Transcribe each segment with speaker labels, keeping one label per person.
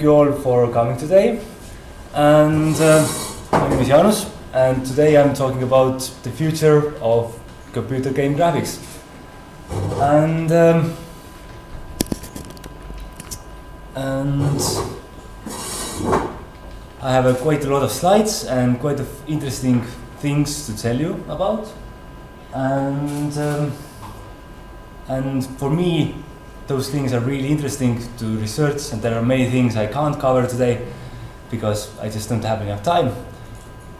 Speaker 1: You all for coming today, and my name is Jaanus, and today I'm talking about the future of computer game graphics. And I have quite a lot of slides and quite interesting things to tell you about, and for me those things are really interesting to research, and there are many things I can't cover today because I just don't have enough time.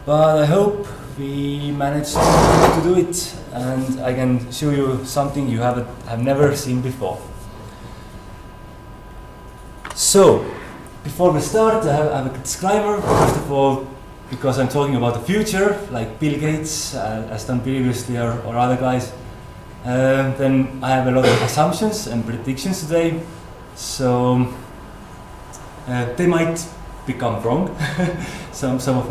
Speaker 1: But I hope we manage to do it, and I can show you something you have never seen before. So, before we start, I have a disclaimer. First of all, because I'm talking about the future, like Bill Gates has done previously, or other guys. Then I have a lot of assumptions and predictions today, so they might become wrong. some of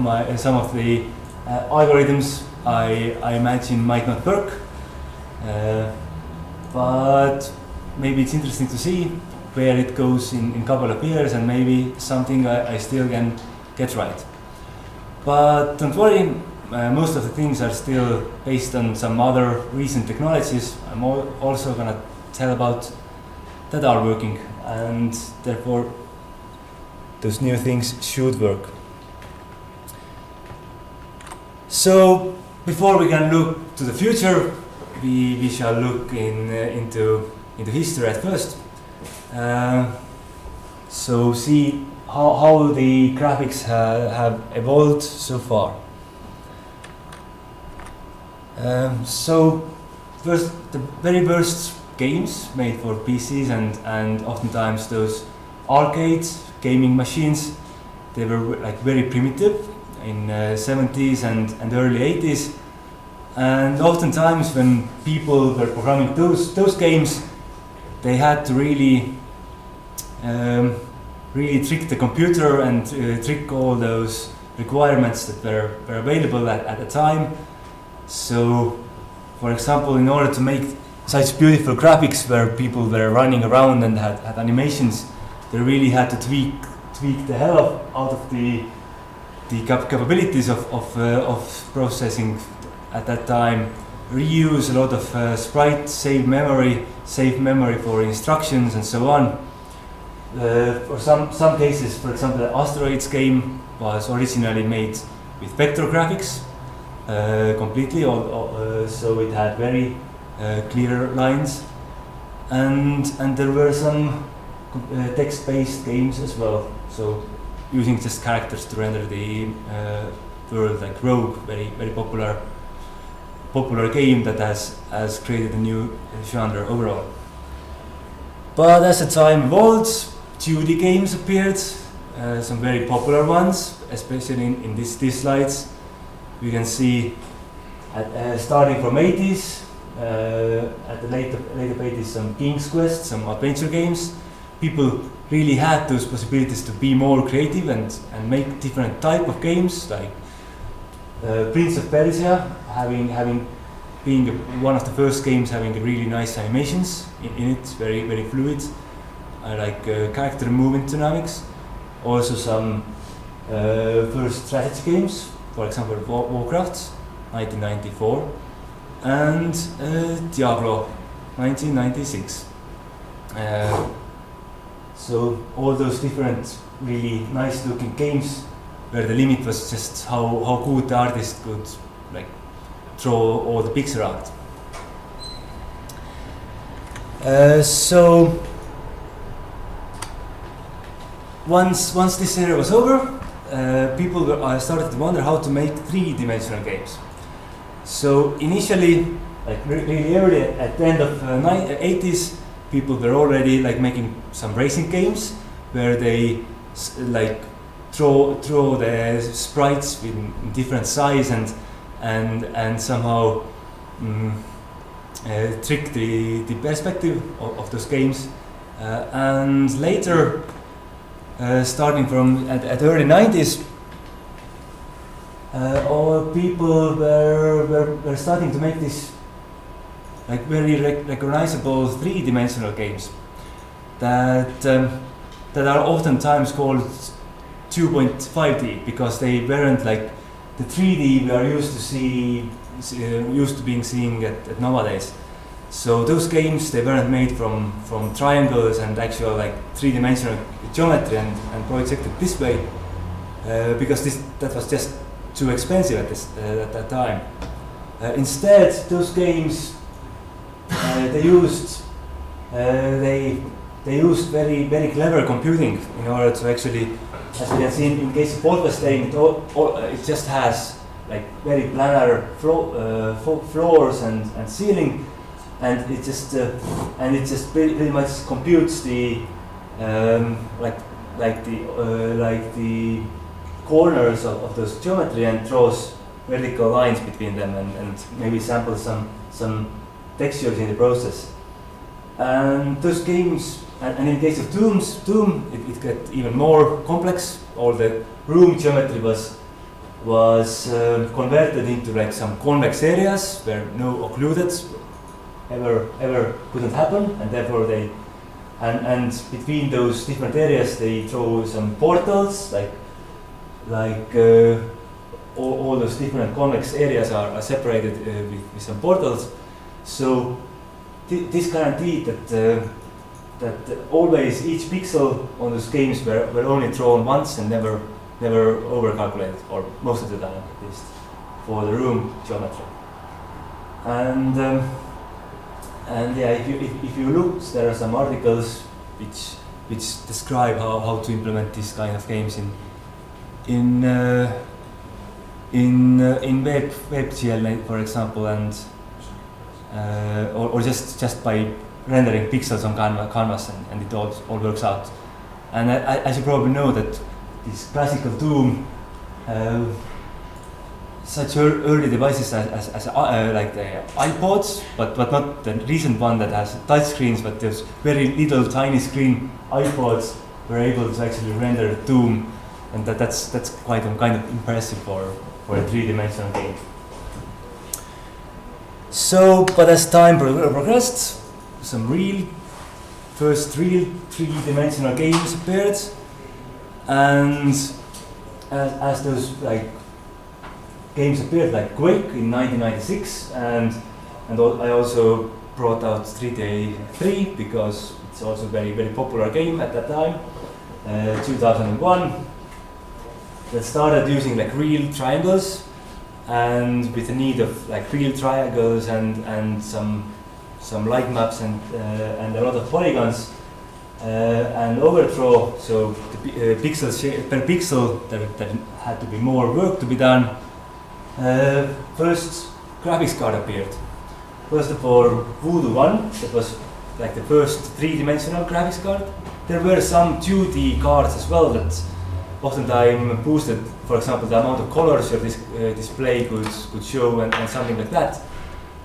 Speaker 1: the algorithms I imagine might not work, but maybe it's interesting to see where it goes in a couple of years, and maybe something I still can get right. But don't worry. Most of the things are still based on some other recent technologies I'm also going to tell about that are working, and therefore those new things should work. So before we can look to the future, we shall look into history at first. So see how the graphics have evolved so far. So first, the very first games made for PCs and oftentimes those arcade gaming machines, they were like very primitive in 70s and early 80s, and oftentimes when people were programming those games, they had to really trick the computer and trick all those requirements that were available at the time. So, for example, in order to make such beautiful graphics where people were running around and had animations, they really had to tweak the hell out of the capabilities of processing at that time. Reuse a lot of sprites, save memory for instructions, and so on. For some cases, for example, the Asteroids game was originally made with vector graphics. Completely, so it had very clear lines, and there were some text-based games as well. So using just characters to render the world, like Rogue, very popular game that has created a new genre overall. But as the time evolved, 2D games appeared, some very popular ones, especially in these slides. We can see, starting from 80s, at the later 80s, some King's Quest, some adventure games. People really had those possibilities to be more creative and make different type of games, like Prince of Persia, being one of the first games having really nice animations in it, very fluid, like character movement dynamics. Also some first strategy games. For example, Warcraft, 1994, and Diablo, 1996. So all those different, really nice-looking games, where the limit was just how good the artist could draw all the pixel art. So once this era was over, people started to wonder how to make three-dimensional games. So initially, really early, at the end of 80s, people were already making some racing games where they draw the sprites in different size and somehow trick the perspective of those games. And later, starting from at early 90s, all people were starting to make this very recognizable three-dimensional games that that are oftentimes called 2.5D because they weren't like the 3D we are used to seeing at nowadays. So those games, they weren't made from triangles and actual like three-dimensional geometry and projected this way because that was just too expensive at that time. Instead, those games they used very clever computing in order to actually, as we have seen in case of Wolfenstein, it just has like very planar floors and ceiling, and it just pretty much computes the the corners of those geometry and draws vertical lines between them and maybe samples some textures in the process. And those games, and in case of Doom, it got even more complex. All the room geometry was converted into like some convex areas where no occluded ever couldn't happen, and therefore and between those different areas they throw some portals, all those different convex areas are separated with some portals. So this guaranteed that always each pixel on those games were only drawn once and never overcalculated, or most of the time at least, for the room geometry. And yeah, if you look, there are some articles which describe how to implement this kind of games in WebGL, for example, and or just by rendering pixels on canvas, and it all works out. And as you probably know, that this classical Doom, such early devices as like the iPods, but not the recent one that has touch screens, but there's very little tiny screen iPods were able to actually render Doom, and that's quite kind of impressive for a three-dimensional game. So, but as time progressed, some first real three-dimensional games appeared, and as those like games appeared, like Quake in 1996, and I also brought out 3D 3 because it's also a very popular game at that time. 2001, that started using like real triangles, and with the need of like real triangles and some light maps and a lot of polygons and overthrow. So the pixels per pixel there had to be more work to be done. First graphics card appeared. First of all, Voodoo 1, that was like the first three-dimensional graphics card. There were some 2D cards as well that oftentimes boosted, for example, the amount of colors your display could show and something like that.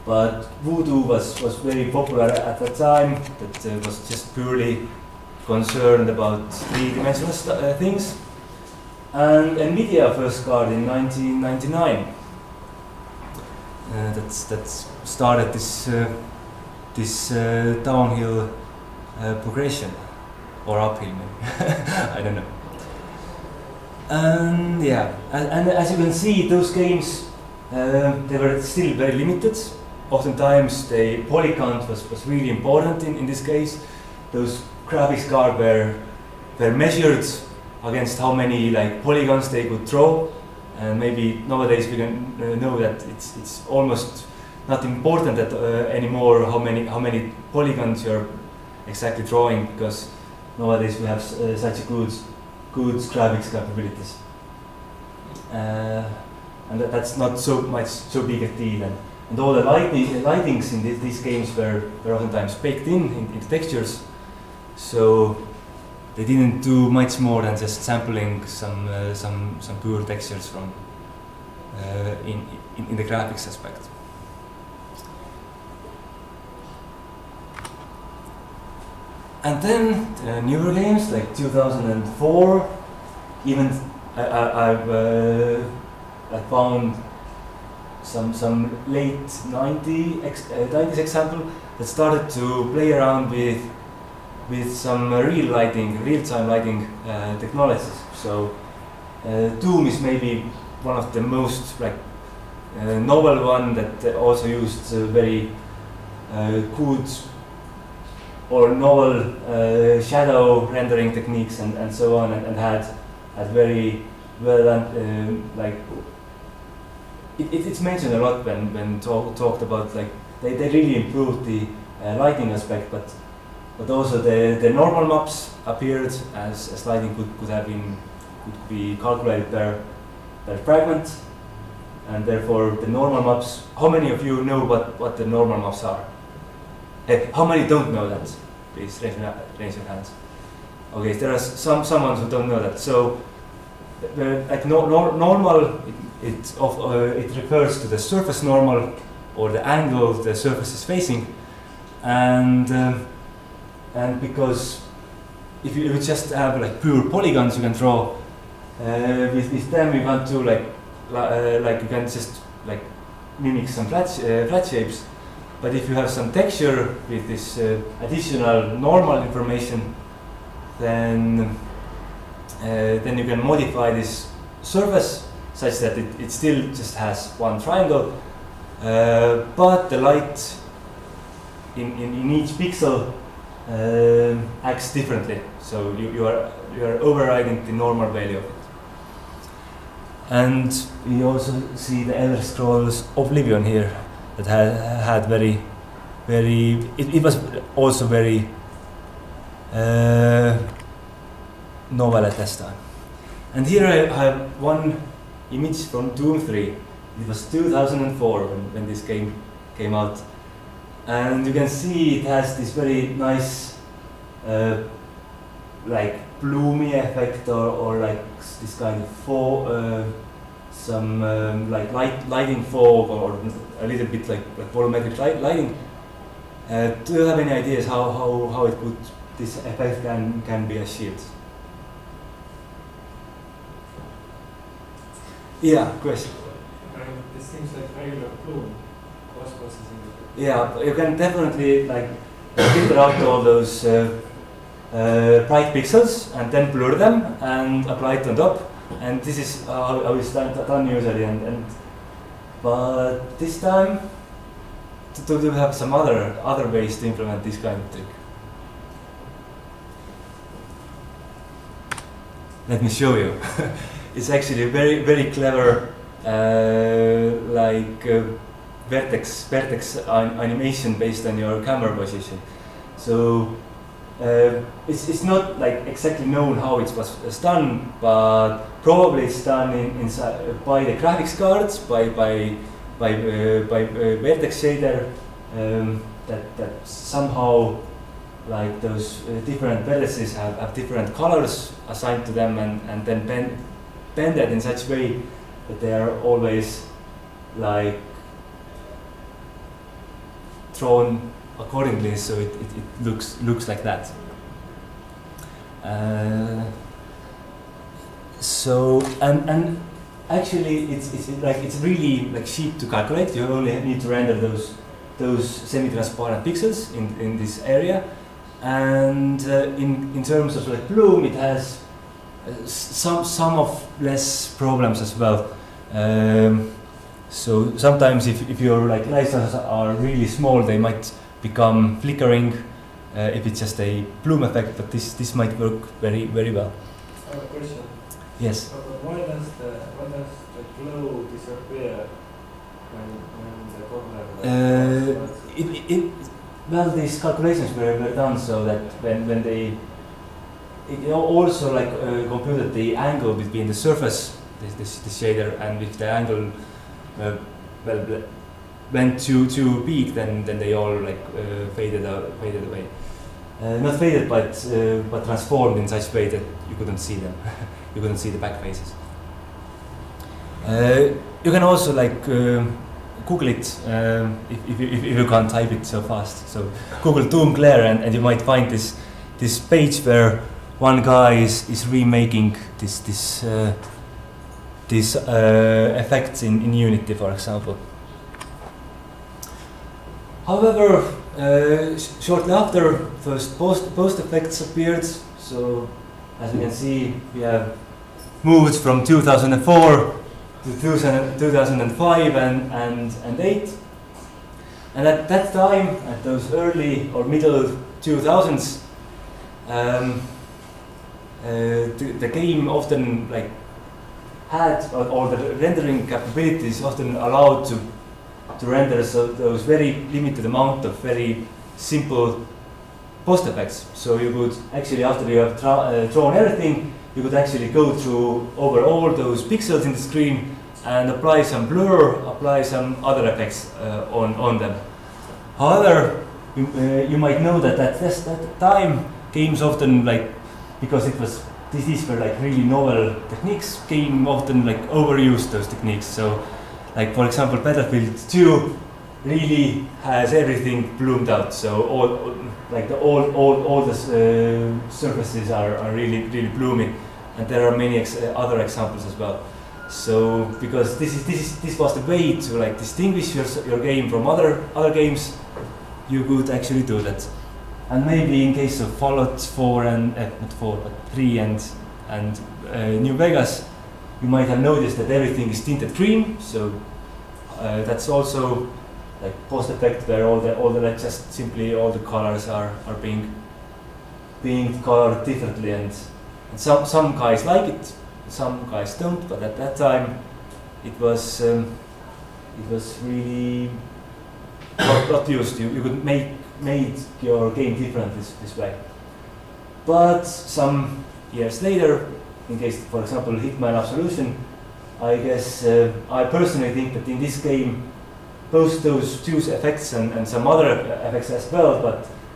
Speaker 1: But Voodoo was very popular at that time. That was just purely concerned about three-dimensional things. And NVIDIA first card in 1999. That started this downhill progression, or uphill maybe. I don't know. And yeah, and as you can see, those games they were still very limited. Oftentimes the poly count was really important in this case. Those graphics cards were measured against how many like polygons they could draw, and maybe nowadays we can know that it's almost not important that anymore how many polygons you're exactly drawing, because nowadays we have such good graphics capabilities, and that's not so big a deal. And all the lightings in these games were oftentimes baked in the textures, so they didn't do much more than just sampling some pure textures from in the graphics aspect. And then newer games like 2004, even I found some late 90s example that started to play around with with some real-time lighting technologies. So Doom is maybe one of the most novel one that also used very good or novel shadow rendering techniques and so on, and had very well it's mentioned a lot when talked about they really improved the lighting aspect, but also the normal maps appeared as lighting could be calculated per fragment, and therefore the normal maps. How many of you know what the normal maps are? How many don't know that? Please raise your hands. Okay, there are someone who don't know that. So normal, it refers to the surface normal, or the angle the surface is facing, and because if you just have pure polygons you can draw, with them you want to you can just mimic some flat shapes. But if you have some texture with this additional normal information, then you can modify this surface such that it still just has one triangle, but the light in each pixel acts differently. So you are overriding the normal value of it. And we also see the Elder Scrolls Oblivion here, that had very, it was also very novel at this time. And here I have one image from Doom 3. It was 2004 when this game came out, and you can see it has this very nice bloomy effect, or this kind of fog, some lighting fog, or a little bit like volumetric lighting. Do you have any ideas how this effect can be achieved? Yeah, question.
Speaker 2: This seems like regular bloom. Post processing.
Speaker 1: Yeah, you can definitely filter out all those bright pixels and then blur them and apply it on top. And this is how it's done usually. But this time, to have some other ways to implement this kind of trick. Let me show you. It's actually a very clever vertex animation based on your camera position. So it's not exactly known how it was done, but probably it's done by the graphics cards, by vertex shader, that somehow those different vertices have different colors assigned to them, and then bended in such a way that they are always drawn accordingly, so it looks like that. So and actually it's really cheap to calculate. You only need to render those semi-transparent pixels in this area, and in terms of bloom, it has some of less problems as well. So sometimes if your lights are really small, they might become flickering if it's just a bloom effect, but this might work very well.
Speaker 2: I have a question.
Speaker 1: Yes.
Speaker 2: But why does the glow disappear when the color?
Speaker 1: Well, these calculations were done so that when they also computed the angle between the surface, the shader, and if the angle went too big, then they all faded away. Not faded, but transformed in such a way that you couldn't see them. You couldn't see the back faces. You can also Google it if you can't type it so fast. So Google Doom Glare, and you might find this page where one guy is remaking these effects in Unity, for example. However, shortly after, first post effects appeared. So as you can see, we have moved from 2004 to 2005 and 8. And at that time, at those early or middle 2000s, the game often like had or the rendering capabilities often allowed to render those very limited amount of very simple post effects. So you could actually, after you have drawn everything, you could actually go through over all those pixels in the screen and apply some blur, apply some other effects on them. However, you might know that at that time, games often like, because these were like really novel techniques, game often like overused those techniques. So, like for example, Battlefield 2 really has everything bloomed out. So all the surfaces are really blooming, and there are many other examples as well. So because this was the way to like distinguish your game from other games, you could actually do that. And maybe in case of Fallout 4 and not 4 but 3 and New Vegas, you might have noticed that everything is tinted green. So that's also like post effect where all the like just simply all the colors are being colored differently, and some guys like it, some guys don't. But at that time, it was really not used. You could make your game different this way. But some years later, in case, for example, Hitman Absolution, I guess I personally think that in this game, both those two effects and some other effects as well,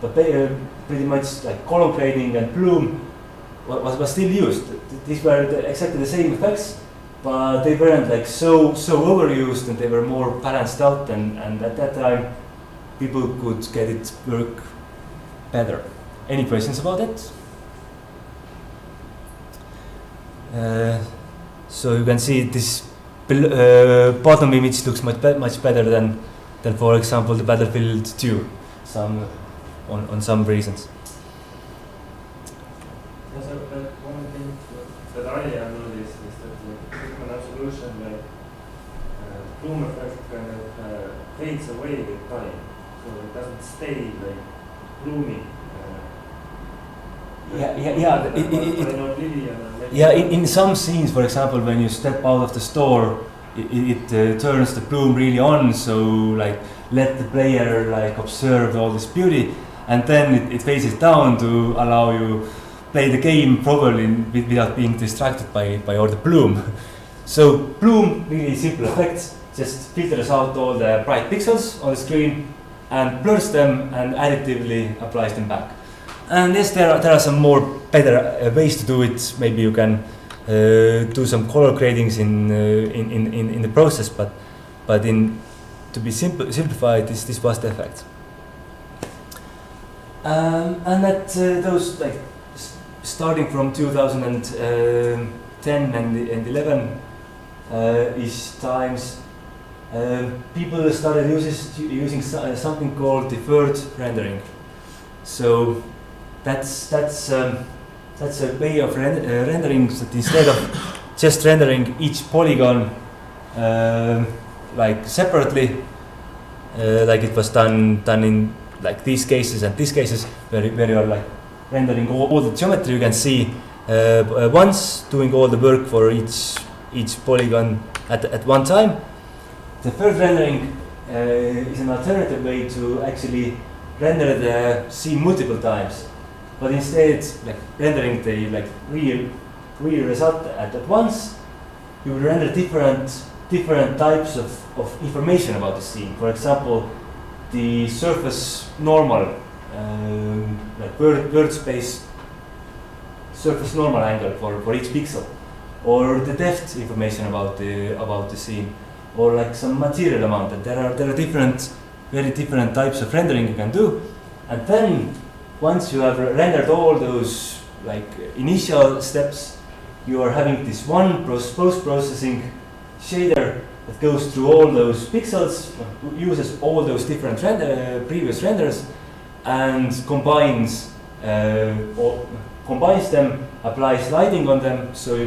Speaker 1: but they, pretty much like color grading and bloom was still used. These were exactly the same effects, but they weren't like so overused, and they were more balanced out, and at that time people could get it work better. Any questions about that? So you can see this bottom image looks much better than for example the Battlefield 2 on some reasons.
Speaker 2: Yeah, so one thing that I have noticed is that like Hitman Absolution, like bloom effect kind of fades away with time, so it doesn't stay like blooming.
Speaker 1: In some scenes, for example, when you step out of the store, it turns the bloom really on, so like let the player like observe all this beauty, and then it fades down to allow you play the game properly without being distracted by all the bloom. So bloom, really simple effects, just filters out all the bright pixels on the screen and blurs them and additively applies them back. And yes, there are some more better ways to do it. Maybe you can do some color gradings in the process, but to be simplified, this was the effect. And at those like starting from 2010 and 11 ish times, people started using something called deferred rendering. So that's a way of rendering that instead of just rendering each polygon like separately, like it was done in like these cases and these cases where you are like rendering all the geometry, you can see once doing all the work for each polygon at one time. The third rendering is an alternative way to actually render the scene multiple times, but instead like rendering the like real result at once, you will render different types of information about the scene. For example, the surface normal, like word space surface normal angle for each pixel, or the depth information about the scene, or like some material amount. And there are very different types of rendering you can do. And then once you have rendered all those like initial steps, you are having this one post-processing shader that goes through all those pixels, uses all those different previous renders, and combines them, applies lighting on them, so you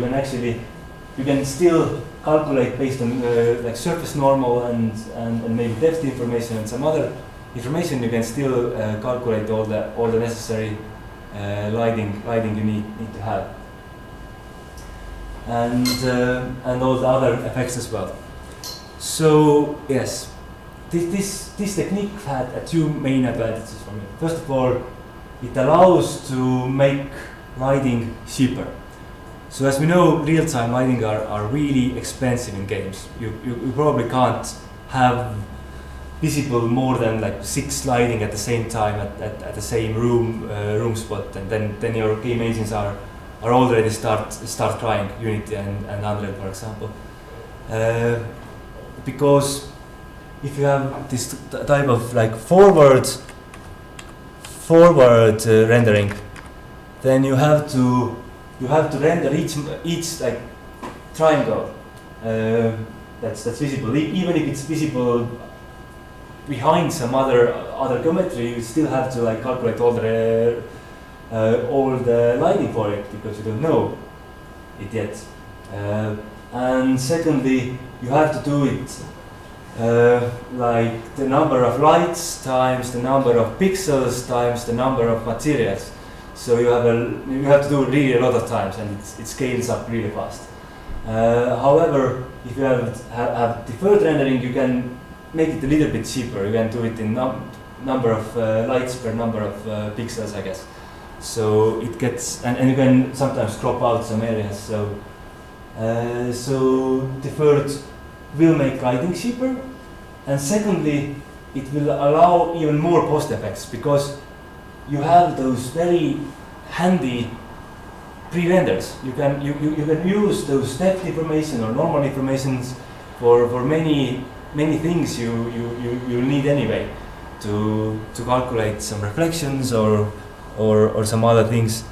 Speaker 1: can still calculate based on like surface normal and maybe depth information and some other information. You can still calculate all the necessary lighting you need to have, and all the other effects as well. So yes, this technique had two main advantages for me. First of all, it allows to make lighting cheaper. So as we know, real-time lighting are really expensive in games. You probably can't have visible more than like 6 lighting at the same time at the same room spot, and then your game engines are already start crying. Unity and Unreal, for example, because if you have this type of like forward rendering, then you have to render each like triangle that's visible, even if it's visible behind some other geometry. You still have to like calculate all the lighting for it, because you don't know it yet. And secondly, you have to do it like the number of lights times the number of pixels times the number of materials. So you have to do it really a lot of times, and it scales up really fast. However, if you have deferred rendering, you can make it a little bit cheaper. You can do it in number of lights per number of pixels, I guess. So it gets, and you can sometimes crop out some areas. So deferred will make lighting cheaper, and secondly, it will allow even more post effects, because you have those very handy pre-renders. You can use those depth information or normal informations for many things you need anyway to calculate some reflections or some other things.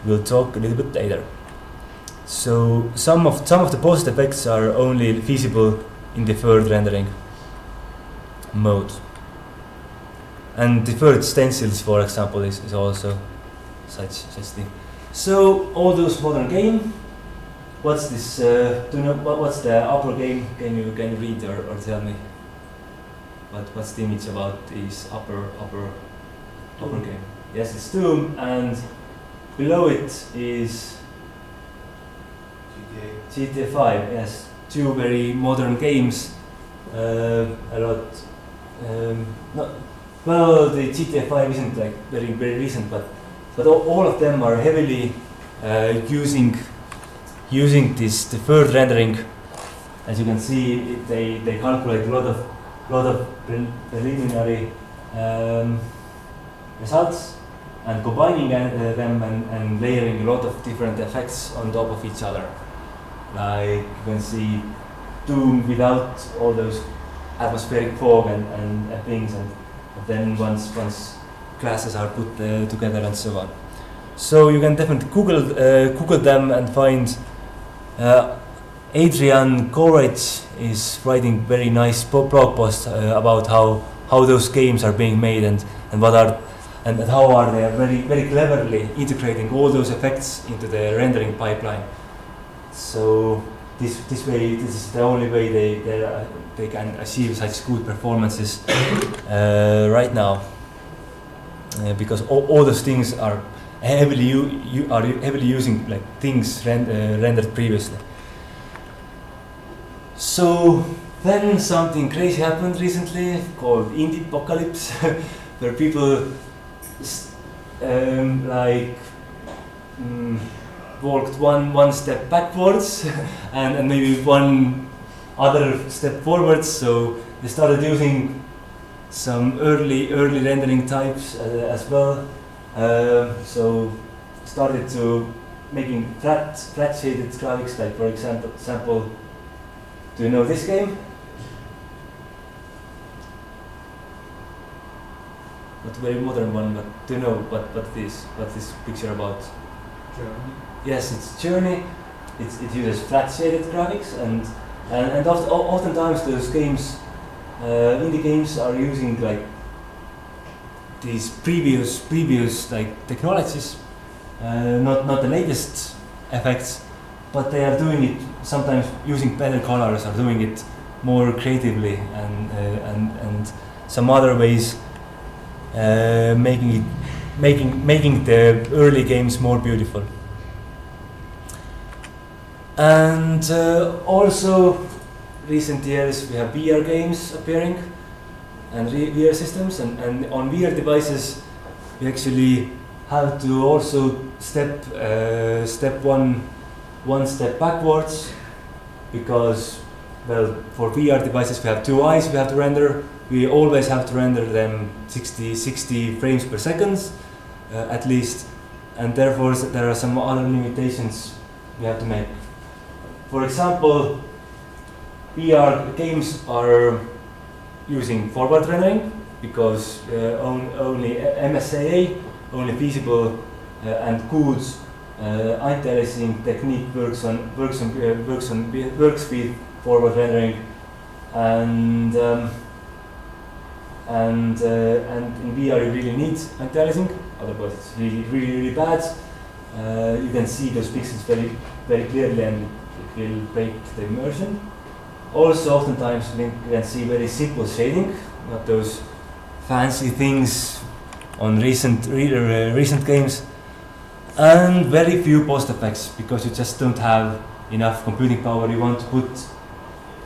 Speaker 1: We'll talk a little bit later. So some of the post effects are only feasible in deferred rendering mode. And deferred stencils, for example, is also such thing. So all those modern game. What's this? Do you know what's the upper game? Can you read or tell me? What's the image about this upper game? Yes, it's Doom, and below it is GTA 5. Yes, two very modern games. A lot. Well, the GTA 5 isn't like very recent, but all of them are heavily using this deferred rendering. As you can see, they calculate a lot of preliminary results, and combining them and layering a lot of different effects on top of each other. Like you can see Doom without all those atmospheric fog and things, and then once classes are put together and so on. So you can definitely Google them and find. Adrian Courage is writing very nice blog posts about how those games are being made and how are they very very cleverly integrating all those effects into the rendering pipeline. So this is the only way they can achieve such good performances right now, because all those things are heavily using like things rendered previously. So then something crazy happened recently called Indie Apocalypse, where people walked one step backwards and maybe one other step forwards. So they started using some early rendering types as well. So started to making flat shaded graphics, like for example, do you know this game? Not a very modern one, but do you know what's this picture about?
Speaker 2: Journey.
Speaker 1: Yes, it's Journey. It uses flat shaded graphics, and and oftentimes those games, indie games, are using like these previous like technologies, not the latest effects, but they are doing it sometimes using better colors, or doing it more creatively, and some other ways, making the early games more beautiful. And also, recent years we have VR games appearing, and VR systems, and on VR devices we actually have to also step one step backwards, because, well, for VR devices we have two eyes we have to render. We always have to render them 60 frames per second at least, and therefore there are some other limitations we have to make. For example, VR games are using forward rendering, because only MSAA, only feasible and good anti-aliasing technique works with forward rendering, and in VR you really need anti-aliasing, otherwise it's really bad. You can see those pixels very clearly, and it will break the immersion. Also, oftentimes you can see very simple shading, not those fancy things on recent games, and very few post effects, because you just don't have enough computing power. You want to put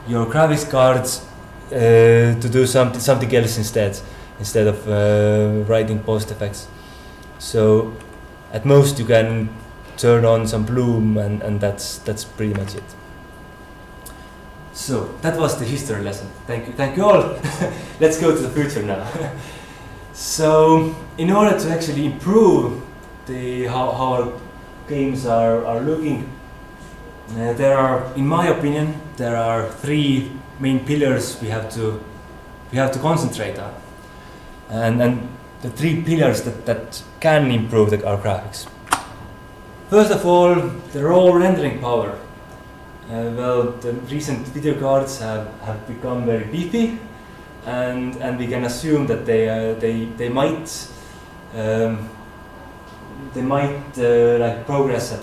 Speaker 1: your graphics cards to do something else instead of writing post effects. So at most you can turn on some bloom, and that's pretty much it. So that was the history lesson. Thank you all. Let's go to the future now. So in order to actually improve how our games are looking, there are, in my opinion, there are three main pillars we have to concentrate on, and the three pillars that can improve our graphics. First of all, the raw rendering power. Well, the recent video cards have become very beefy, and we can assume that they might like progress at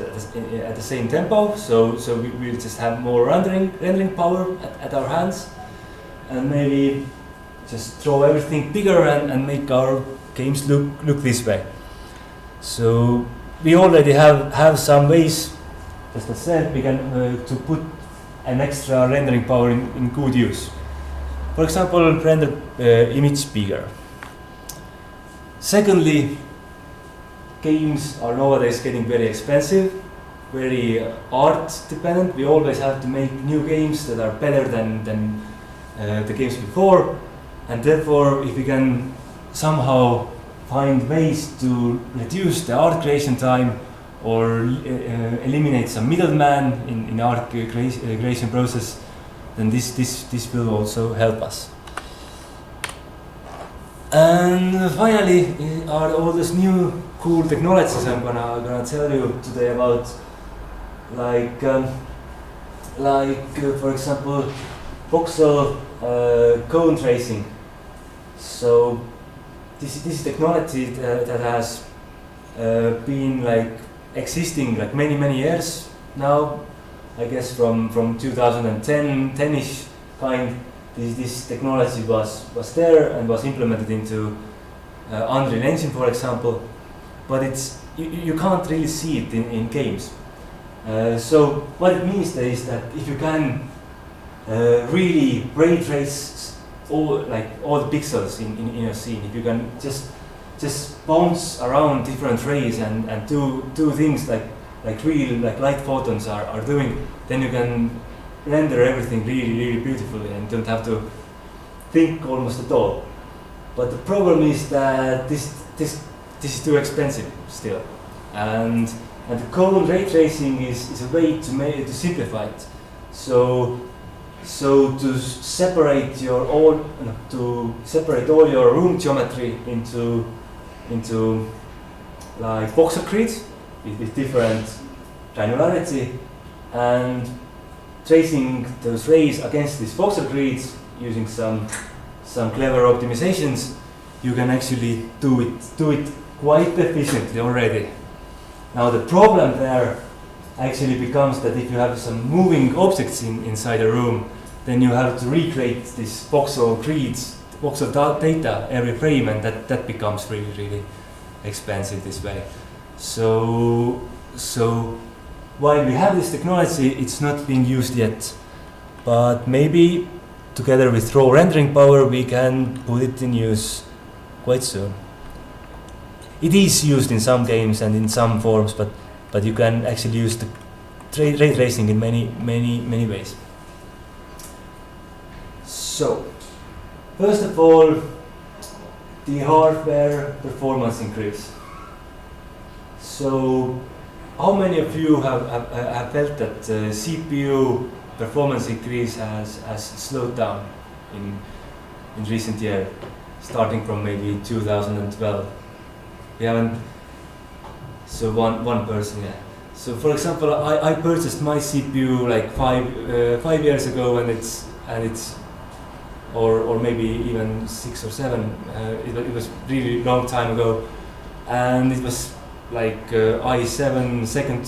Speaker 1: the same tempo. So we will just have more rendering power at our hands, and maybe just throw everything bigger and make our games look this way. So we already have some ways, as I said, we can to put an extra rendering power in good use. For example, render image bigger. Secondly, games are nowadays getting very expensive, very art dependent. We always have to make new games that are better than the games before, and therefore if we can somehow find ways to reduce the art creation time, or eliminate some middleman in art creation process, then this will also help us. And finally, are all those new cool technologies I'm gonna tell you today about, like for example, voxel cone tracing. So this is technology that has been like existing like many years now. I guess from 2010-ish kind, this technology was there and was implemented into Unreal Engine, for example, but you can't really see it in games. So what it means is that if you can really ray trace all the pixels in your scene, if you can just bounce around different rays and do things like real light photons are doing, then you can render everything really beautifully and don't have to think almost at all. But the problem is that this is too expensive still, and the cone ray tracing is a way to simplify it. So to separate all your room geometry into like voxel grids with different granularity, and tracing those rays against these voxel grids using some clever optimizations, you can actually do it quite efficiently already. Now the problem there actually becomes that if you have some moving objects inside a room, then you have to recreate these voxel grids, voxel data every frame, and that becomes really expensive this way. So while we have this technology, it's not being used yet, but maybe together with raw rendering power we can put it in use quite soon. It is used in some games and in some forms, but you can actually use the ray tracing in many ways. So, first of all, the hardware performance increase. So, how many of you have felt that CPU performance increase has slowed down in recent years, starting from maybe 2012? We haven't. So one person, yeah. So for example, I purchased my CPU like 5 years ago, and it's or maybe even 6 or 7. It was really long time ago, and it was like i7 second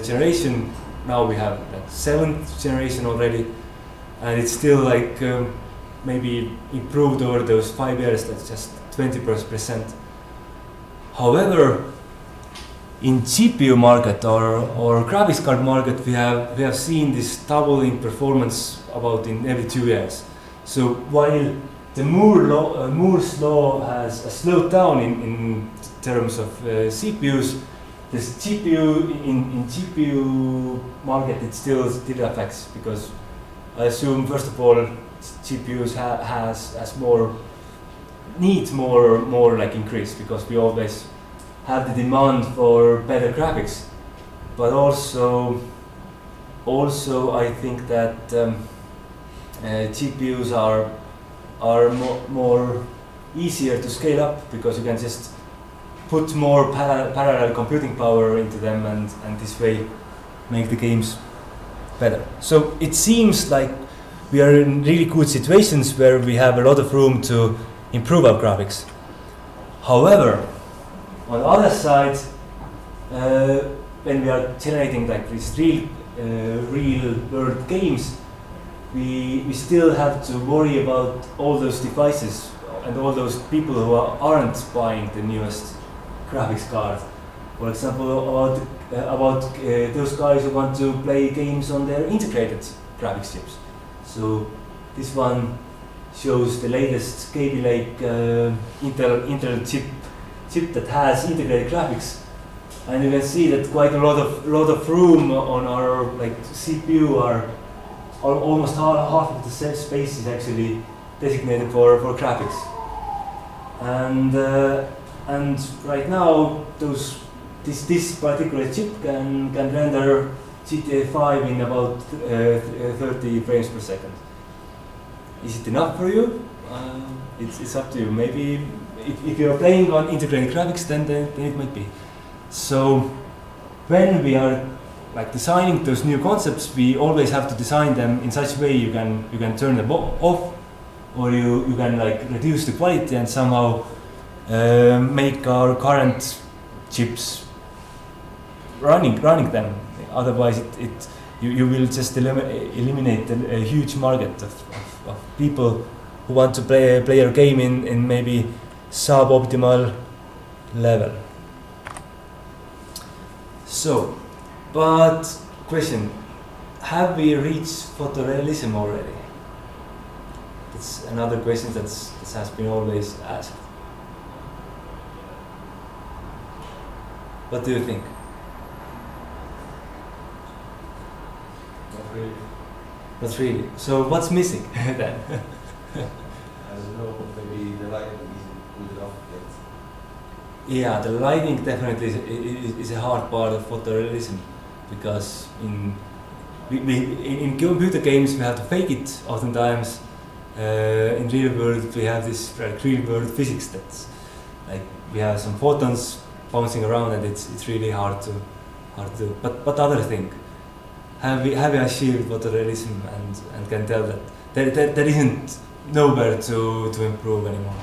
Speaker 1: generation. Now we have like 7th generation already, and it's still like maybe improved over those 5 years. That's just 20%. However, in GPU market or graphics card market, we have seen this doubling performance about in every 2 years. So while the Moore's law has slowed down in terms of CPUs, this GPU in GPU market it still affects, because I assume first of all GPUs needs more like increase, because we always have the demand for better graphics, but also I think that GPUs are more easier to scale up, because you can just put more parallel computing power into them, and this way make the games better. So it seems like we are in really good situations where we have a lot of room to improve our graphics. However, on the other side, when we are generating like these real world games, we still have to worry about all those devices and all those people who aren't buying the newest graphics card. For example, about those guys who want to play games on their integrated graphics chips. So this one shows the latest Kaby Lake Intel chip that has integrated graphics, and you can see that quite a lot of room on our like CPU are almost half of the space is actually designated for graphics, and right now this particular chip can render GTA 5 in about 30 frames per second. Is it enough for you? It's up to you. Maybe if you're playing on integrated graphics, then it might be. So when we are like designing those new concepts, we always have to design them in such a way you can turn them off, or you can like reduce the quality and somehow make our current chips running them. Otherwise, you will just eliminate a huge market of people who want to play a game in maybe suboptimal level. So, but question: have we reached photorealism already? That's another question that has been always asked. What do you think?
Speaker 3: Not really.
Speaker 1: Not really. So what's missing then?
Speaker 3: I don't know, maybe the lighting isn't good enough yet.
Speaker 1: Yeah, the lighting definitely is a hard part of photorealism, because in computer games we have to fake it oftentimes. In real world we have this real world physics that's like we have some photons bouncing around, and it's really hard to do. But other thing, have we achieved photorealism and can tell that there isn't nowhere to improve anymore.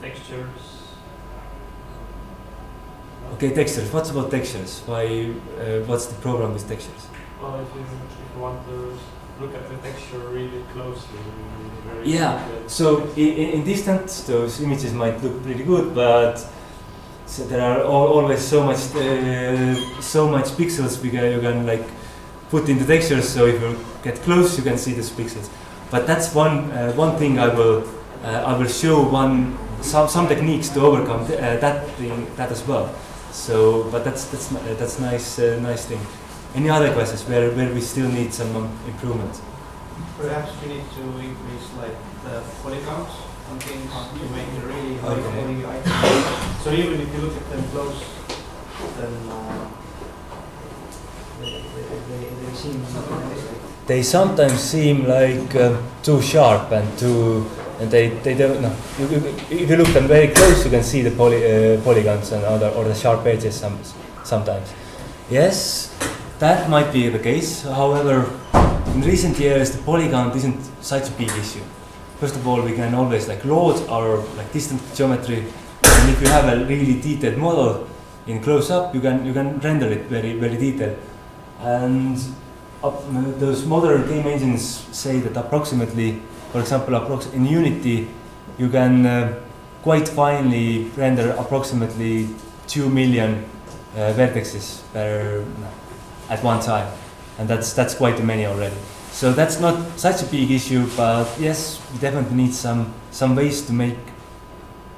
Speaker 2: Textures.
Speaker 4: Okay, textures. What's about textures? Why? What's the problem with textures?
Speaker 2: Well, if you want to look at the texture really closely, very
Speaker 4: Yeah. So in distance, those images might look pretty good, but so there are always so much pixels you can like put into textures. So if you get close, you can see these pixels. But that's one thing I will show some techniques to overcome that as well. So, but that's nice thing. Any other questions where we still need some improvement?
Speaker 5: Perhaps we need to increase like the polygons on things to make it really high quality items. So even if you look at them close, then they seem unrealistic.
Speaker 4: They sometimes seem like too sharp and they don't know. If you look them very close, you can see the polygons and or the sharp edges sometimes. Yes, that might be the case. However, in recent years, the polygon isn't such a big issue. First of all, we can always like load our like distant geometry, and if you have a really detailed model in close up, you can render it very detailed. And those modern game engines say that approximately, for example, in Unity, you can quite finely render approximately 2 million vertices at one time, and that's quite many already. So that's not such a big issue, but yes, we definitely need some ways to make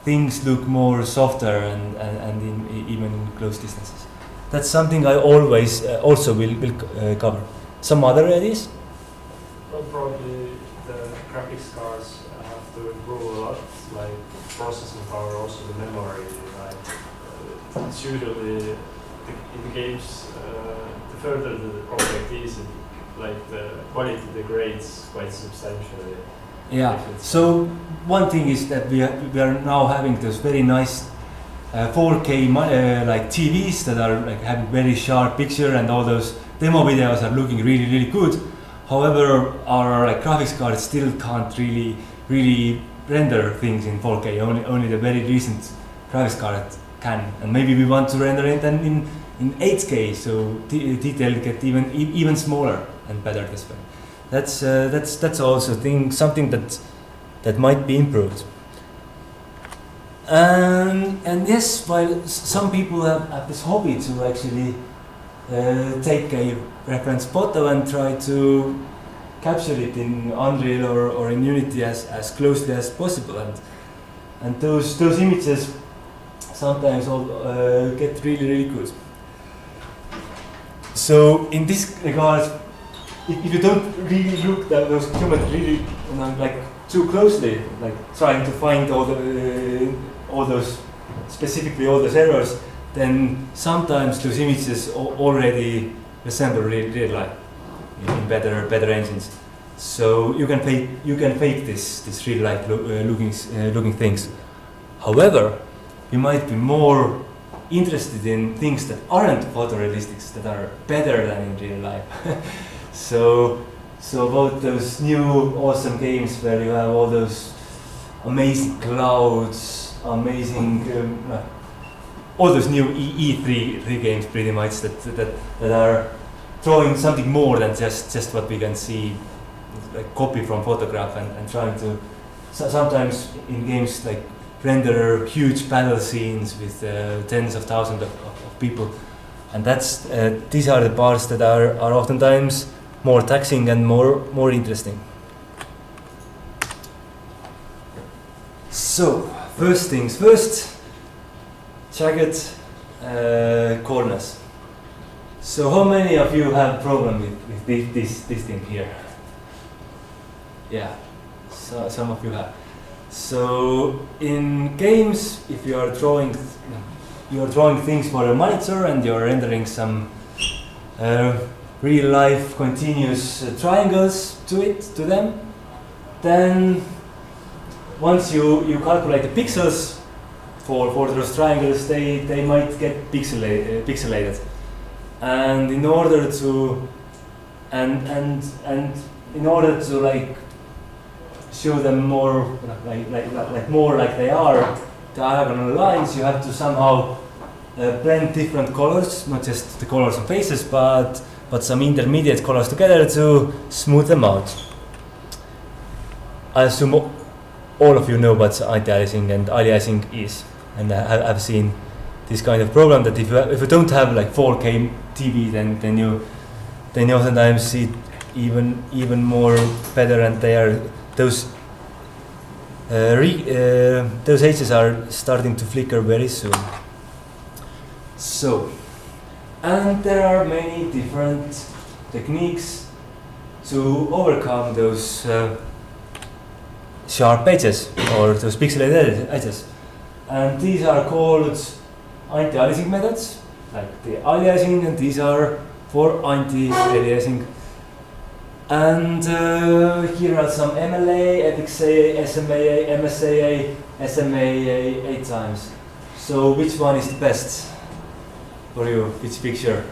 Speaker 4: things look more softer and even in close distances. That's something I always also will cover. Some other ideas?
Speaker 2: Well, probably the graphics cards have to improve a lot, like processing power, also the memory. Like it's usually in the games, the further the project is, like the quality degrades quite substantially.
Speaker 4: Yeah. So one thing is that we are now having those very nice 4K like TVs that are like having very sharp picture, and all those demo videos are looking really good. However, our like graphics cards still can't really render things in 4K. Only the very recent graphics card can, and maybe we want to render it then in 8K, so detail get even smaller and better this way. That's also something that might be improved. And yes, while some people have this hobby to actually take a reference photo and try to capture it in Unreal or in Unity as closely as possible, and those images sometimes all get really good. So in this regard, if you don't really look at those geometry really like too closely, like trying to find all those errors, then sometimes those images already resemble real life in better engines. So you can fake this real life looking things. However, you might be more interested in things that aren't photorealistic, that are better than in real life. So about those new awesome games where you have all those amazing clouds, all those new E3 games pretty much that are drawing something more than just what we can see, like copy from photograph, and trying to sometimes in games like render huge battle scenes with tens of thousands of people, and these are the parts that are oftentimes more taxing and more interesting. So first things first, jagged corners. So how many of you have problem with this thing here? Yeah, so some of you have. So in games, if you are drawing things for a monitor and you're rendering some real life continuous triangles to them, then once you calculate the pixels,
Speaker 1: for those triangles, they might get pixelated, and in order to in order to like show them more more like they are diagonal lines, you have to somehow blend different colors, not just the colors of faces, but some intermediate colors together to smooth them out. I assume all of you know what anti-aliasing and aliasing is, and I've seen this kind of program that if you don't have like 4K TV, then you sometimes see even more better, and those edges are starting to flicker very soon. So, and there are many different techniques to overcome those sharp edges or those pixelated edges, and these are called anti-aliasing methods, like the aliasing, and these are for anti-aliasing. And here are some MLA, FXAA, SMAA, MSAA, SMAA 8 times. So which one is the best for you? Which picture?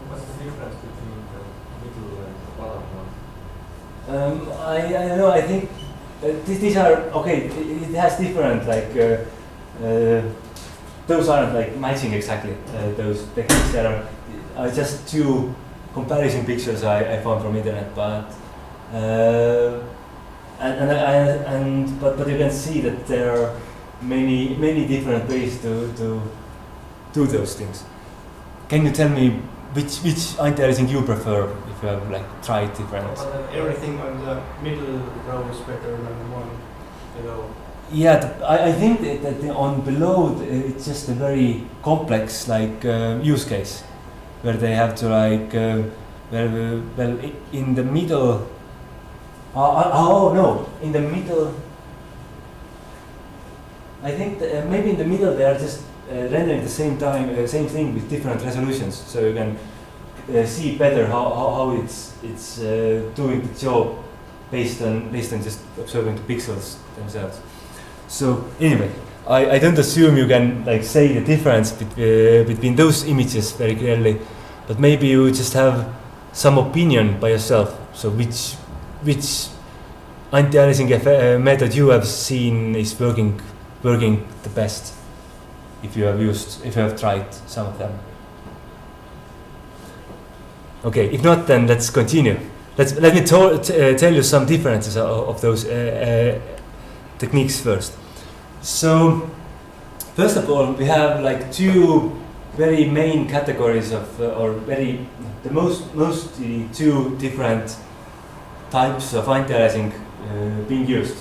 Speaker 2: What's the difference between the middle and the bottom one?
Speaker 1: I don't know. I think these are okay. It has different like those aren't like matching exactly. Those techniques that are just two comparison pictures I found from internet, but but you can see that there are many different ways to do those things. Can you tell me which anti-aliasing you prefer if you have like tried different?
Speaker 5: Everything on the middle row is better than the one below.
Speaker 1: Yeah, I think that on below it's just a very complex like use case where they have to like well in the middle. Oh no, in the middle. I think maybe in the middle they are just rendering the same same thing with different resolutions, so you can see better how it's doing the job based on just observing the pixels themselves. So anyway, I don't assume you can like say the difference between those images very clearly, but maybe you just have some opinion by yourself. So which anti-aliasing method you have seen is working the best? If you have tried some of them. Okay, if not, then let's continue. Let me tell you some differences of those techniques first. So, first of all, we have like two very main categories of, mostly two different types of anti-aliasing being used.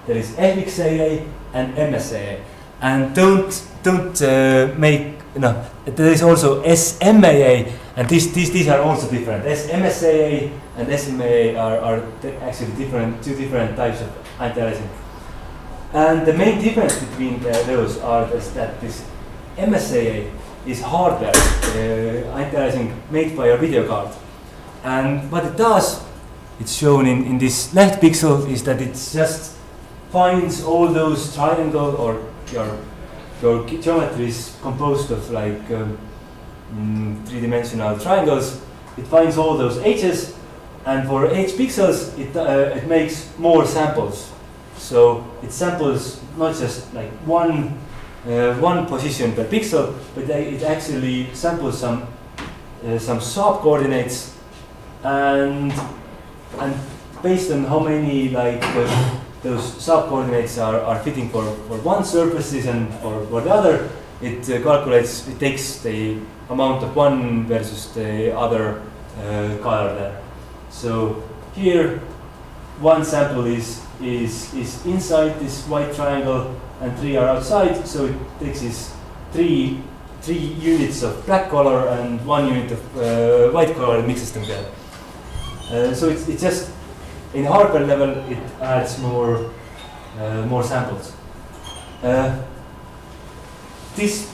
Speaker 1: There is FXAA and MSAA, and don't make no. There is also SMAA, and these are also different. MSAA and SMAA are actually two different types of anti-aliasing. And the main difference between those are that this MSAA is hardware anti-aliasing made by a video card, and what it does, it's shown in this left pixel, is that it just finds all those triangle or your geometry is composed of like three-dimensional triangles. It finds all those edges, and for each pixels it makes more samples. So it samples not just like one position per pixel, but it actually samples some sub-coordinates, and based on how many like those sub-coordinates are fitting for one surfaces and for the other, it calculates, it takes the amount of one versus the other color there. So here one sample is inside this white triangle and three are outside, so it takes this three units of black color and 1 unit of white color and mixes them together. So it's just in hardware level it adds more samples. This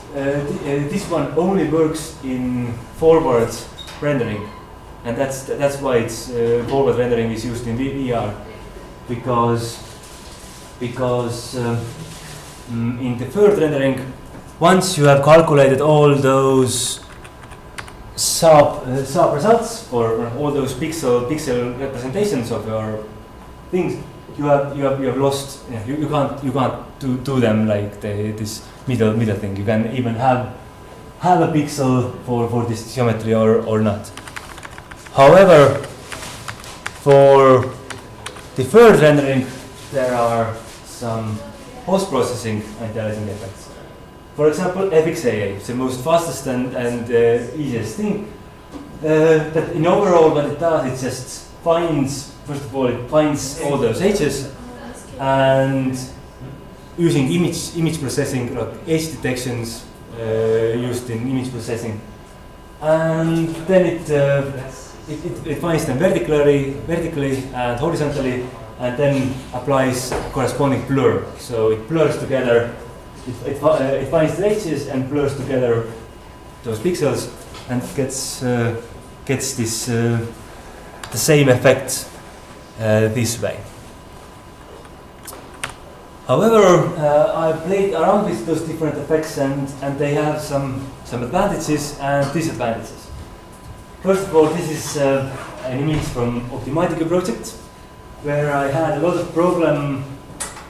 Speaker 1: one only works in forward rendering, and that's why it's forward rendering is used in VR. because in the third rendering, once you have calculated all those sub results or all those pixel representations of your things, you have lost. You can't do them like this middle thing. You can even have a pixel for this geometry or not. However, for the third rendering, there are some post-processing anti-aliasing effects. For example, FXAA is the most fastest and easiest thing. But in overall, what it does, it just finds, first of all, it finds all those edges, and using image processing, like edge detections used in image processing, and then it finds them vertically and horizontally, and then applies corresponding blur. So it blurs together. It finds the edges and blurs together those pixels and gets this the same effect this way. However, I played around with those different effects, and they have some advantages and disadvantages. First of all, this is an image from Optimatica project, where I had a lot of problem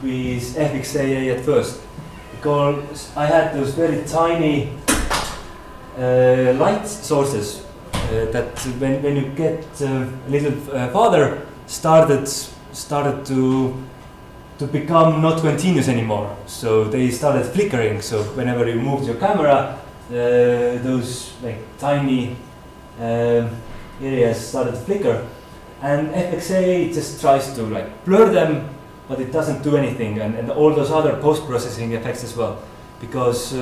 Speaker 1: with FXAA at first, because I had those very tiny light sources that when you get a little farther started to become not continuous anymore. So they started flickering. So whenever you moved your camera, those like tiny areas started to flicker. And FXAA just tries to like blur them, but it doesn't do anything, and all those other post-processing effects as well, because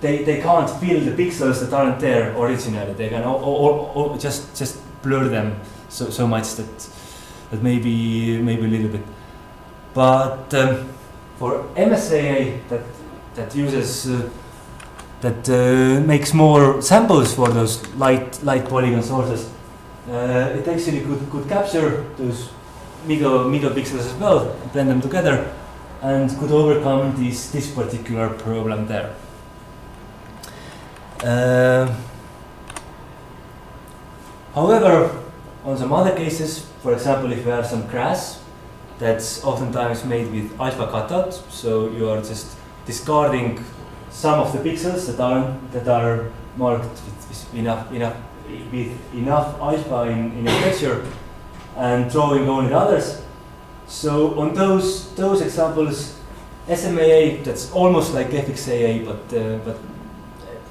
Speaker 1: they can't fill the pixels that aren't there originally. They can just blur them so much that maybe a little bit. But for MSAA that uses that makes more samples for those light polygon sources, it actually could capture those middle pixels as well, blend them together, and could overcome this particular problem there. However, on some other cases, for example, if you have some grass that's oftentimes made with alpha cutout, so you are just discarding some of the pixels that are marked with enough alpha in your picture, and drawing only others. So on those examples, SMAA, that's almost like FXAA, but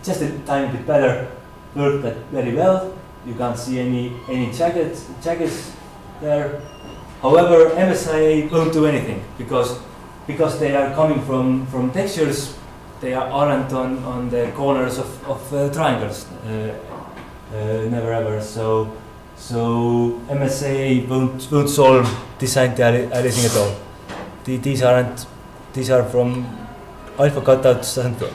Speaker 1: just a tiny bit better, worked that very well. You can't see any jaggeds there. However, MSIA won't do anything because they are coming from textures. They aren't on the corners of triangles. Never ever. So MSAA won't solve this anti-aliasing at all. These are from alpha cutouts, doesn't work.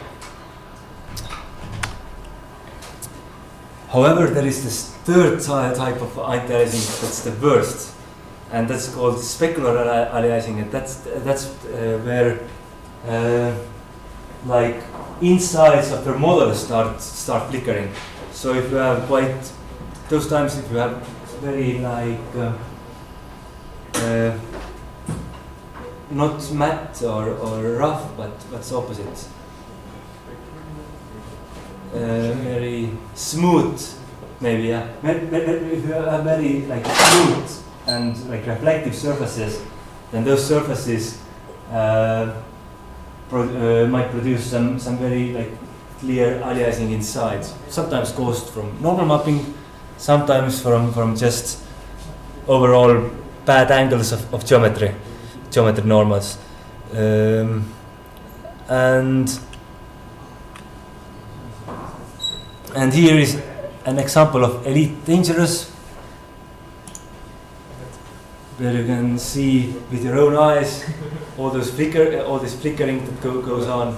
Speaker 1: However, there is this third type of anti-aliasing that's the worst, and that's called specular aliasing. And that's where like insides of your model start flickering. So if you have those times if you have very like not matte or rough, but what's opposite? Very smooth, maybe, yeah. If you have very like smooth and like reflective surfaces, then those surfaces might produce some very like clear aliasing inside. Sometimes caused from normal mapping, sometimes from just overall bad angles of geometry normals, and here is an example of Elite Dangerous, where you can see with your own eyes all this flickering that goes on.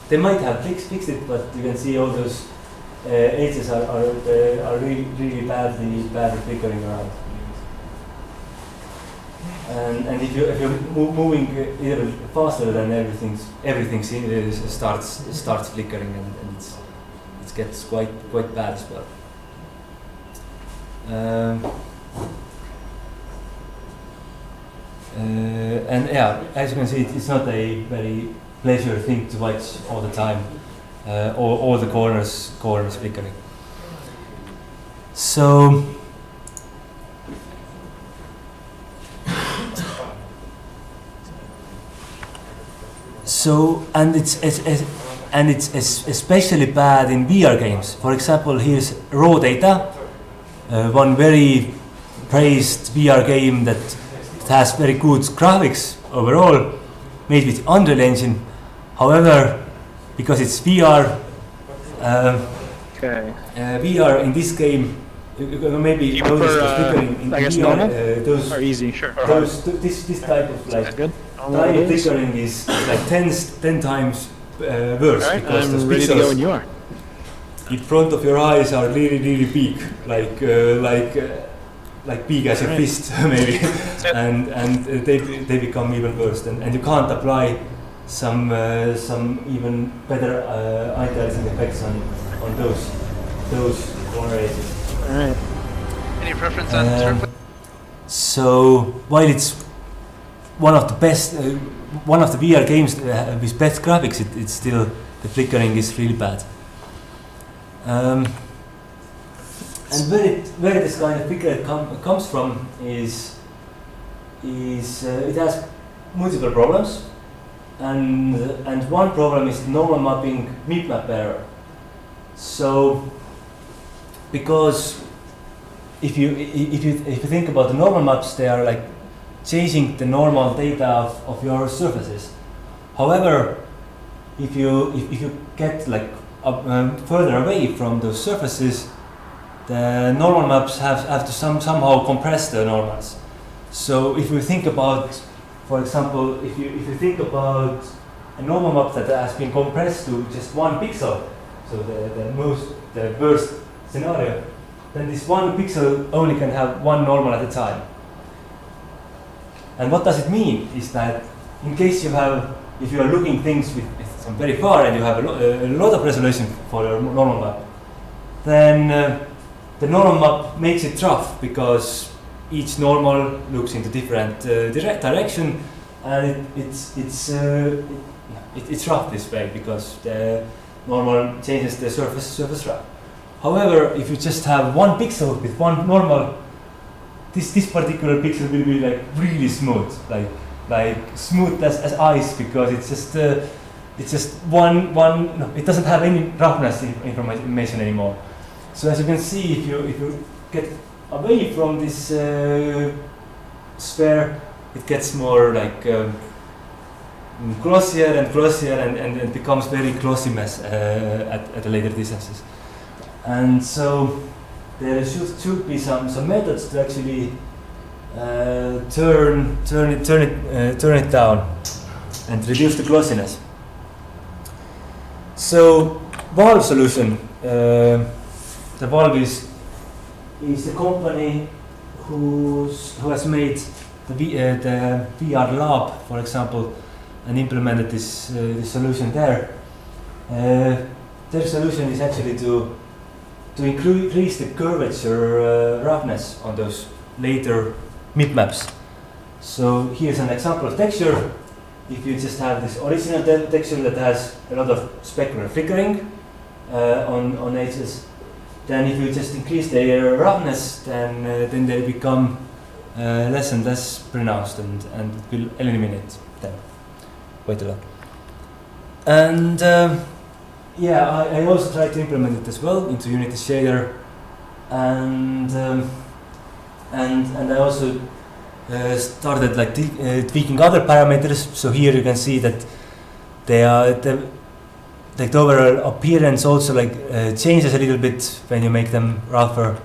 Speaker 1: They might have fixed it, but you can see all those edges are really badly flickering around. and if you're moving either faster, then everything starts flickering, and it gets quite bad as well. And yeah, as you can see, it's not a very pleasure thing to watch all the time. All the corners flickering. So. And it's especially bad in VR games. For example, here's raw data, one very praised VR game that has very good graphics overall, made with Unreal Engine. However, because it's VR, VR in this game, maybe
Speaker 6: you
Speaker 1: notice
Speaker 6: prefer,
Speaker 1: the flickering in
Speaker 6: I guess
Speaker 1: VR,
Speaker 6: normal
Speaker 1: those
Speaker 6: or easy? Sure.
Speaker 1: this type of like
Speaker 6: Good.
Speaker 1: tiny flickering is like 10 times worse.
Speaker 6: All right,
Speaker 1: because those
Speaker 6: I'm ready to go
Speaker 1: pixels
Speaker 6: when you are.
Speaker 1: in front of your eyes are really big, like big as your fist maybe, and they become even worse, and you can't apply some even better eye-tracing effects on those corner edges.
Speaker 6: All right.
Speaker 7: Any preference on surface?
Speaker 1: So while it's one of the best, one of the VR games with best graphics, it's still, the flickering is really bad. And where this kind of flicker comes from is it has multiple problems, and one problem is normal mapping map error. So because if you think about the normal maps, they are like changing the normal data of your surfaces. However, if you get like further away from those surfaces, the normal maps have to somehow compress the normals. So if you think about, for example, if you think about a normal map that has been compressed to just 1 pixel, so the worst scenario, then this 1 pixel only can have 1 normal at a time. And what does it mean is that in case if you are looking things with some very far and you have a lot of resolution for your normal map, then the normal map makes it rough because each normal looks into different direction, and it's rough this way because the normal changes the surface rough. However, if you just have 1 pixel with 1 normal, this particular pixel will be like really smooth, like smooth as ice, because it's just one. No, it doesn't have any roughness information anymore. So as you can see, if you get away from this sphere, it gets more like glossier and it becomes very glossy mess at the later distances. And so there should be some methods to actually turn it down and reduce the glossiness. So Valve solution. The Valve is the company who has made the VR lab, for example, and implemented this solution there. Their solution is actually to increase the curvature roughness on those later MIP maps. So here's an example of texture. If you just have this original texture that has a lot of specular flickering on edges, then if you just increase their roughness, then they become less and less pronounced, and it will eliminate them quite a lot. And yeah, I also tried to implement it as well into Unity shader, and I also started like tweaking other parameters. So here you can see that they are the overall appearance also like changes a little bit when you make them rougher.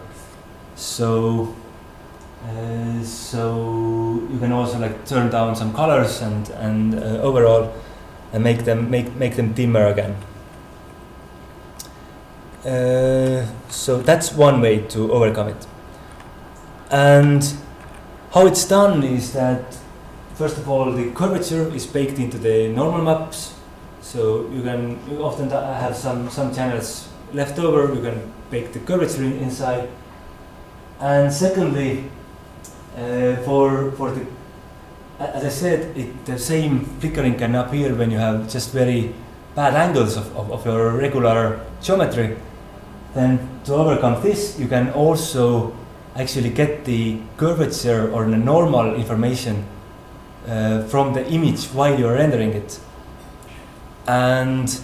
Speaker 1: So you can also like turn down some colors and overall and make them dimmer again. So that's one way to overcome it. And how it's done is that first of all the curvature is baked into the normal maps, so you often have some channels left over. You can bake the curvature inside, and secondly, for the as I said, the same flickering can appear when you have just very bad angles of your regular geometry. Then to overcome this, you can also actually get the curvature or the normal information from the image while you're rendering it. And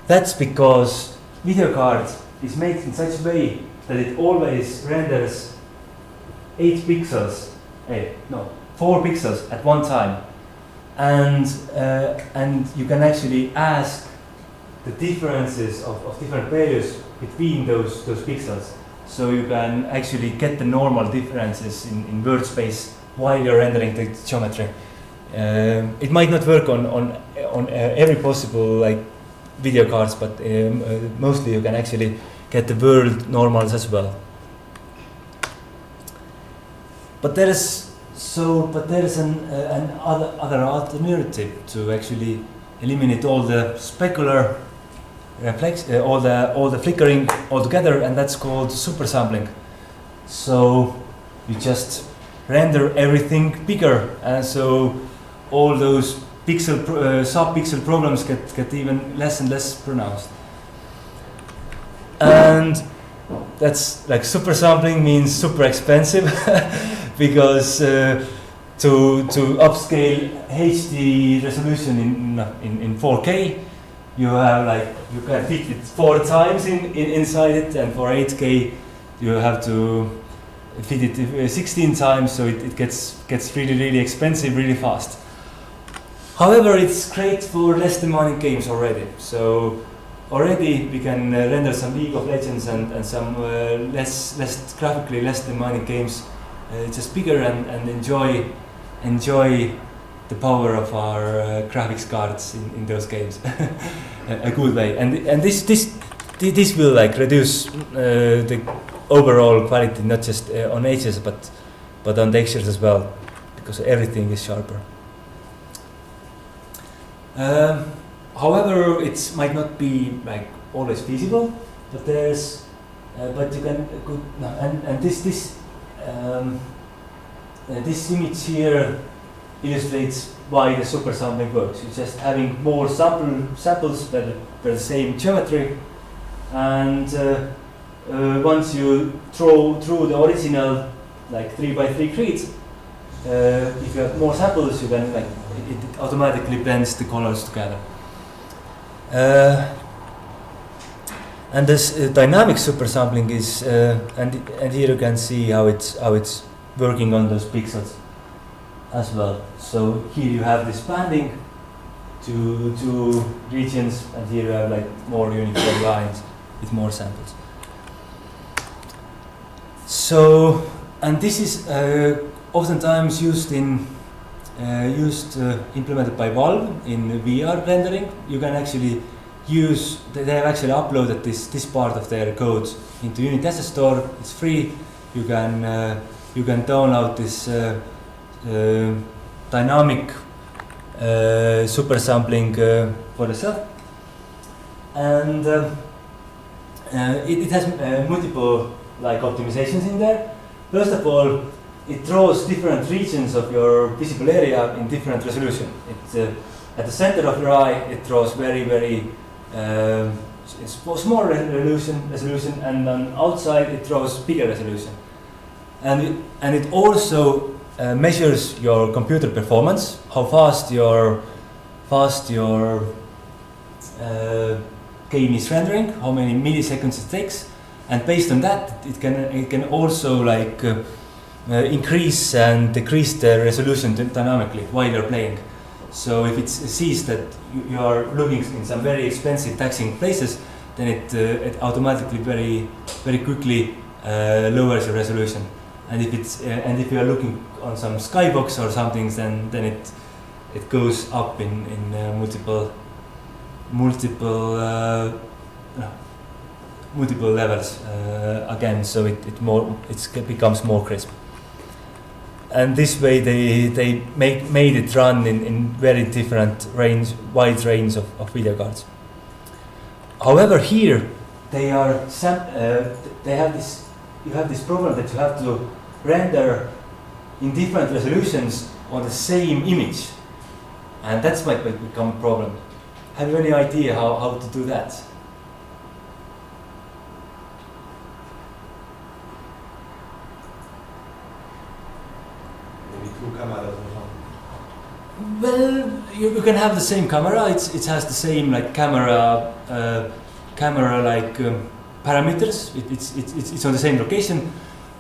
Speaker 1: that's because video card is made in such a way that it always renders 4 pixels at one time. And you can actually ask the differences of different values between those pixels. So you can actually get the normal differences in word space while you're rendering the geometry. It might not work on every possible like video cards, but mostly you can actually get the world normals as well. But there is an other alternative to actually eliminate all the specular reflex, all the flickering altogether, and that's called super sampling. So you just render everything bigger, and so all those sub-pixel problems get even less and less pronounced. And that's like super sampling means super expensive because to upscale HD resolution in 4K, you can fit it 4 times inside it, and for 8K you have to fit it 16 times, so it gets really expensive really fast. However, it's great for less demanding games already. So already we can render some League of Legends and some less graphically less demanding games just bigger and enjoy the power of our graphics cards in those games a good way. And this will like reduce the overall quality, not just on edges but on textures as well, because everything is sharper. However, it might not be like always feasible, but you can and this image here illustrates why the super sampling works. It's just having more samples for the same geometry, and once you throw through the original like 3x3 grids, if you have more samples, you can it automatically blends the colors together. And this dynamic super sampling is, and here you can see how it's working on those pixels as well. So here you have this banding to regions, and here you have like more uniform lines with more samples. So, and this is oftentimes implemented by Valve in VR rendering. You can actually they have actually uploaded this part of their code into Unity Asset Store. It's free. You can download this dynamic super sampling for yourself, and it has multiple like optimizations in there. First of all, it draws different regions of your visible area in different resolution. At the center of your eye, it draws very small resolution, and on outside it draws bigger resolution. And it also measures your computer performance, how fast your game is rendering, how many milliseconds it takes, and based on that, it can also like increase and decrease the resolution dynamically while you're playing. So if it sees that you are looking in some very expensive taxing places, then it automatically very quickly lowers the resolution. And if you are looking on some skybox or something, then it goes up in multiple levels again. So it becomes more crisp.
Speaker 4: and this way they made it run in very different wide range of video cards. However, here they are they have this. You have this problem that you have to render in different resolutions on the same image, and that's might become a problem. Have you any idea how to do that?
Speaker 3: Maybe two cameras or something.
Speaker 4: Well, you can have the same camera. It has the same like camera like parameters. It's on the same location,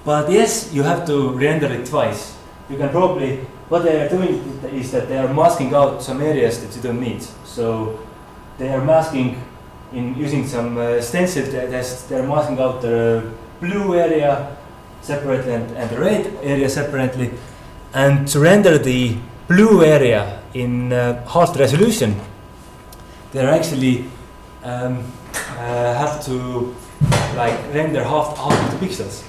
Speaker 4: but yes, you have to render it twice. You can probably what they are doing is that they are masking out some areas that you don't need. So they are masking in using some stencil. They're masking out the blue area separately and the red area separately, and to render the blue area in half resolution, they actually have to like render half of the pixels.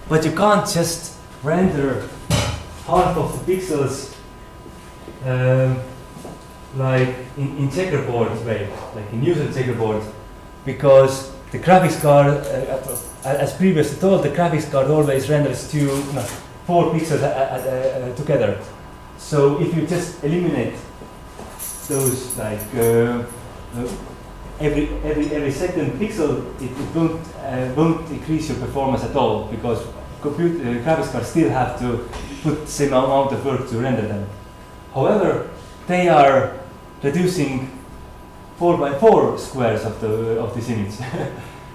Speaker 4: But you can't just render half of the pixels like in checkerboard way, like in user checkerboard, because the graphics card, as previously told, the graphics card always renders 4 pixels together. So if you just eliminate those like every second pixel, it won't increase your performance at all, because graphics cards still have to put the same amount of work to render them. However, they are reducing 4x4 squares of this image.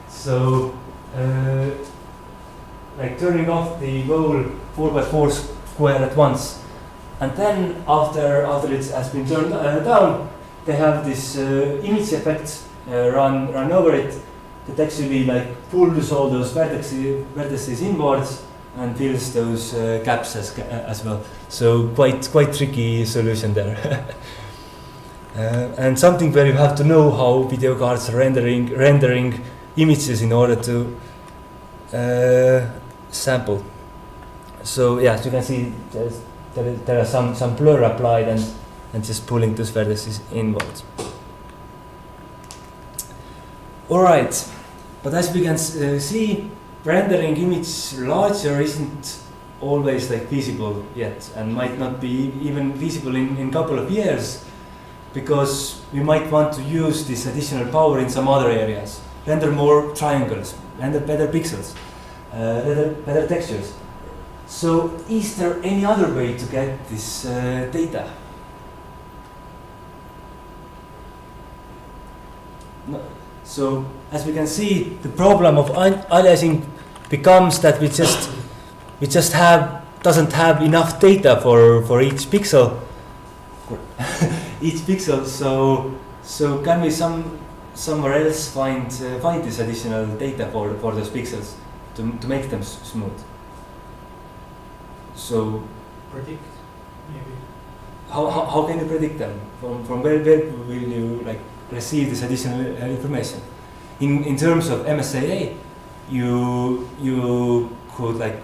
Speaker 4: So, like turning off the whole 4x4 square at once, and then after it has been turned down, they have this image effect run over it that actually like pulls all those vertices inwards and fills those gaps as well. So quite tricky solution there. And something where you have to know how video cards are rendering images in order to sample. So yeah, as you can see, there are some blur applied and just pulling those vertices inwards. Alright, but as we can see, rendering image larger isn't always like feasible yet, and might not be even feasible in couple of years, because we might want to use this additional power in some other areas. Render more triangles, render better pixels, better textures. So is there any other way to get this data? No. So as we can see, the problem of aliasing becomes that we just doesn't have enough data for each pixel. So can we somewhere else find this additional data for those pixels to make them smooth? So
Speaker 5: Predict, maybe.
Speaker 4: How can you predict them? From where will you like receive this additional information? In terms of MSAA, you could like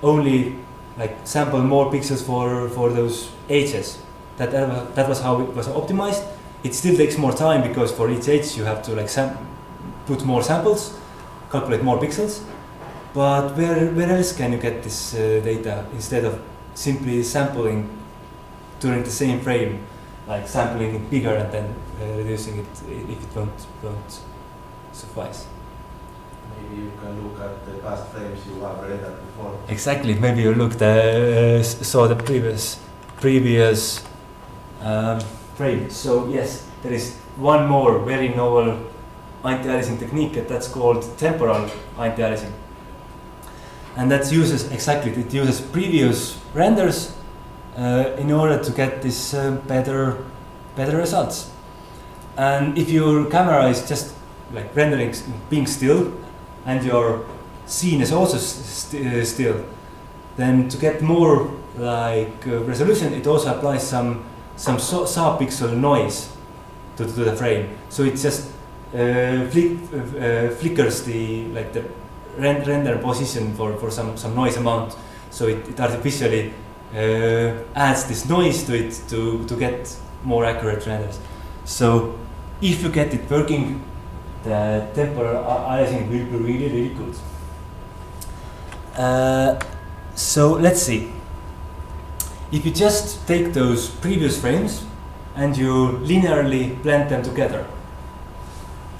Speaker 4: only like sample more pixels for those edges. That was how it was optimized. It still takes more time because for each edge you have to like put more samples, calculate more pixels. But where else can you get this data instead of simply sampling during the same frame, like sampling it bigger and then reducing it if it won't suffice?
Speaker 3: Maybe you can look at the past frames you have rendered before.
Speaker 4: Exactly. Maybe you saw the previous frame. So yes, there is one more very novel anti-aliasing technique, and that's called temporal anti-aliasing. And that it uses previous renders in order to get this better results. And if your camera is just like rendering being still, and your scene is also still, then to get more like resolution, it also applies some sub-pixel noise to the frame. So it just flickers the render position for some noise amount
Speaker 1: So it artificially adds this noise to it to get more accurate renders. So if you get it working, the temporal aliasing will be really, really good. So let's see. If you just take those previous frames and you linearly blend them together,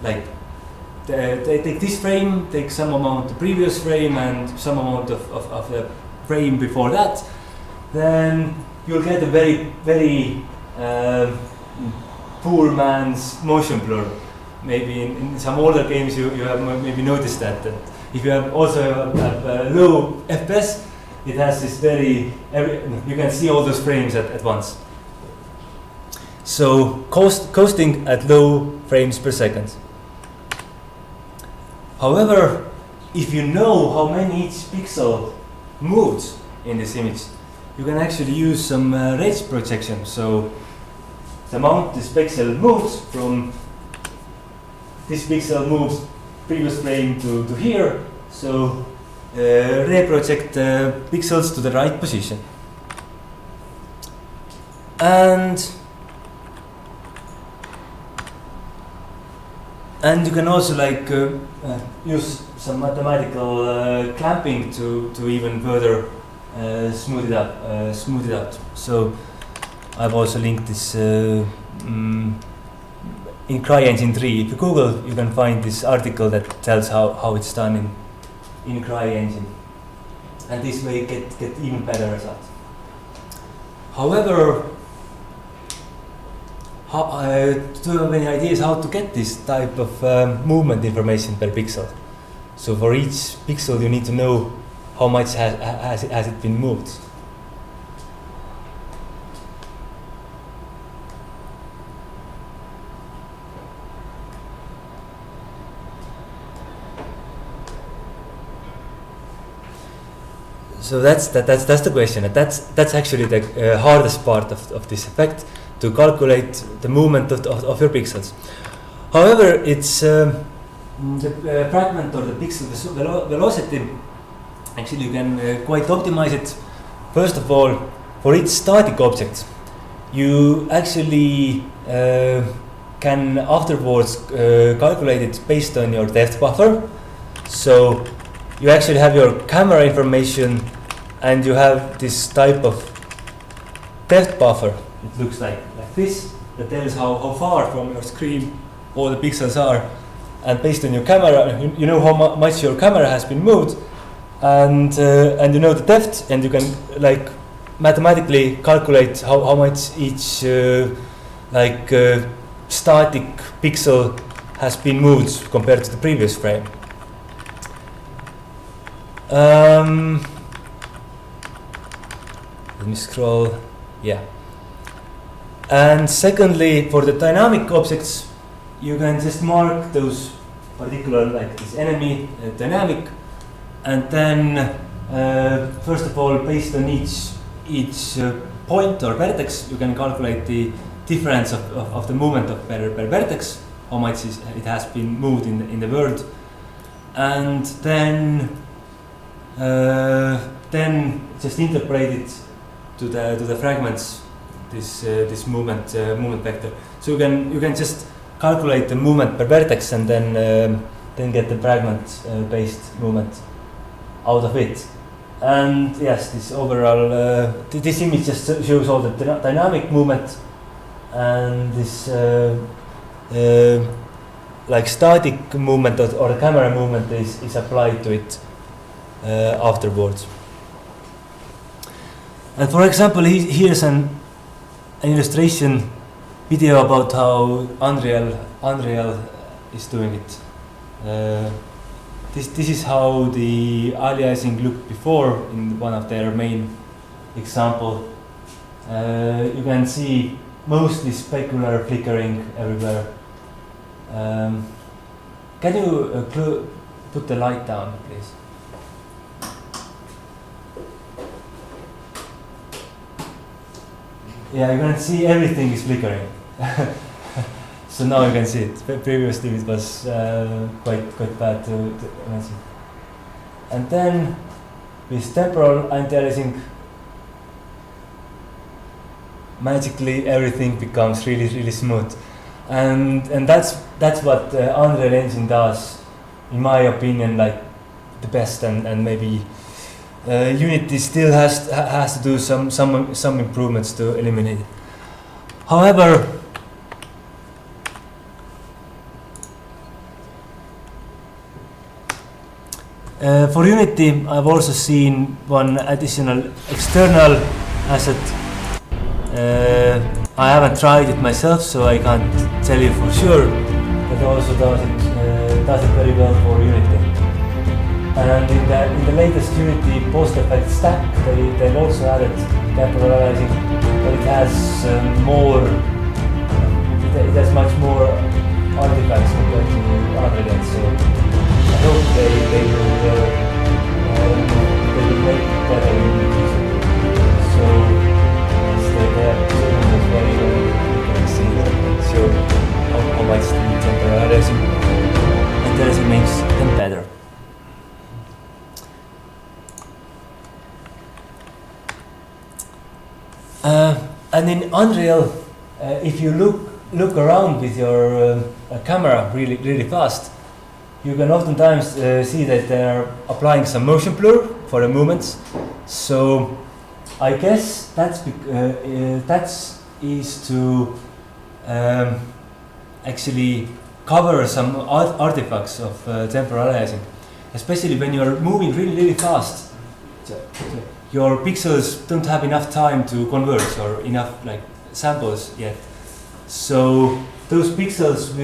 Speaker 1: like they take this frame, take some amount of the previous frame and some amount of the frame before that, then you'll get a very, very poor man's motion blur. Maybe in some older games you have maybe noticed that if you have also have low FPS, it has this very, you can see all those frames at once. So coasting at low frames per second. However, if you know how many each pixel moves in this image, you can actually use some range projection. So the amount this pixel moves from this pixel moves previous frame to here. So reproject the pixels to the right position. And you can also like use some mathematical clamping to even further smooth it out. So I've also linked this in CryEngine 3. If you Google, you can find this article that tells how it's done in CryEngine, and this way get even better results. However, do you have any ideas how to get this type of movement information per pixel? So for each pixel you need to know how much has it been moved. So that's the question. That's actually the hardest part of this effect, to calculate the movement of your pixels. However, it's the fragment or the pixel velocity. Actually, you can quite optimize it. First of all, for each static object, you actually can afterwards calculate it based on your depth buffer. So you actually have your camera information and you have this type of depth buffer. It looks like this, that tells how far from your screen all the pixels are, and based on your camera, you know how much your camera has been moved, and you know the depth, and you can like mathematically calculate how much each static pixel has been moved compared to the previous frame. Let me scroll. Yeah. And secondly, for the dynamic objects, you can just mark those particular, like this enemy dynamic, and then first of all, based on each point or vertex, you can calculate the difference of the movement of per vertex, how much it has been moved in the world, and then just interpret it to the fragments, this movement vector. So you can just calculate the movement per vertex and then get the fragment based movement out of it. And yes, this overall this image just shows all the dynamic movement, and this like static movement or the camera movement is applied to it afterwards. And for example, here's an illustration video about how Unreal is doing it. This is how the aliasing looked before in one of their main example. You can see mostly specular flickering everywhere. Can you put the light down, please? Yeah, you can see everything is flickering. So now you can see it. Previously it was quite bad to see. And then
Speaker 4: with temporal anti-aliasing, magically everything becomes really smooth, and that's what Unreal Engine does, in my opinion, like the best, and maybe Unity still has to do some improvements to eliminate it. However, for Unity, I've also seen one additional external asset. I haven't tried it myself, so I can't tell you for sure, but also does it very well for Unity. And in the latest Unity post-effect stack, they've also added temporal aliasing, but it has it has much more artifacts compared to Unreal, so I hope they will make it better in the future. So they have shown us very well, you can see that and show how much the temporal aliasing makes them better. And in Unreal, if you look around with your camera really fast, you can oftentimes see that they're applying some motion blur for the movements. So I guess that is to actually cover some artifacts of temporal aliasing, especially when you're moving really fast. Your pixels don't have enough time to converge or enough like samples yet, so those pixels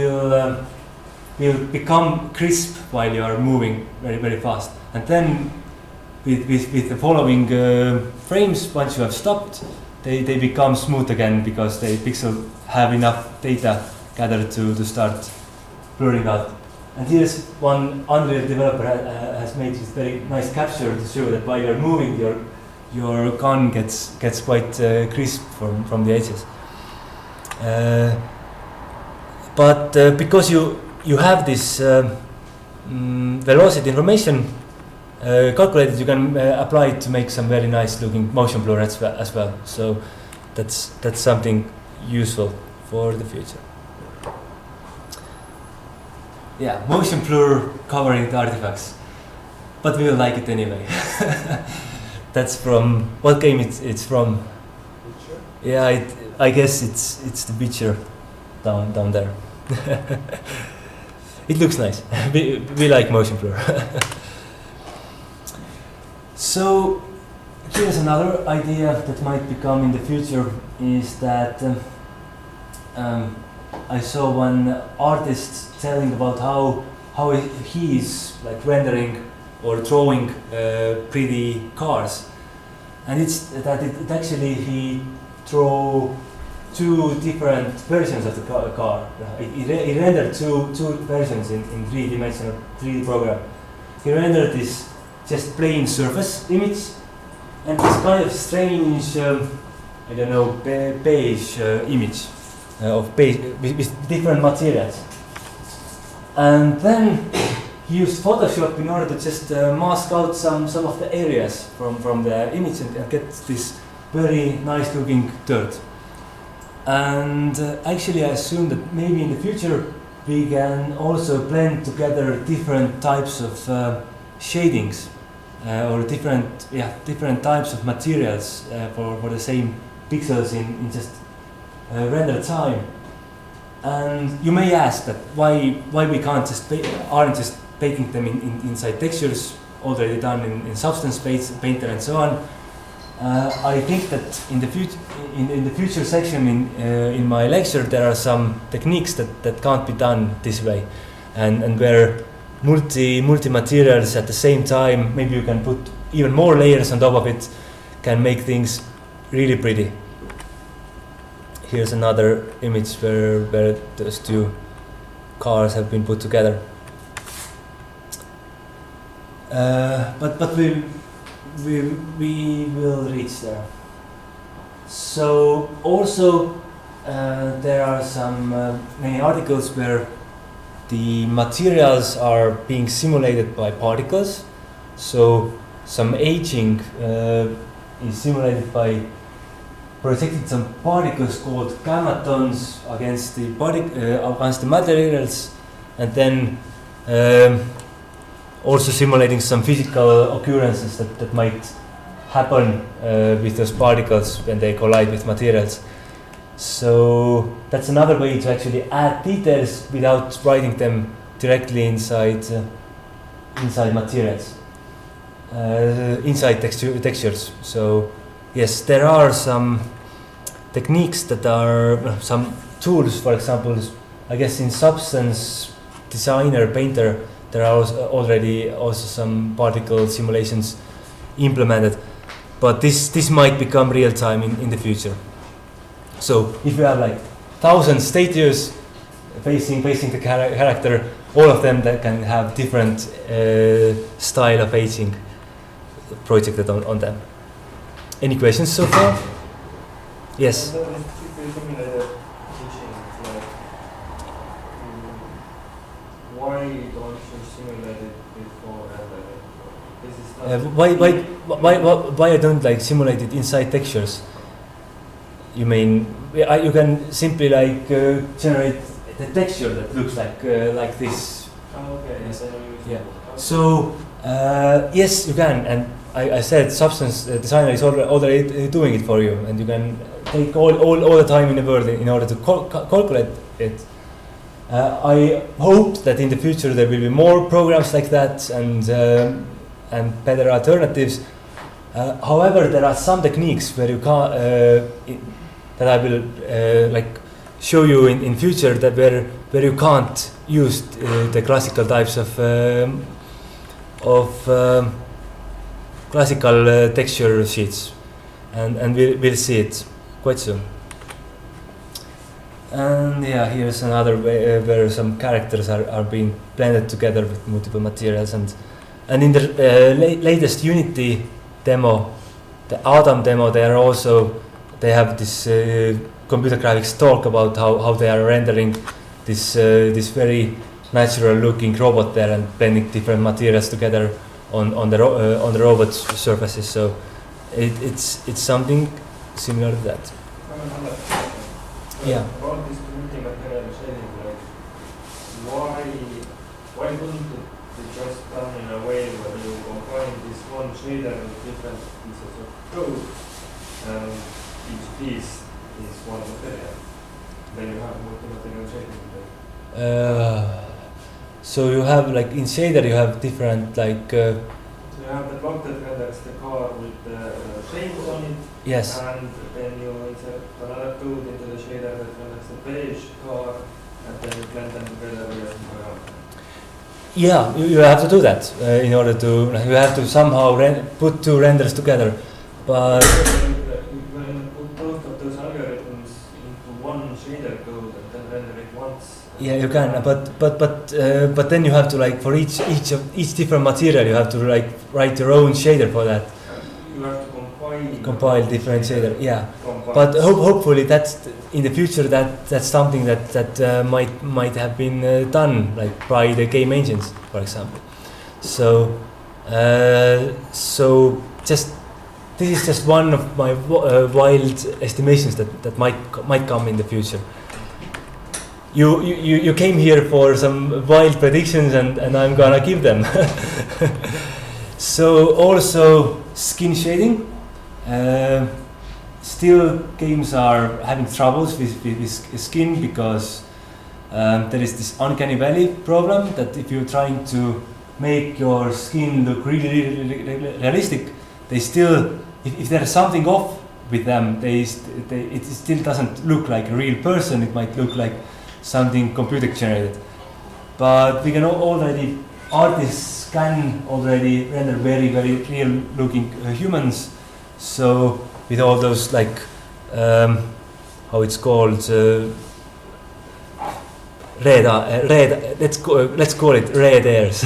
Speaker 4: will become crisp while you are moving very fast, and then with the following frames, once you have stopped, they become smooth again because the pixels have enough data gathered to start blurring out. And here's one Unreal developer has made this very nice capture to show that while you're moving, your gun gets quite crisp from the edges. But because you have this velocity information calculated, you can apply it to make some very nice looking motion blur as well. So that's something useful for the future. Yeah, motion blur covering the artifacts, but we will like it anyway. That's from what game it's from?
Speaker 3: Witcher?
Speaker 4: Yeah, I guess it's the Witcher down there. It looks nice. We like motion blur. So here's another idea that might become in the future, is that I saw one artist telling about how he is like rendering or drawing pretty cars, and it's that it actually he draw two different versions of the car. He rendered two versions in 3D 3D program. He rendered this just plain surface image and this kind of strange I don't know, beige image of beige with different materials. And then he used Photoshop in order to just mask out some of the areas from the image and get this very nice looking dirt. And actually I assume that maybe in the future we can also blend together different types of shadings or different types of materials for the same pixels in just render time. And you may ask that why we can't aren't just baking them inside textures already done in Substance Painter and so on. I think that in the future section in my lecture there are some techniques that can't be done this way, and where multi materials at the same time, maybe you can put even more layers on top of it, can make things really pretty. Here's another image where those two cars have been put together. But we will reach there. So also there are some many articles where the materials are being simulated by particles. So some aging is simulated by projecting some particles called gammatons against the materials, and then also simulating some physical occurrences that might happen with those particles when they collide with materials. So that's another way to actually add details without writing them directly inside materials, inside textures. So yes, there are some techniques that are some tools. For example, I guess in Substance Designer Painter there are already also some particle simulations implemented, but this might become real time in the future. So if you have like 1,000 statues facing the character, all of them that can have different style of aging projected on them. Any questions so far? Yes.
Speaker 2: Why don't you simulate it before rendering?
Speaker 4: Why I don't like simulate it inside textures? You mean you can simply like generate the texture that looks like this.
Speaker 2: Oh, okay.
Speaker 4: Yes.
Speaker 2: Yeah.
Speaker 4: So yes, you can, and I said Substance Designer is already doing it for you, and you can take all the time in the world in order to calculate it. I hope that in the future there will be more programs like that and better alternatives. However, there are some techniques where you can't that I will like show you in future that where you can't use the classical types of classical texture sheets, and we'll see it quite soon. And yeah, here's another way where some characters are being blended together with multiple materials, and in the latest Unity demo, the Adam demo, they have this computer graphics talk about how they are rendering this very natural looking robot there and blending different materials together on the robot surfaces. So it's something similar to that. Yeah.
Speaker 2: About this community material shading, like why couldn't it be just done in a way where you combine this one shader with different pieces of code, and each piece is one material? Then you have multi-material shading.
Speaker 4: So you have like in shader you have different like.
Speaker 2: So you have the block that renders the car with the shades on it.
Speaker 4: Yes.
Speaker 2: And then you insert another code into the shader that renders the beige car, and then you blend them together with
Speaker 4: Yeah, you have to do that in order to. You have to somehow put two renders together, but.
Speaker 2: When you put both of those algorithms into one shader code and then render it once.
Speaker 4: Yeah, you can, but then you have to like for each different material you have to like write your own shader for that.
Speaker 2: You have to
Speaker 4: compile different shader, yeah. But hopefully that's in the future that's something that might have been done like by the game engines, for example. So just this is just one of my wild estimations that might come in the future. You came here for some wild predictions, and I'm gonna give them. So also skin shading. Still games are having troubles with skin because there is this uncanny valley problem that if you're trying to make your skin look really realistic, they still, if there's something off with them, it still doesn't look like a real person. It might look like something computer generated. But we can already, artists can already render very real looking humans. So with all those like how it's called let's call it red airs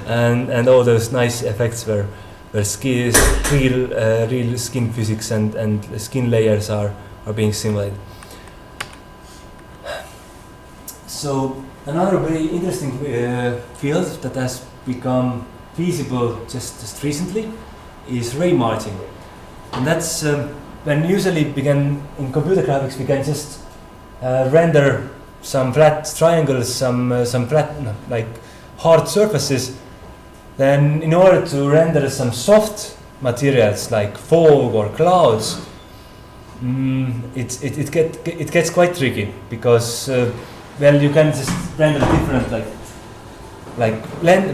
Speaker 4: and all those nice effects where skin real skin physics and skin layers are being simulated. So another very interesting field that has become feasible just recently
Speaker 1: is ray marching, and that's when usually begin in computer graphics we can just render some flat triangles, some flat like hard surfaces. Then in order to render some soft materials like fog or clouds, it gets quite tricky because well, you can just render different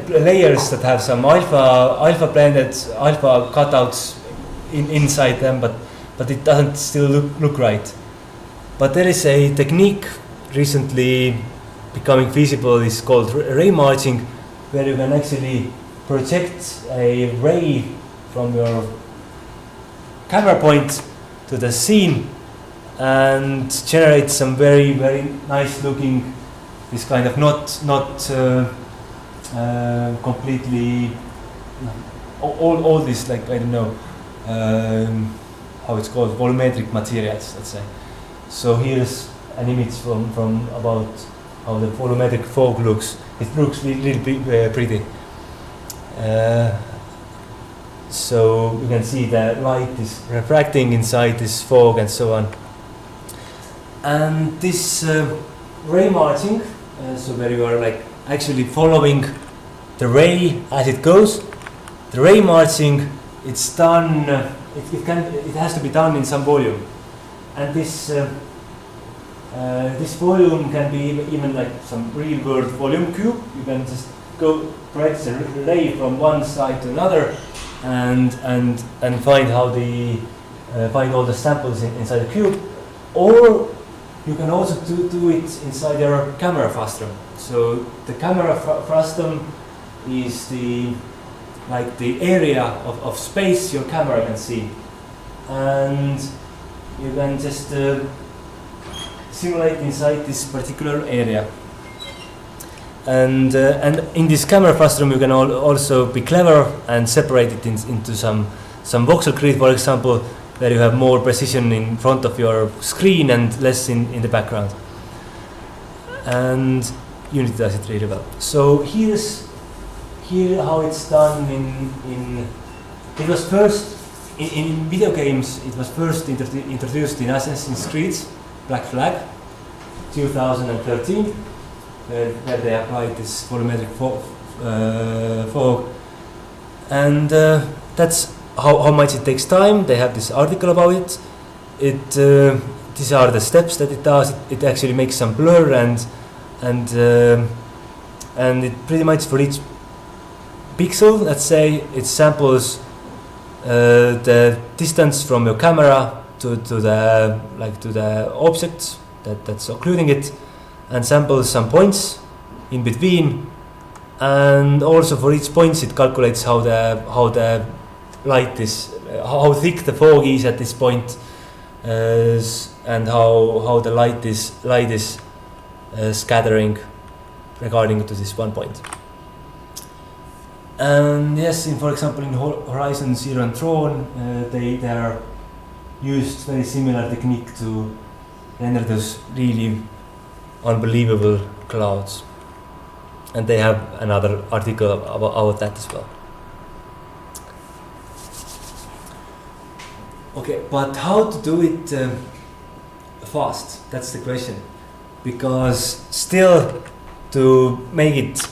Speaker 1: layers that have some alpha blended alpha cutouts inside them, but it doesn't still look right. But there is a technique recently becoming feasible. It's called ray marching, where you can actually project a ray from your camera point to the scene and generate some very nice looking, this kind of not completely all this, like, I don't know how it's called, volumetric materials, let's say. So here's an image from about how the volumetric fog looks. It looks really pretty. So you can see that light is refracting inside this fog and so on. And this ray marching, so where you are like actually following the ray as it goes. The ray marching, it's done. It has to be done in some volume, and this volume can be even like some real world volume cube. You can just go project the ray from one side to another, and find how find all the samples inside the cube, or you can also do it inside your camera frustum. So the camera frustum is the area of space your camera can see, and you can just simulate inside this particular area. And in this camera frustum you can also be clever and separate it into some voxel grid, for example, where you have more precision in front of your screen and less in the background. And Unity does it really well. So here how it's done it was first in video games. It was first introduced in Assassin's Creed Black Flag 2013, where they applied this volumetric fog, and that's how much it takes time. They have this article about it. These are the steps that it does. It actually makes some blur and it pretty much for each pixel, let's say, it samples the distance from your camera to the object that's occluding it, and samples some points in between, and also for each point it calculates how the light is, how thick the fog is at this point, and how the light is scattering regarding to this one point. And yes, for example, in Horizon Zero Dawn, they are used very similar technique to render those really unbelievable clouds, and they have another article about that as well. Okay, but how to do it fast? That's the question. Because still, to make it,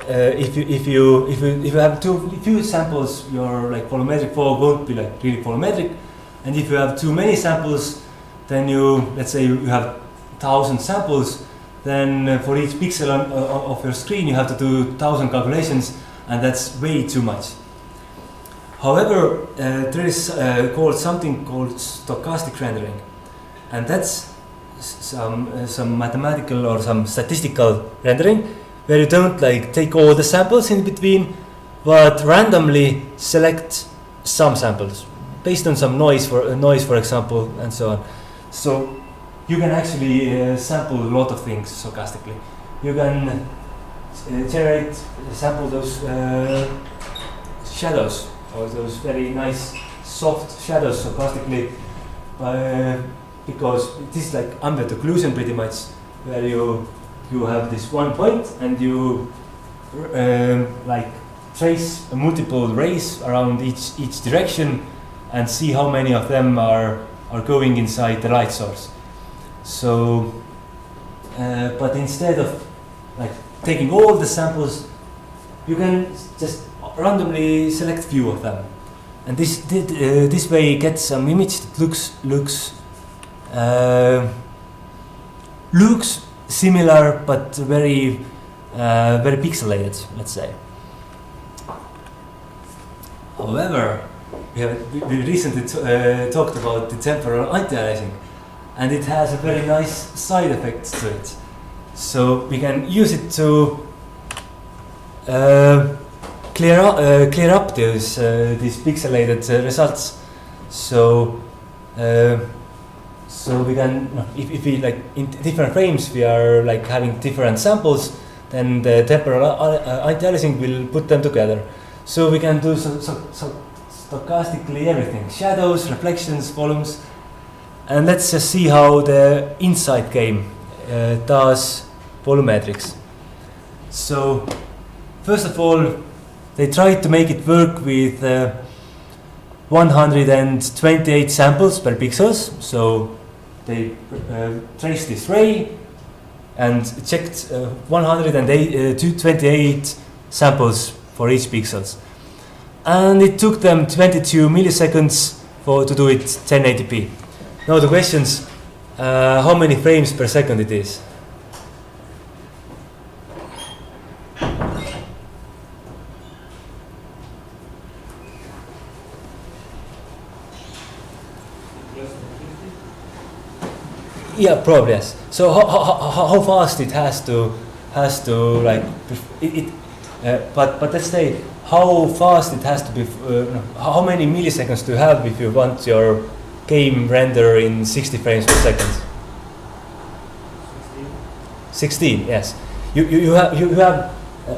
Speaker 1: if you have too few samples, your like volumetric fog won't be like really volumetric, and if you have too many samples, then let's say you have 1,000 samples, then for each pixel of your screen you have to do 1,000 calculations, and that's way too much. However, there is something called stochastic rendering, and that's some mathematical or some statistical rendering, where you don't like take all the samples in between, but randomly select some samples based on some noise, for example, and so on. So you can actually sample a lot of things stochastically. You can sample those shadows, or those very nice soft shadows stochastically, because it is like ambient occlusion pretty much, where you have this one point and you like trace multiple rays around each direction and see how many of them are going inside the light source. So, but instead of like taking all the samples, you can just randomly select few of them, and this way you get some image that looks similar but very pixelated, let's say. However, we recently talked about the temporal anti-aliasing, and it has a very nice side effect to it. So we can use it to clear up these pixelated results. So we can, if we like in different frames, we are like having different samples, then the temporal anti-aliasing will put them together. So we can do stochastically everything: shadows, reflections, volumes, and let's just see how the Insight game does volumetrics. So first of all, they tried to make it work with 128 samples per pixels. So they traced this ray and checked 128 samples for each pixels, and it took them 22 milliseconds to do it 1080p. Now the question's how many frames per second it is. Yeah, probably yes. So how fast it has to like but let's say how fast it has to be. How many milliseconds do you have if you want your game render in 60 frames per second? 16. Yes. You have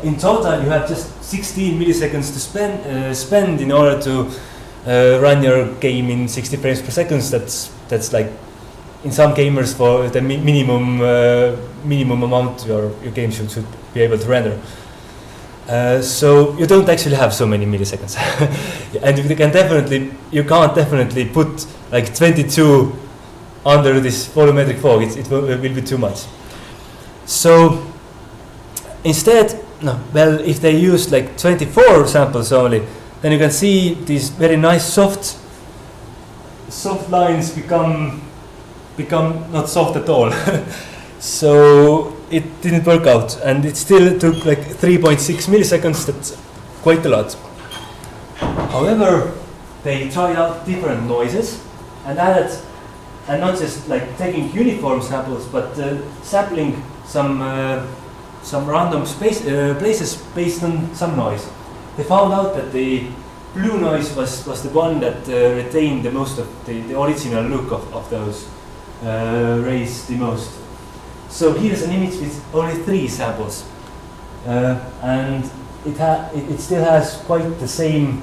Speaker 1: in total you have just 16 milliseconds to spend in order to run your game in 60 frames per second. That's like, in some gamers, for the minimum amount your game should be able to render. So you don't actually have so many milliseconds, and you can't definitely put like 22 under this volumetric fog. It will be too much. So instead, if they use like 24 samples only, then you can see these very nice soft lines become not soft at all. So it didn't work out, and it still took like 3.6 milliseconds. That's quite a lot. However, they tried out different noises and added, and not just like taking uniform samples, but sampling some random places based on some noise. They found out that the blue noise was the one that retained the most of the original look of those rays the most. So here's an image with only 3 samples, and it still has quite the same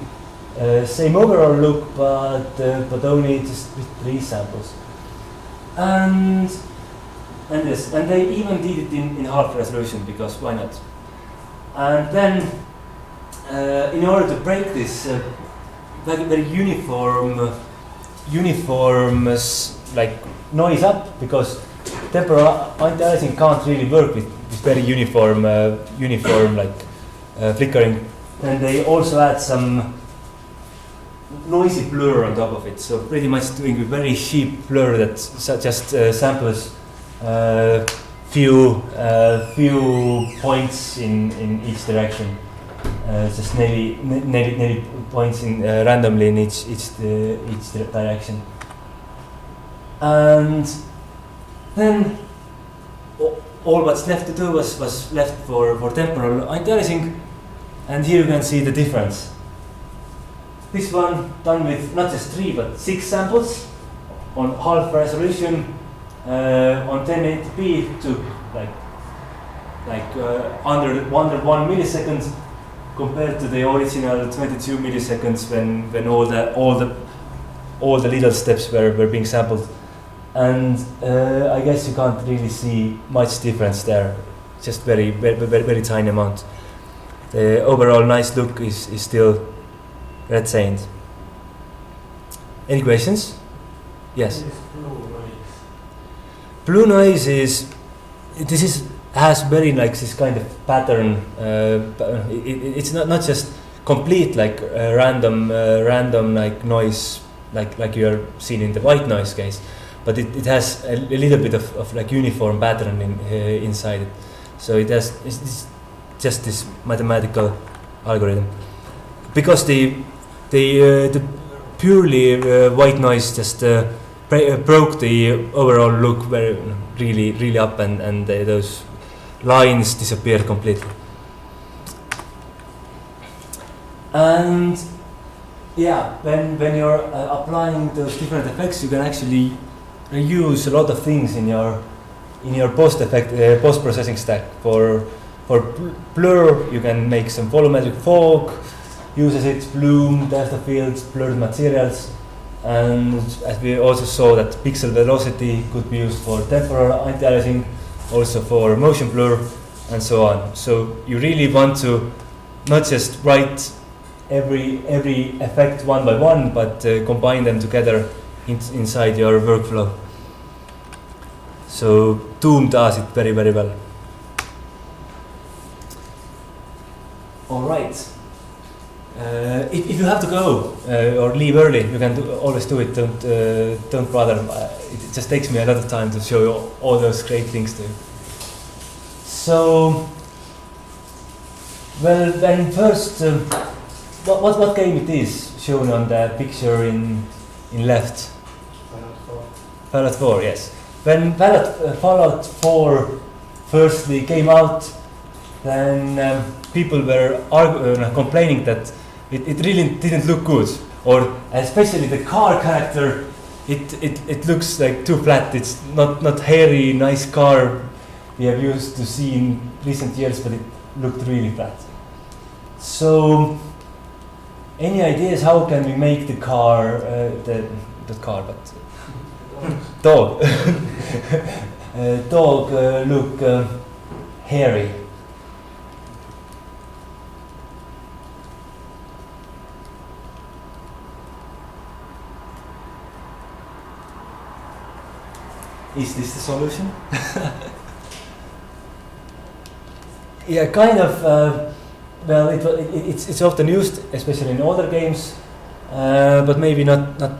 Speaker 1: overall look, but only just with 3 samples. And they even did it in half resolution, because why not? And then in order to break this very uniform like noise up, because temporal anti-aliasing can't really work with very uniform flickering, and they also add some noisy blur on top of it. So pretty much doing a very cheap blur that just samples few points in each direction, just maybe points in randomly in each direction. And then all what's left to do was left for temporal anti-aliasing, and here you can see the difference. This one done with not just 3 but 6 samples on half resolution on 1080p took under 1 millisecond, compared to the original 22 milliseconds when all the little steps were being sampled. And I guess you can't really see much difference there, just very tiny amount.
Speaker 4: the overall nice look is still retained. Any questions? Yes. Blue noise has very like this kind of pattern. It's not just complete like random like noise like you are seeing in the white noise case, but it has a little bit of like uniform pattern inside it. So it's just this mathematical algorithm. Because the purely white noise just broke the overall look really up, and those lines disappeared completely. And yeah, when you're applying those different effects, you can actually reuse a lot of things in your post processing stack. For blur, you can make some volumetric fog, uses its bloom, delta fields, blurred materials, and as we also saw that pixel velocity could be used for temporal anti-aliasing, also for motion blur, and so on. So you really want to not just write every effect one by one, but combine them together inside your workflow. So Doom does it very well. All right. If you have to go or leave early, you can always do it. Don't bother. It just takes me a lot of time to show you all those great things to you. So, well, then first, what game it is shown on the picture in left? Fallout 4, yes. When Fallout 4 firstly came out, then people were complaining that it really didn't look good, or especially the car character. It looks like too flat. It's not hairy, nice car we have used to see in recent years, but it looked really flat. So, any ideas how can we make the car, dog, dog look hairy? Is this the solution? Yeah, kind of. Well, it's often used, especially in older games, but maybe not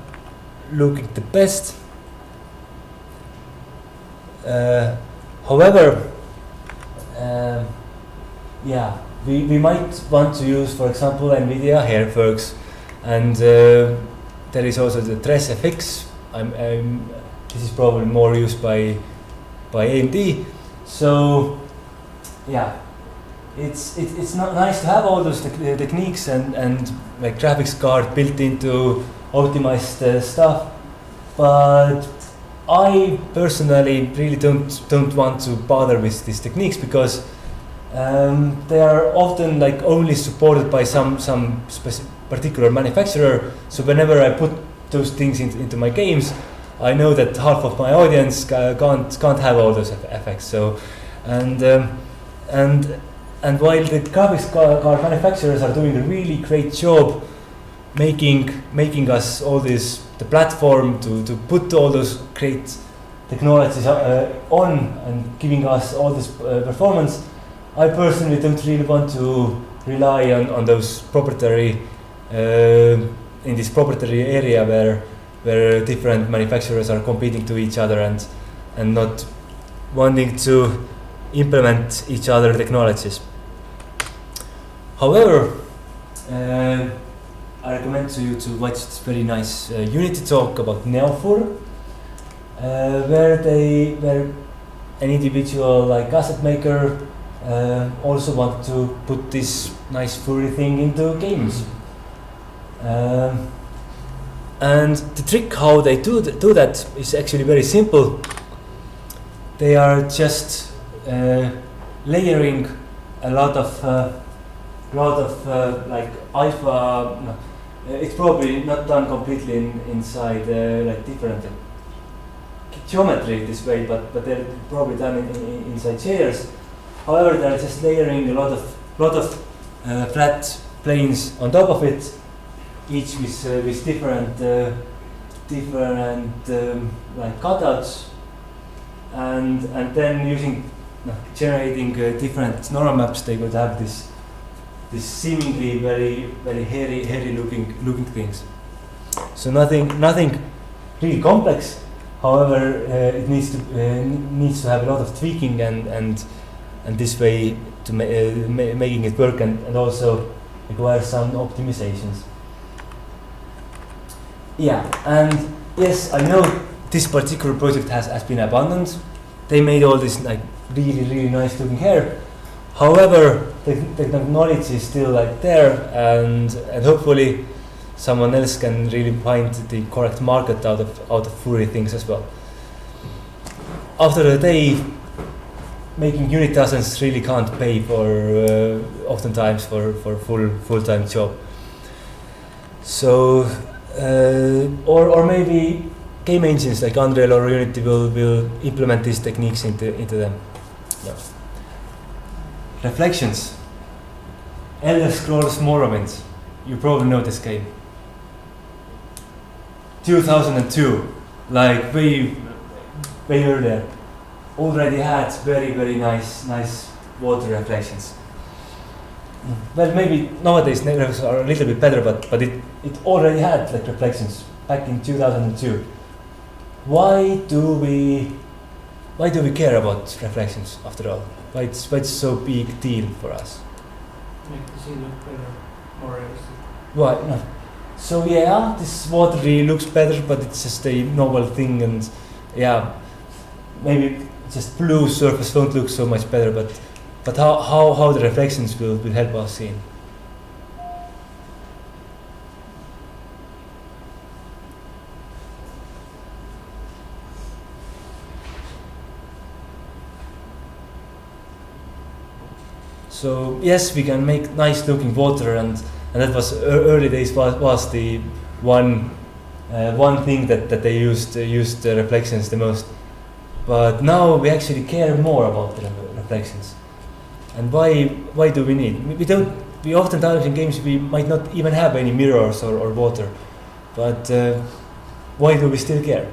Speaker 4: looking the best. However, yeah, we might want to use, for example, NVIDIA Hairworks, and there is also the Dress FX. This is probably more used by AMD. So, yeah, it's not nice to have all those techniques and like graphics card built into optimized stuff, but I personally really don't want to bother with these techniques because they are often like only supported by some particular manufacturer. So whenever I put those things into my games, I know that half of my audience can't have all those effects. So, and while the graphics card manufacturers are doing a really great job making us all this the platform to put all those great technologies on and giving us all this performance, I personally don't really want to rely on those proprietary in this proprietary area where different manufacturers are competing to each other and not wanting to implement each other technologies. However, I recommend to you to watch this very nice Unity talk about Neofur, where an individual like asset maker also want to put this nice furry thing into games. And the trick how they do that is actually very simple. They are just layering a lot of like alpha. No, it's probably not done completely inside like different geometry this way, but they're probably done inside chairs. However, they're just layering a lot of flat planes on top of it, each with different like cutouts, and then using generating different normal maps, they would have this seemingly very hairy looking things. So nothing really complex. However, it needs to have a lot of tweaking and this way to making it work, and also requires some optimizations. Yeah, and yes, I know this particular project has been abandoned. They made all this like really nice looking hair. However, the knowledge is still like there, and hopefully someone else can really find the correct market out of furry things as well. After the day, making unit dozens really can't pay for oftentimes for full-time job. So or maybe game engines like Unreal or Unity will implement these techniques into them. Yeah. Reflections. Elder Scrolls Morrowind. You probably know this game. 2002, like way earlier, already had very nice water reflections. Well, maybe nowadays networks are a little bit better, but it already had like reflections back in 2002. Why do we care about reflections after all? Why it's so big deal for us?
Speaker 5: Make the scene look better, more realistic.
Speaker 4: Why? No. So yeah, this water really looks better, but it's just a novel thing, and yeah, maybe just blue surface won't look so much better, but how the reflections will help us see. So yes, we can make nice looking water, and that was early days was the one thing that they used the reflections the most. But now we actually care more about the reflections. And why do we need? We oftentimes in games we might not even have any mirrors or water, but why do we still care?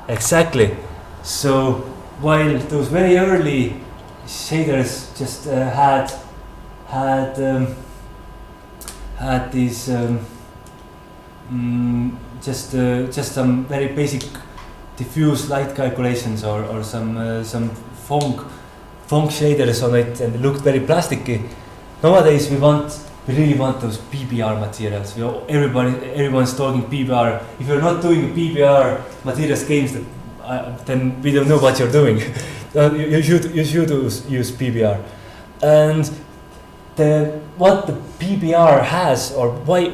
Speaker 4: Exactly. So while those very early shaders just had these just some very basic diffuse light calculations or some funk shaders on it, and it looked very plasticky. Nowadays we really want those PBR materials. Everyone's talking PBR. If you're not doing PBR materials games, then we don't know what you're doing. You should use PBR. And what the PBR has, or why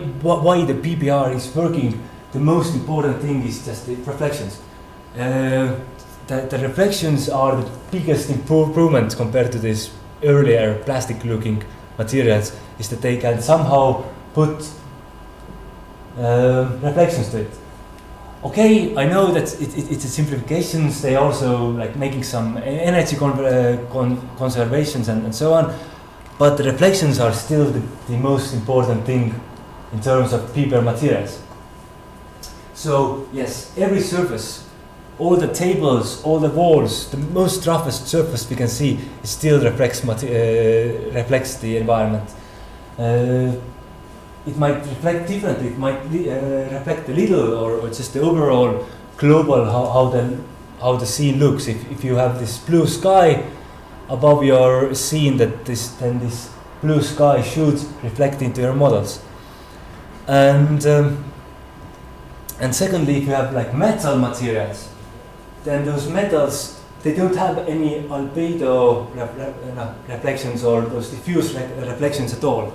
Speaker 4: the PBR is working, the most important thing is just the reflections. The reflections are the biggest improvement compared to these earlier plastic-looking materials, is that they can somehow put reflections to it. Okay, I know that it's a simplifications. They also like making some energy conservations and so on, but the reflections are still the most important thing in terms of PBR materials. So yes, every surface, all the tables, all the walls, the most roughest surface we can see, it still reflects the environment. It might reflect differently. It might reflect a little, or just the overall global how the scene looks. If you have this blue sky above your scene, then this blue sky should reflect into your models. And secondly, if you have like metal materials, then those metals, they don't have any albedo reflections or those diffuse reflections at all.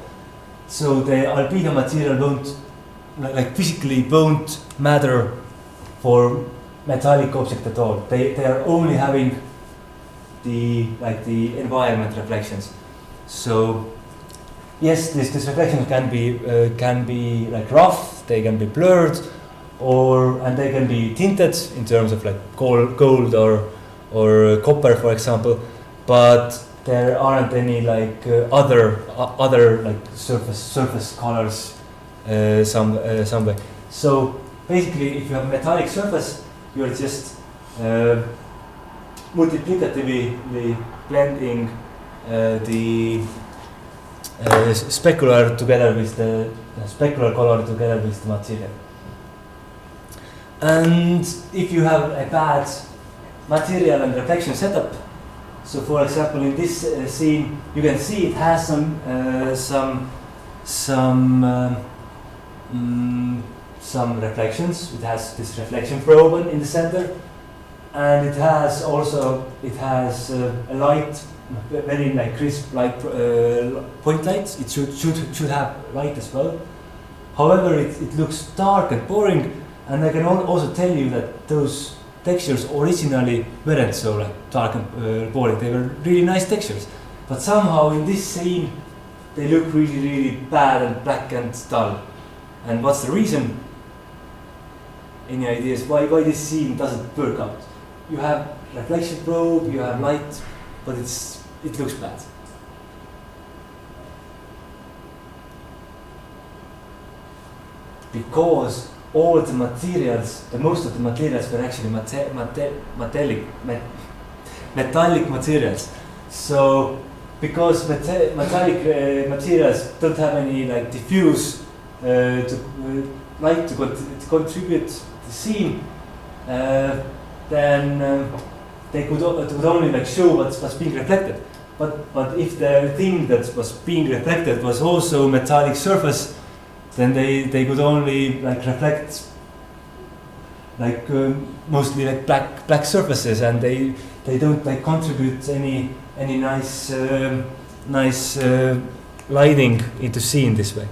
Speaker 4: So the albedo material physically won't matter for metallic object at all. They are only having the environment reflections. So yes, this reflection can be like rough, they can be blurred, and they can be tinted in terms of like gold or copper, for example. But there aren't any like other like surface colors somewhere. So basically, if you have a metallic surface, you're just multiplicatively blending the specular together with the specular color together with the material. And if you have a bad material and reflection setup, so for example in this scene you can see it has some reflections. It has this reflection probe in the center, and it has a light, very like crisp light, point lights. It should have light as well. However, it looks dark and boring, and I can also tell you that those textures originally weren't so like dark and boring. They were really nice textures, but somehow in this scene they look really bad and black and dull. And what's the reason? Any ideas why this scene doesn't work out? You have reflection probe, you have light, but it looks bad. Because all the materials, most of the materials were actually metallic materials. So because metallic materials don't have any like diffuse light to contribute to the scene, then they could only like show what's being reflected. But if the thing that was being reflected was also metallic surface, then they could only like reflect like mostly like black surfaces, and they don't like contribute any nice lighting into scene this way.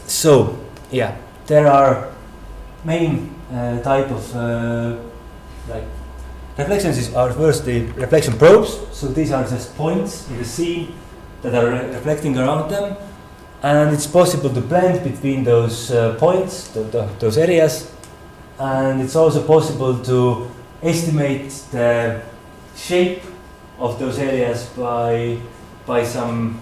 Speaker 4: So yeah, there are main type of like reflections are first the reflection probes. So these are just points in the scene that are reflecting around them, and it's possible to blend between those points, those areas, and it's also possible to estimate the shape of those areas by some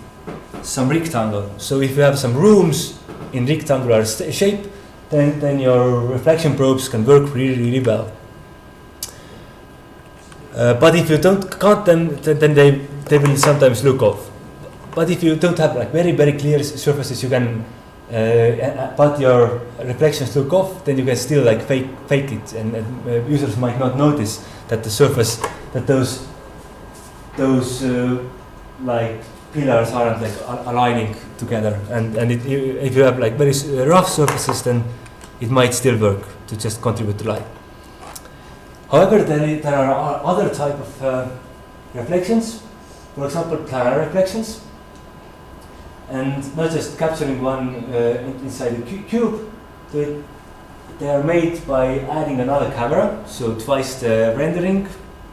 Speaker 4: rectangle. So if you have some rooms in rectangular shape, then your reflection probes can work really well. But if you can't them, then they will sometimes look off. But if you don't have like very clear surfaces, you can but your reflections look off, then you can still like fake it, and users might not notice that the surface, that those like pillars aren't like aligning together, and if you have like very rough surfaces, then it might still work to just contribute to light. However, there are other type of reflections, for example planar reflections, and not just capturing one inside the cube. They are made by adding another camera, so twice the rendering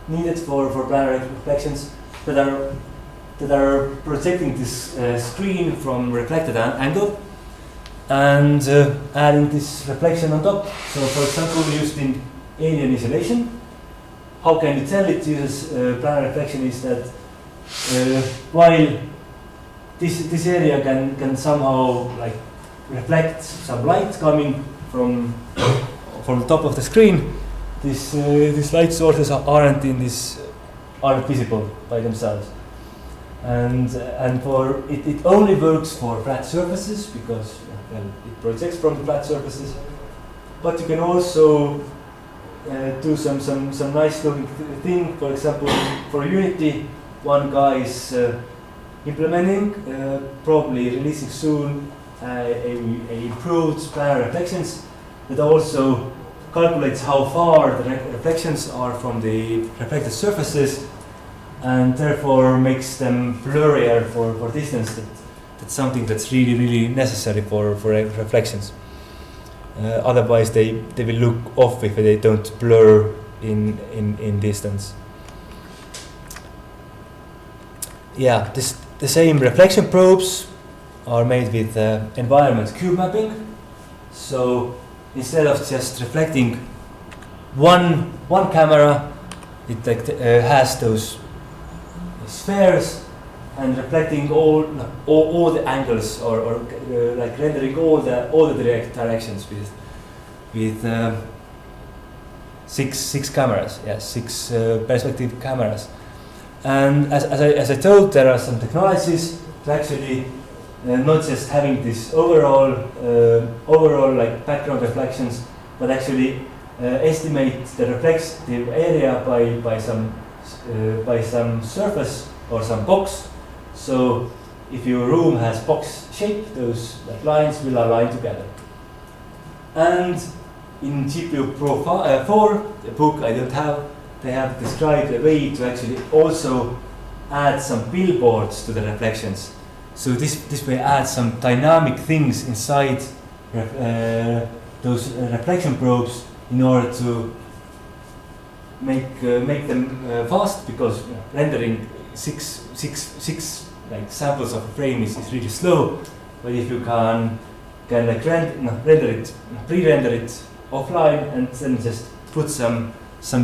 Speaker 4: needed for planar reflections that are projecting this screen from reflected angle, and adding this reflection on top. So for example, used in alien isolation. How can you tell it uses planar reflection is that while this area can somehow like reflect some light coming from the top of the screen, these light sources aren't visible by themselves, and for it only works for flat surfaces because it projects from the flat surfaces. But you can also do some nice looking thing. For example, for Unity, one guy is implementing, probably releasing soon, a improved planar reflections that also calculates how far the reflections are from the reflected surfaces, and therefore makes them blurrier for distance. That's something that's really necessary for reflections. Otherwise, they will look off if they don't blur in distance. Yeah, the same reflection probes are made with environment cube mapping. So instead of just reflecting one camera, it has those
Speaker 1: spheres and reflecting all the angles, or like rendering all the directions with 6 cameras. Yes, 6 perspective cameras. And as I told, there are some technologies to actually not just having this overall like background reflections, but actually estimate the reflective area by some surface or some box. So if your room has box shape, those lines will align together. And in GPU Pro 4, the book I don't have, they have described a way to actually also add some billboards to the reflections. So this way add some dynamic things inside those reflection probes in order to make them fast, because rendering six like samples of a frame is really slow. But if you can like pre-render it offline and then just put some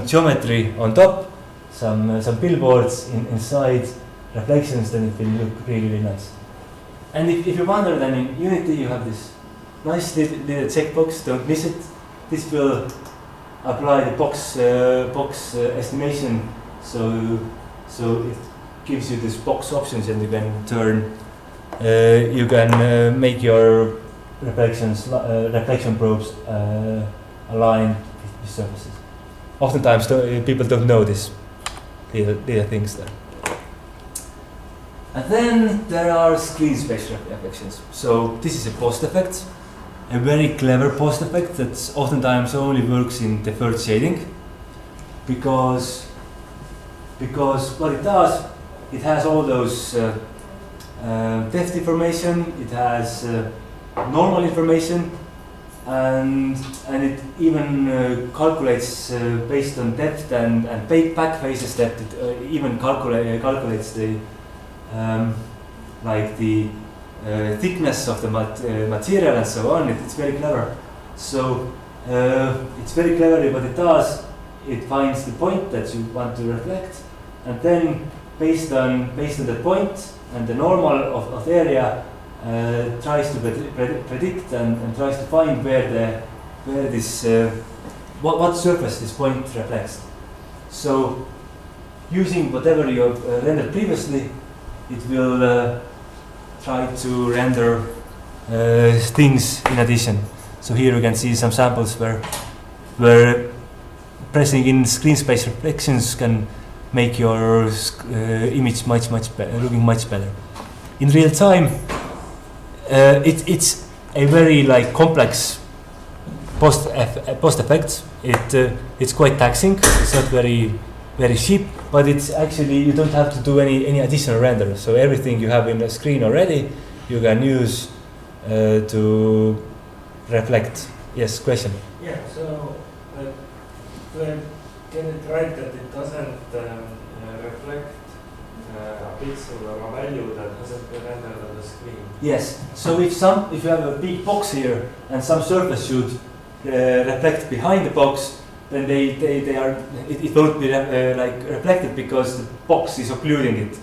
Speaker 1: geometry on top, some billboards inside reflections, then it will look really nice. And if you wonder, then in Unity you have this nice little checkbox, don't miss it. This will apply the box estimation, so it gives you this box options, and you can turn, make your reflection probes aligned with surfaces. Oftentimes people don't know this. There are things there. And then there are screen space reflections. So this is a post effect, a very clever post effect that oftentimes only works in deferred shading, because what it does, it has all those depth information, it has normal information, and it even calculates based on depth and back faces depth. It even calculates the like the thickness of the material and so on. It's very clever. So it's very clever. What it does, it finds the point that you want to reflect, and then based on the point and the normal of the area, tries to predict and tries to find where this what surface this point reflects. So using whatever you have rendered previously, it will try to render things in addition. So here you can see some samples where pressing in screen space reflections can make your image much better, looking much better. In real time, it's a very like complex post effect. It's quite taxing. It's not very cheap, but it's actually, you don't have to do any additional render. So everything you have in the screen already, you can use to reflect. Yes, question.
Speaker 2: Yeah. So do I get it right that it doesn't reflect a pixel or a value that hasn't been rendered on the screen?
Speaker 1: Yes. So if you have a big box here and some surface should reflect behind the box, then it won't be like reflected because the box is occluding it.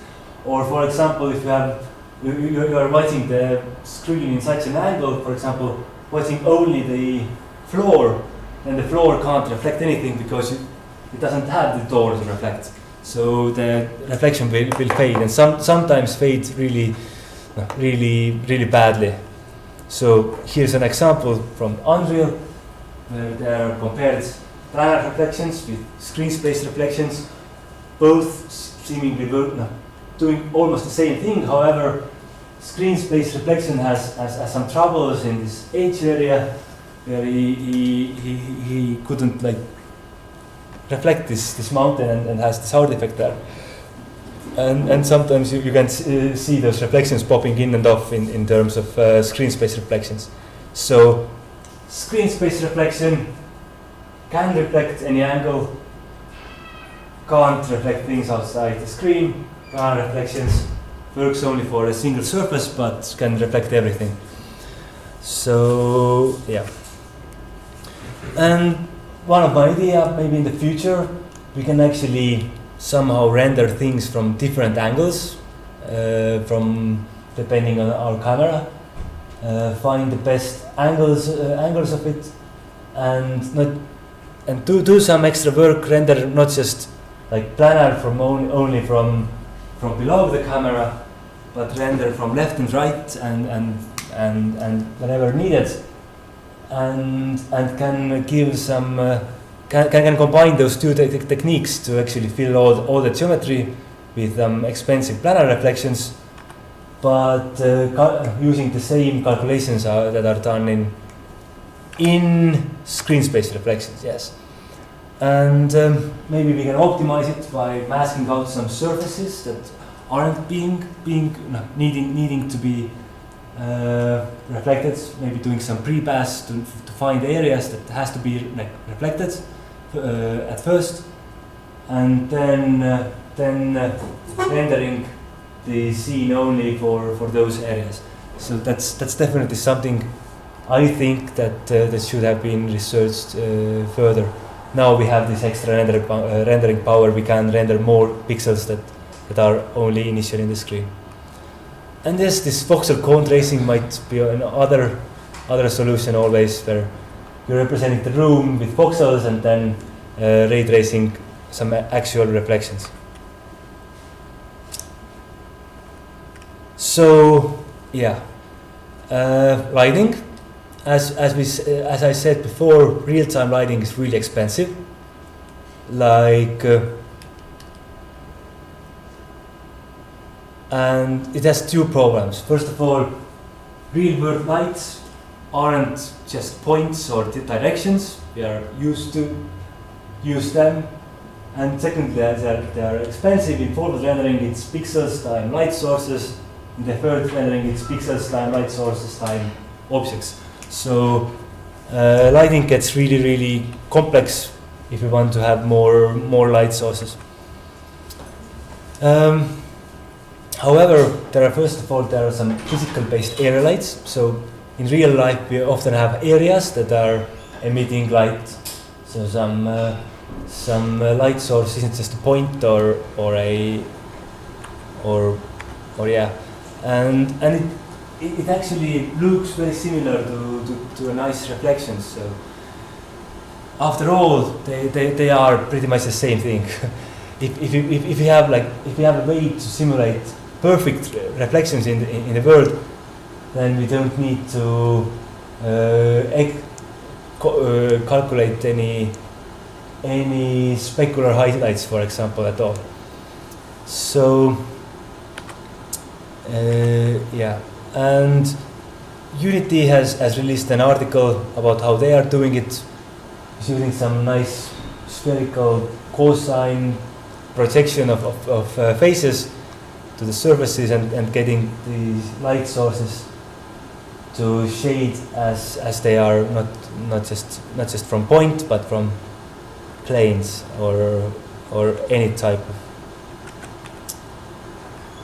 Speaker 1: Or for example, if you are watching the screen in such an angle, for example, watching only the floor, then the floor can't reflect anything because it doesn't have the door to reflect. So the reflection will fade, and sometimes fade really badly. So here's an example from Unreal where there are compared planar reflections with screen space reflections, both seemingly doing almost the same thing. However, screen space reflection has some troubles in this edge area where he couldn't like reflect this mountain and has this hard effect there. And sometimes you can see those reflections popping in and off in terms of screen space reflections. So screen space reflection can reflect any angle, can't reflect things outside the screen. Planar reflections works only for a single surface but can reflect everything. So yeah. And one of my ideas, maybe in the future, we can actually
Speaker 4: somehow render things from different angles, from depending on our camera, find the best angles of it, and do some extra work, render not just like planar from only from below the camera, but render from left and right and whenever needed, and can give some can combine those two techniques to actually fill all the geometry with expensive planar reflections, but using the same calculations that are done in screen space reflections, yes. And maybe we can optimize it by masking out some surfaces that aren't needing to be reflected. Maybe doing some pre-pass to find areas that has to be reflected at first, and then rendering the scene only for those areas. So that's definitely something I think that should have been researched further. Now we have this extra rendering power. We can render more pixels that are only initially in the screen. And yes, this voxel cone tracing might be another solution always, where you're representing the room with voxels and then ray tracing some actual reflections. So yeah, lighting. As I said before, real-time lighting is really expensive. And it has two problems. First of all, real-world lights aren't just points or directions. We are used to use them. And secondly, they are expensive. In forward rendering, it's pixels time light sources. In the third rendering, it's pixels time light sources time objects. So lighting gets really complex if we want to have more light sources. However, there are some physical-based area lights. So in real life, we often have areas that are emitting light. So some light source isn't just a point or yeah, and it actually looks very similar to a nice reflection. So after all, they are pretty much the same thing. if you have a way to simulate perfect reflections in the world, then we don't need to calculate any specular highlights, for example, at all. So yeah. And Unity has released an article about how they are doing it, using some nice spherical cosine projection of faces to the surfaces and getting these light sources to shade as they are not just from point but from planes or any type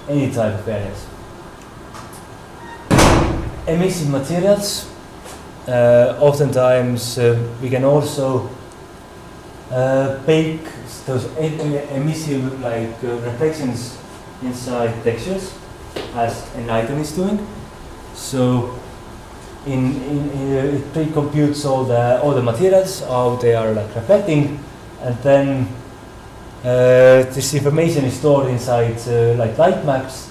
Speaker 4: of areas. Emissive materials. Oftentimes we can also bake those emissive reflections inside textures, as Enlighten is doing. So it pre-computes all the materials, how they are reflecting, and then this information is stored inside light maps,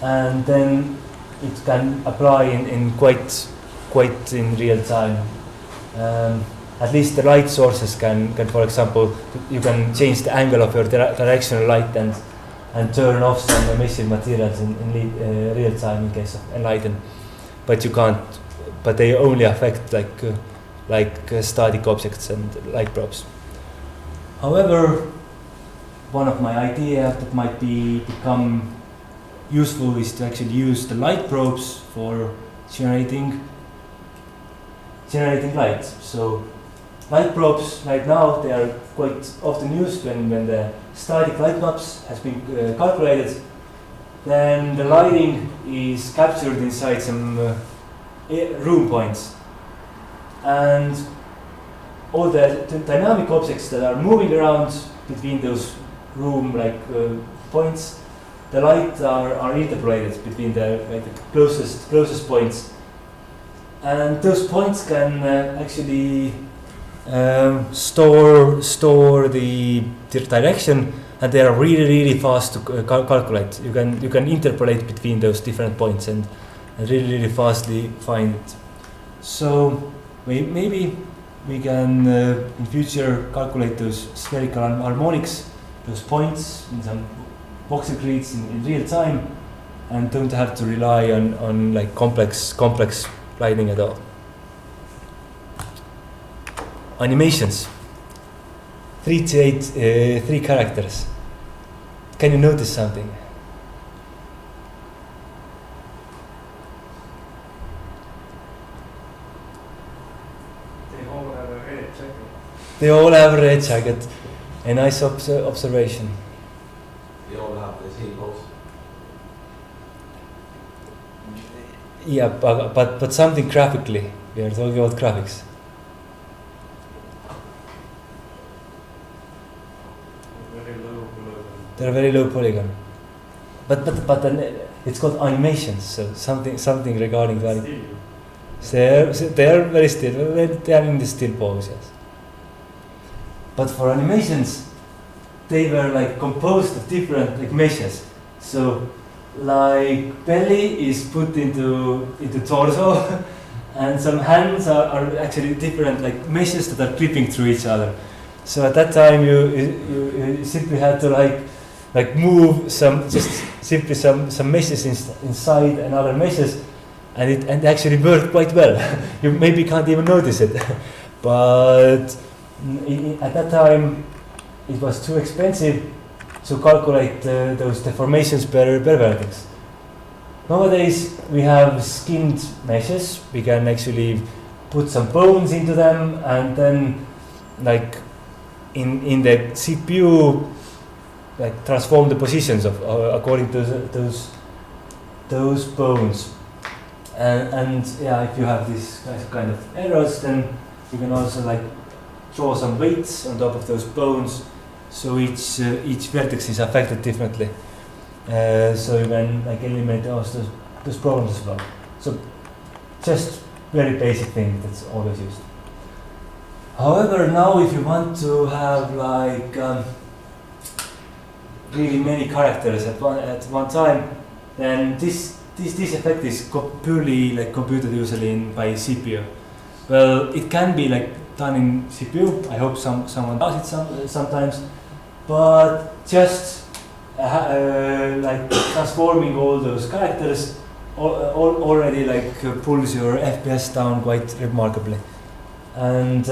Speaker 4: and then it can apply in quite in real time. At least the light sources can, for example, you can change the angle of your directional light and turn off some emissive materials in real time in case of Enlighten, but you can't. But they only affect static objects and light probes. However, one of my ideas that might become useful is to actually use the light probes for generating light. So light probes right now, they are quite often used when the static light maps has been calculated. Then the lighting is captured inside some room points, and all the dynamic objects that are moving around between those
Speaker 1: room like points, the light are interpolated between the closest points, and those points can actually store the direction, and they are really fast to calculate. You can interpolate between those different points and really fastly find it. So maybe we can in future calculate those spherical harmonics, those points in some boxer grids in real time, and don't have to rely on like complex lighting at all. Animations. 3 to 8, 3 characters. Can you notice something?
Speaker 2: They all have a red jacket.
Speaker 1: They all have a red jacket. A nice observation.
Speaker 3: They all have the same pose.
Speaker 1: Yeah, but something graphically. We are talking about graphics.
Speaker 2: Very low polygon.
Speaker 1: They're very low polygon. But then it's called animations, so something regarding that.
Speaker 2: Still,
Speaker 1: They are very still. They are in the still pose, yes. But for animations, they were like composed of different like meshes. So, like belly is put into torso, and some hands are actually different like meshes that are clipping through each other. So at that time, you simply had to like move some meshes inside another meshes, and it actually worked quite well. You maybe can't even notice it, but at that time it was too expensive to calculate those deformations per vertex. Nowadays we have skinned meshes. We can actually put some bones into them, and then like in the CPU like transform the positions of according to those bones. And yeah, if you have these kind of errors, then you can also like draw some weights on top of those bones, so each vertex is affected differently. So you can like eliminate those problems as well. So just very basic thing that's always used. However, now if you want to have like really many characters at one time, then this effect is purely like computed usually by CPU. Well, it can be like done in CPU. I hope someone does it sometimes, but just like transforming all those characters already like pulls your FPS down quite remarkably. And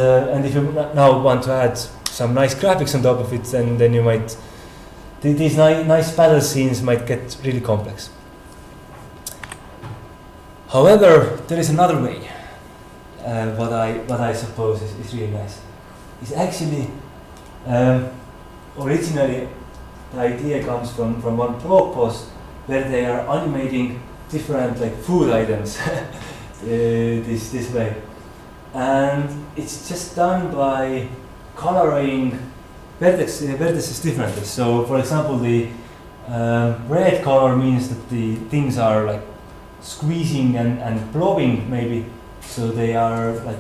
Speaker 1: if you now want to add some nice graphics on top of it, then you might these nice battle scenes might get really complex. However, there is another way. What I suppose is really nice. It's actually originally the idea comes from one blog post where they are animating different like food items this way, and it's just done by coloring vertices differently. So, for example, the red color means that the things are like squeezing and blowing maybe, so they are like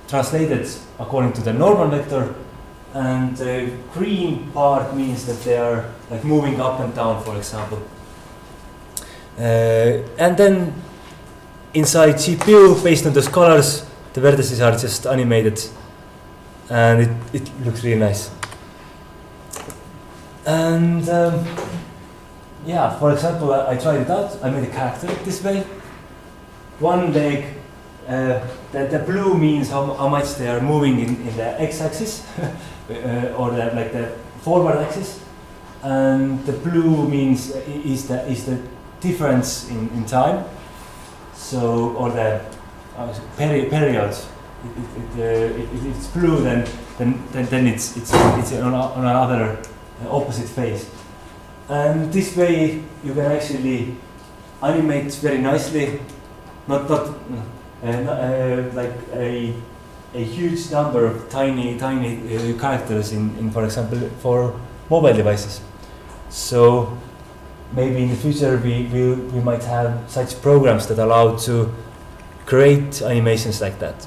Speaker 1: translated according to the normal vector, and the green part means that they are like moving up and down, for example. And then inside GPU, based on those colors, the vertices are just animated, and it looks really nice. And yeah, for example, I tried it out. I made a character this way. One leg, the blue means how much they are moving in the x-axis, or the forward axis, and the blue means is the difference in time. So, or the period. If it's blue, then it's on another opposite phase. And this way you can actually animate very nicely, not like a huge number of tiny characters in for example
Speaker 4: mobile devices. So maybe in the future we might have such programs that allow to create animations like that.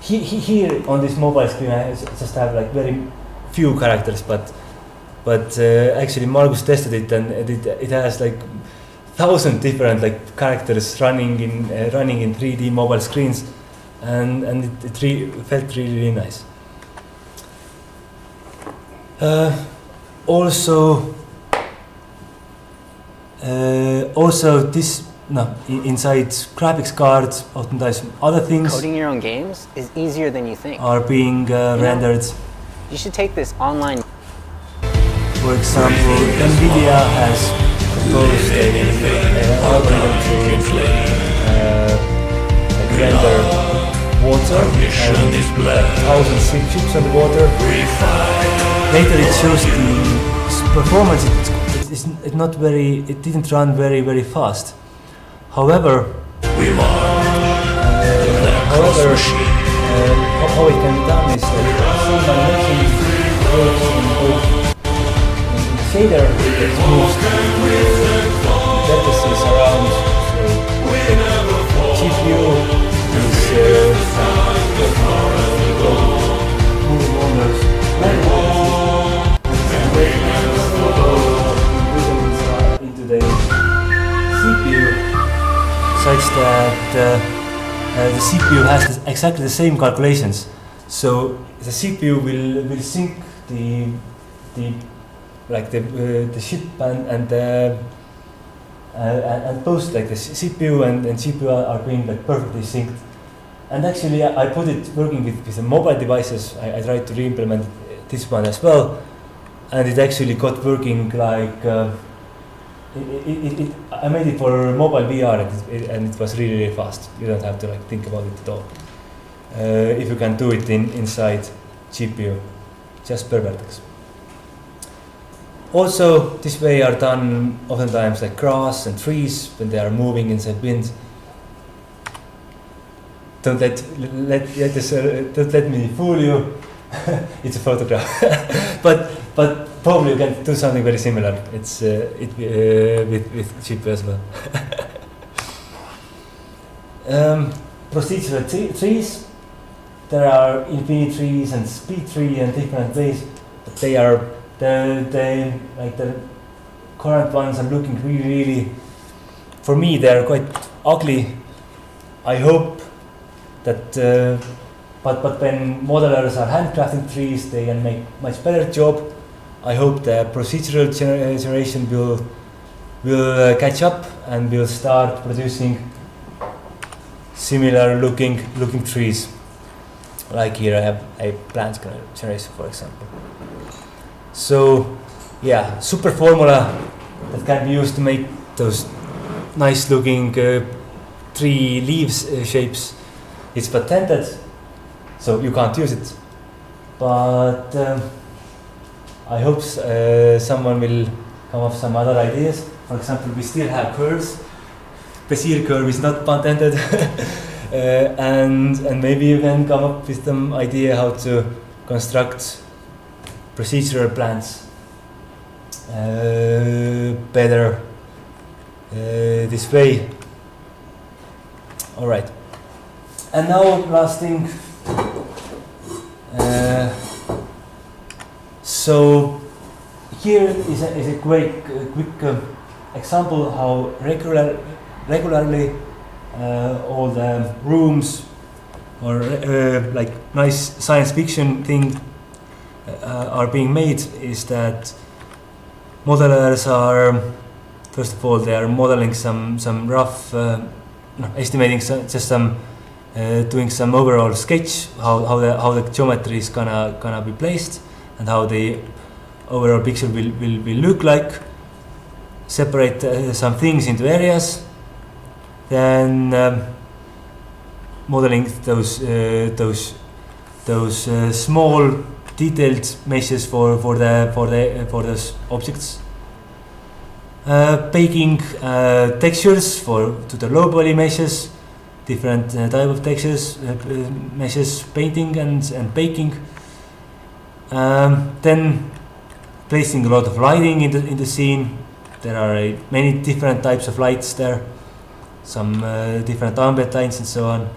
Speaker 4: Here on this mobile screen I just have like very few characters, but actually Margus tested it, and it has like 1,000 different like characters running in 3D mobile screens, and it felt really nice. Also this inside graphics cards, oftentimes other things
Speaker 6: Coding your own games is easier than you think.
Speaker 4: are being rendered.
Speaker 6: You should take this online.
Speaker 4: For example, NVIDIA has proposed an algorithm to render water, and like 1,000 ships on the water. Later it shows the performance. It didn't run very fast. However, how it can be done is that some animation works in both shader that moves the vertices around, so GPU is moving on those into the CPU, such that the CPU has exactly the same calculations. So the CPU will sync the chip and both like the CPU and GPU are being like perfectly synced. And actually I put it working with the mobile devices. I tried to re-implement this one as well, and it actually got working like I made it for mobile VR, and it was really fast. You don't have to like think about it at all. If you can do it inside GPU, just per vertex. Also, this way are done oftentimes like grass and trees when they are moving inside wind. Don't let me fool you. It's a photograph, but probably you can do something very similar. It's with GPU as well. Procedural trees. There are infinity trees and speed tree and different ways, but they like the current ones are looking really, for me they are quite ugly. I hope that but when modelers are handcrafting trees, they can make much better job. I hope the procedural generation will catch up and will start producing similar looking trees. Like here I have a plant generation, for example. So yeah, super formula that can be used to make those nice looking tree leaves shapes. It's patented, so you can't use it. But I hope someone will come up with some other ideas. For example, we still have curves. Bezier curve is not patented. And maybe you can come up with some idea how to construct procedural plants better this way. All right. And now last thing. So here is a quick example how regularly all the rooms or like nice science fiction thing are being made is that modelers are, first of all, they are modeling some rough, estimating doing some overall sketch how the geometry is gonna be placed and how the overall picture will look like. Separate some things into areas. Then modeling those small detailed meshes for those objects. Baking textures to the low poly meshes, different type of textures, meshes, painting and baking.
Speaker 1: Then placing a lot of lighting in the scene. There are many different types of lights there, some different ambient lights and so on.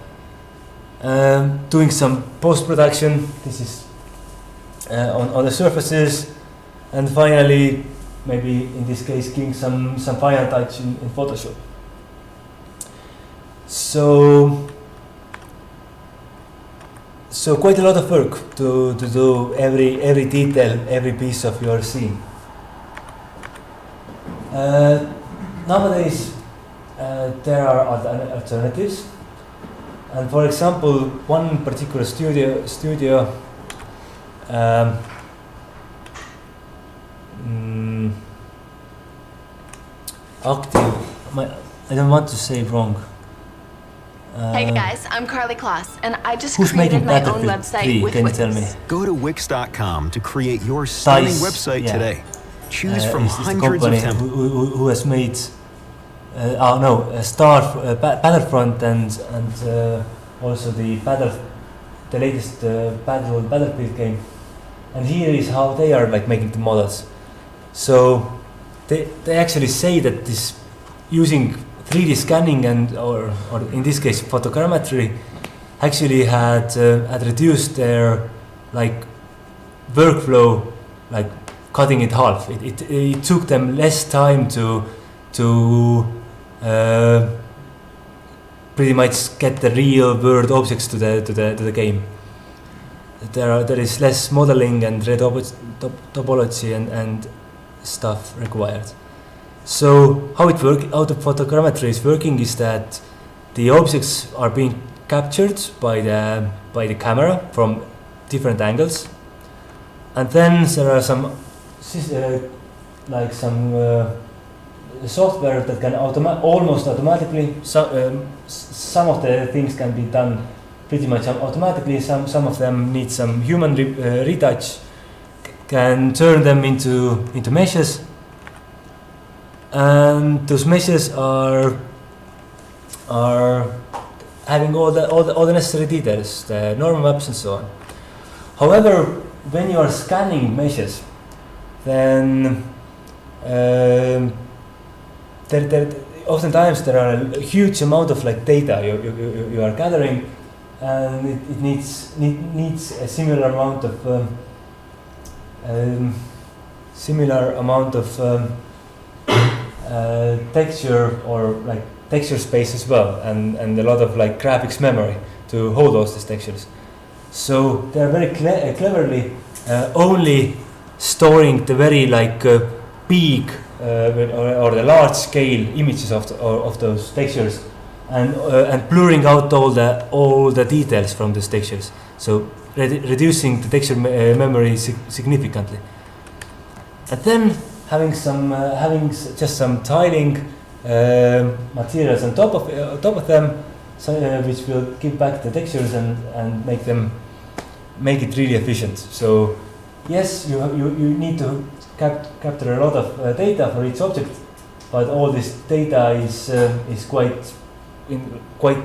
Speaker 1: Doing some post-production. This is on the surfaces, and finally, maybe in this case, giving some final touch in Photoshop. So quite a lot of work to do every detail, every piece of your scene. Nowadays, there are alternatives, and for example, one particular studio active. I don't want to say wrong.
Speaker 8: Hey guys, I'm Carly Kloss, and I just
Speaker 1: Who's
Speaker 8: created
Speaker 1: making
Speaker 8: my own
Speaker 1: Battlefield
Speaker 8: website
Speaker 1: 3?
Speaker 8: with
Speaker 1: Can you
Speaker 8: Wix.
Speaker 1: tell me?
Speaker 9: Go to Wix.com to create your stunning
Speaker 1: Dice,
Speaker 9: website
Speaker 1: yeah.
Speaker 9: today. Choose from
Speaker 1: Is the
Speaker 9: hundreds of
Speaker 1: company
Speaker 9: templates.
Speaker 1: who has made Battlefront and also the latest Battlefield game. And here is how they are like making the models. So they actually say that this using 3D scanning or in this case photogrammetry actually had reduced their like workflow, like cutting it half. It took them less time to pretty much get the real world objects to the game. There is less modeling and topology and stuff required. So how the photogrammetry is working is that the objects are being captured by the camera from different angles, and then there are some software that can almost automatically. Some of the things can be done pretty much automatically. Some of them need some human retouch. Can turn them into meshes, and those meshes are having all the necessary details, the normal maps and so on. However, when you are scanning meshes, then oftentimes there are a huge amount of like data you are gathering, and it needs a similar amount of texture or like texture space as well, and a lot of like graphics memory to hold those textures. So they are very cleverly only storing the very like big or the large scale images of those textures, and blurring out all the details from those textures. So reducing the texture memory significantly. And then having just some tiling materials on top of them, which will give back the textures and make it really efficient. So yes, you need to capture a lot of data for each object, but all this data is quite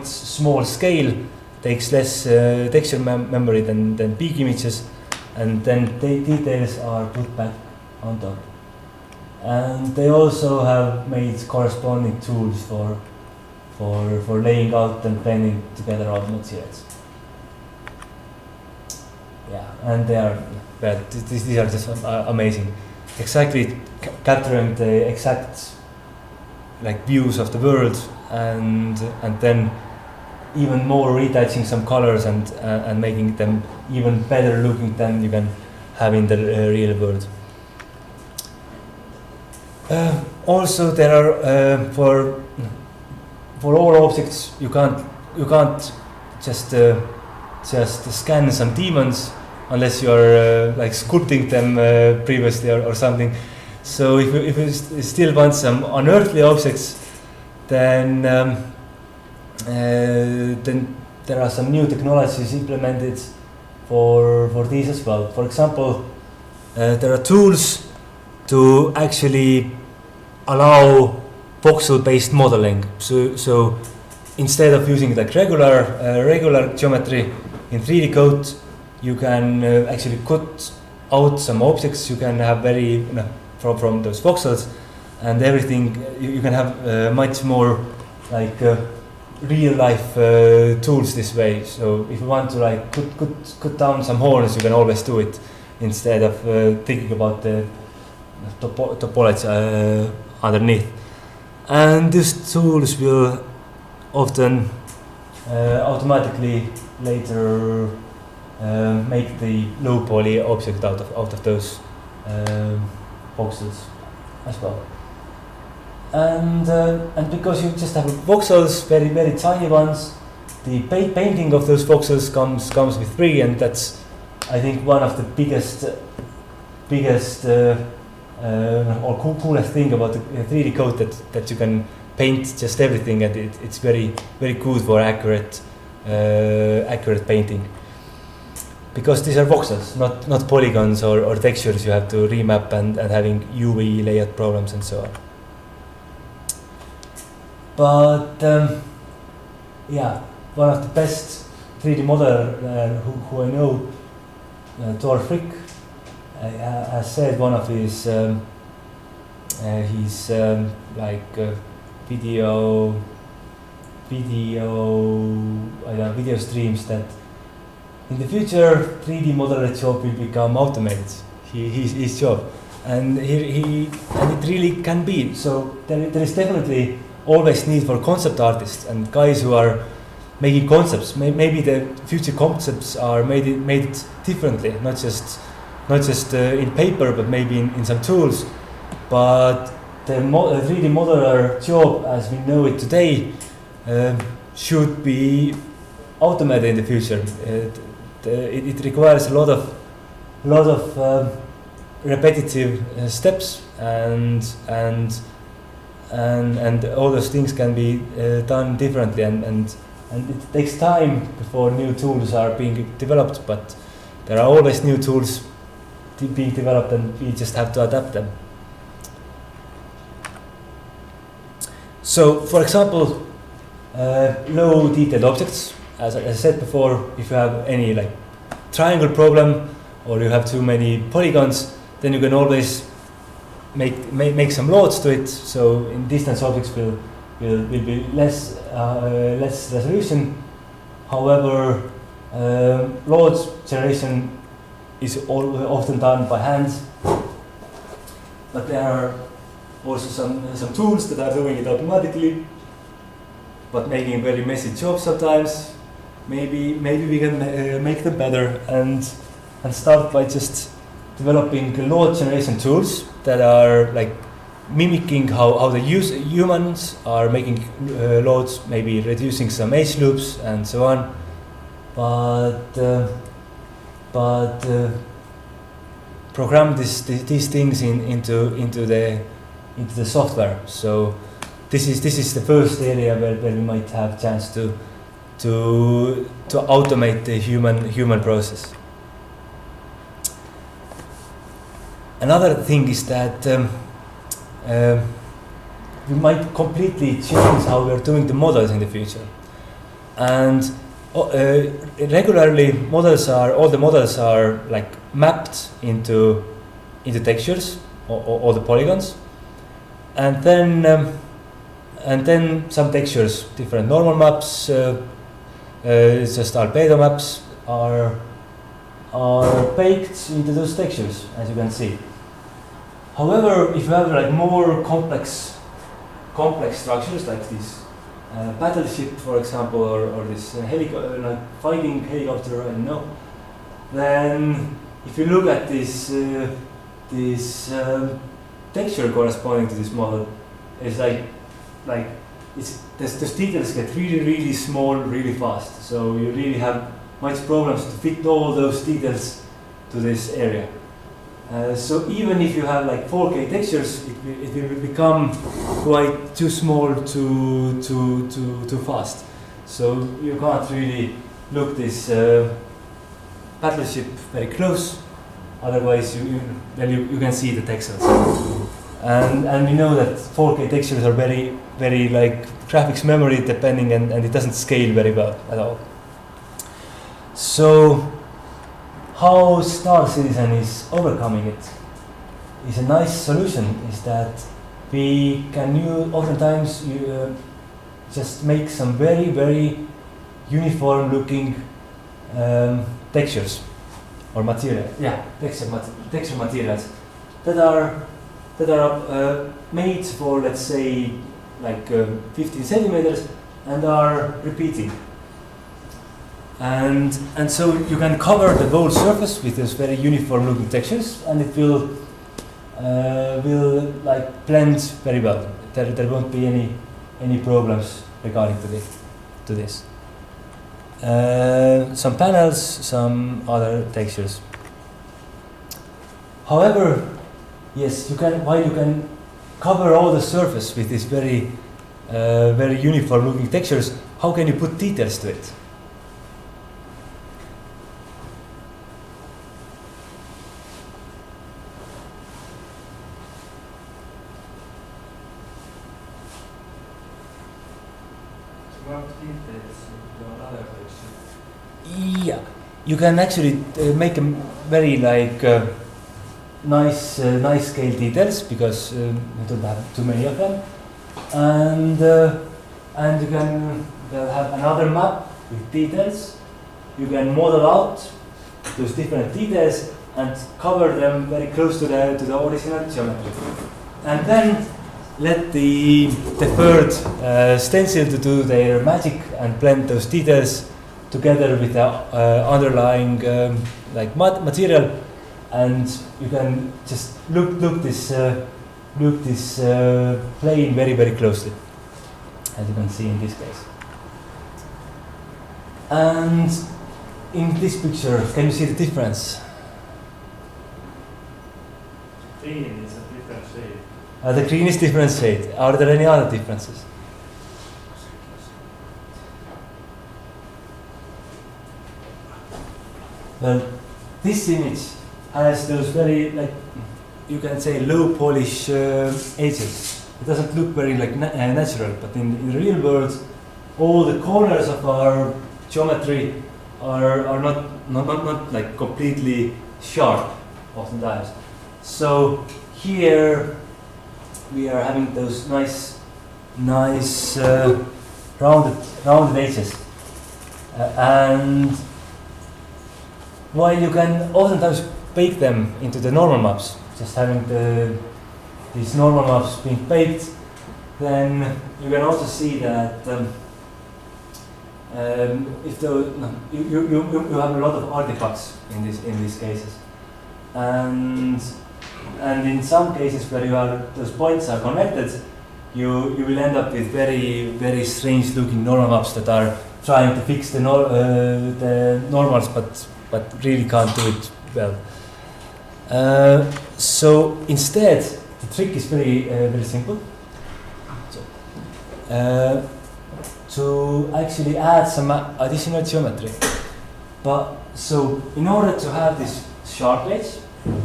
Speaker 1: small scale, takes less texture memory than big images, and then details are put back on top. And they also have made corresponding tools for laying out and blending together all the materials. Yeah, and these are just amazing. Exactly capturing the exact like views of the world, and then even more retouching some colors and making them even better looking than you can have in the real world. Also, there are for all objects you can't just scan some demons unless you are like sculpting them previously or something. So if you still want some unearthly objects, then there are some new technologies implemented for these as well. For example, there are tools to actually allow voxel-based modeling. So instead of using like regular geometry in 3D code, you can actually cut
Speaker 4: out some objects, you can have very from those voxels and everything. You can have much more like real life tools this way. So if you want to like cut down some horns, you can always do it instead of thinking about the topology underneath. And these tools will often automatically later make the low poly object out of those voxels as well. And because you just have voxels, very very tiny ones, the painting of those voxels comes with free, and that's I think one of the biggest or coolest thing about the 3D code that you can paint just everything, and it's very very good for accurate painting. Because these are voxels, not polygons or textures you have to remap and having UV layout problems and so on. But yeah, one of the best 3D modeler who I know, Thor Frick, has said one of his video streams that in the future 3D modeler job will become automated. His job, and it really can be. So there is definitely always need for concept artists and guys who are making concepts. Maybe the future concepts are made differently, not just in paper, but maybe in some tools. But the 3D modeler job, as we know it today, should be automated in the future. It requires a lot of repetitive steps, and all those things can be done differently, and it takes time before new tools are being developed, but there are always new tools being developed, and we just have to adapt them. So, for example, low detailed objects, as I said before, if you have any like triangle problem or you have too many polygons, then you can always make some loads to it. So in distance objects will be less resolution. However, loads generation is often done by hand, but there are also some tools that are doing it automatically, but making a very messy job sometimes. Maybe we can make them better and start by just developing load generation tools that are like mimicking how the humans are making loads, maybe reducing some age loops and so on. But program these things into the software. So this is the first area where we might have chance to automate the human process. Another thing is that we might completely change how we are doing the models in the future. And regularly all the models are like mapped into textures or the polygons, and then some textures, different normal maps, just albedo maps are baked into those textures, as you can see. However, if you have like more complex structures like this battleship, for example, or this like fighting helicopter, I don't know, then if you look at this texture corresponding to this model, it's those details get really small really fast. So you really have much problems to fit all those details to this area. So even if you have like 4K textures, it will become quite too small too fast. So you can't really look this battleship very close. Otherwise, you can see the textures. And we know that 4K textures are very like graphics memory depending, and it doesn't scale very well at all. So how Star Citizen is overcoming it is a nice solution. Is that we can oftentimes just make some very uniform looking textures or material. Yeah, texture materials that are made for, let's say, like 15 centimeters and are repeating. And so you can cover the whole surface with those very uniform looking textures, and it will like blend very well. There won't be any problems regarding to this. Some panels, some other textures. However, yes, while you can cover all the surface with these very uniform looking textures, how can you put details to it? Yeah, you can actually make a very nice scale details, because you don't have too many of them, and you can have another map with details. You can model out those different details and cover them very close to the original geometry, and then let the third stencil to do their magic and blend those details together with the underlying material, and you can just look this plane very closely, as you can see in this case. And in this picture, can you see the difference?
Speaker 2: Green is a different shade.
Speaker 4: The green is different shade. Are there any other differences? Well, this image has those very, you can say, low polish edges. It doesn't look very natural, but in the real world, all the corners of our geometry are not like completely sharp oftentimes. So here we are having those nice rounded edges, and while you can oftentimes bake them into the normal maps, just having these normal maps being baked, then you can also see that if you have a lot of artifacts in these cases, and in some cases where those points are connected, you will end up with very strange looking normal maps that are trying to fix the normals, but really can't do it well. So instead, the trick is very simple. To actually add some additional geometry. But so in order to have this sharp edge,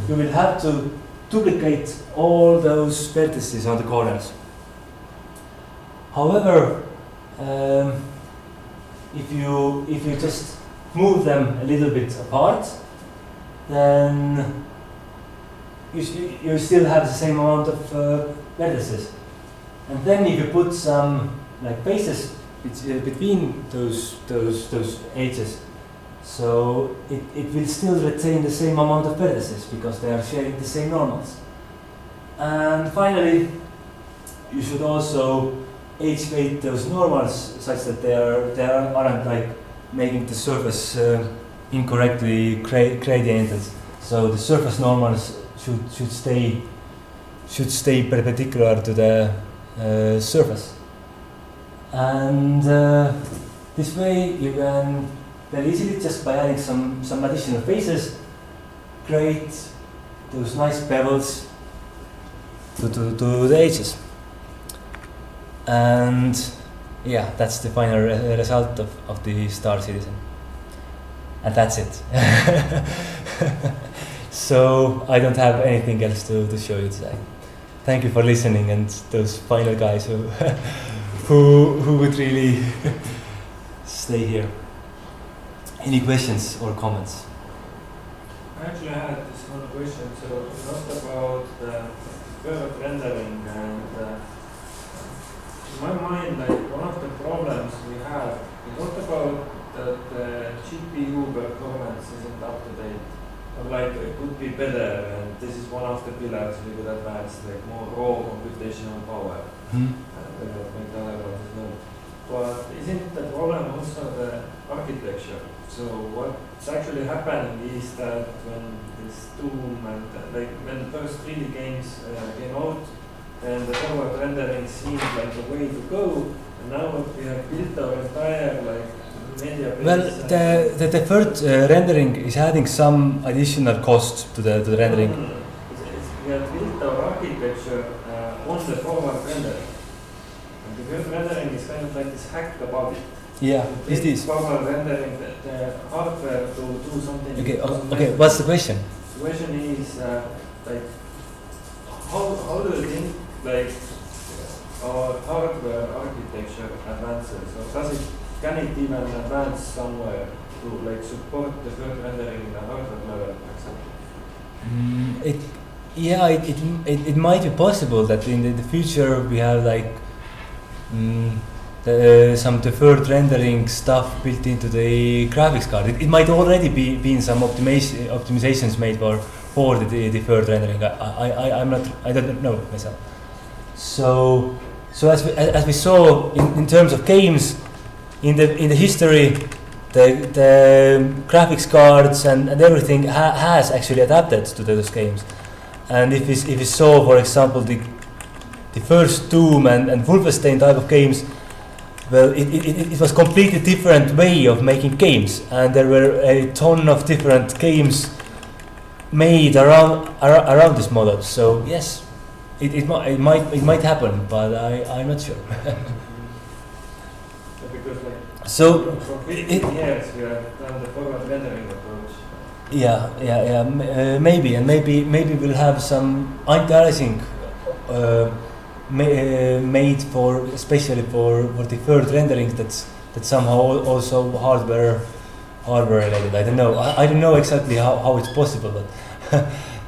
Speaker 4: you will have to duplicate all those vertices on the corners. However, if you just move them a little bit apart, then you still have the same amount of vertices. And then if you put some bases between those edges, so it will still retain the same amount of vertices because they are sharing the same normals. And finally, you should also edge weight those normals such that they aren't making the surface incorrectly gradiented. So the surface normals should stay perpendicular to the surface. And this way you can very easily, just by adding some additional faces, create those nice bevels to the edges. And yeah, that's the final result of the Star Citizen. And that's it. So I don't have anything else to show you today. Thank you for listening, and those final guys who would really stay here. Any questions or comments?
Speaker 2: actually had this one question. So not about the perfect rendering, and in my mind, like one of the problems we have is not about that the GPU performance isn't up to date, or like it could be better, and this is one of the pillars we could advance, like more raw computational power. Make the other ones as well. But isn't the problem also the architecture? So what's actually happening is that when this Doom and like when the first 3D games came out, then the forward rendering seemed like the way to go. And now we have built our entire like media base.
Speaker 4: Well, the third rendering is adding some additional cost to the rendering.
Speaker 2: We have built our architecture on the forward rendering. And the first rendering is kind of like this hack above it.
Speaker 4: Yeah, is this?
Speaker 2: Forward rendering the hardware to do something.
Speaker 4: Okay. What's the question?
Speaker 2: The question is like how do you think like our hardware architecture advances, or can it even advance somewhere to like support the third rendering in the hardware level, for example?
Speaker 4: It might be possible that in the future we have like some deferred rendering stuff built into the graphics card. It might already be in some optimizations made for the deferred rendering. I don't know myself. So as we saw in terms of games in the history, the graphics cards and everything has actually adapted to those games. And if we saw, for example, the first Doom and Wolfenstein type of games, well, it was completely different way of making games, and there were a ton of different games made around this model. So yes, it might happen, but I'm not sure.
Speaker 2: Because like
Speaker 4: so
Speaker 2: for 15 years we have done the forward rendering approach.
Speaker 4: Maybe we'll have some anti-aliasing made for especially for the third rendering that's somehow also hardware related. I don't know. I don't know exactly how it's possible,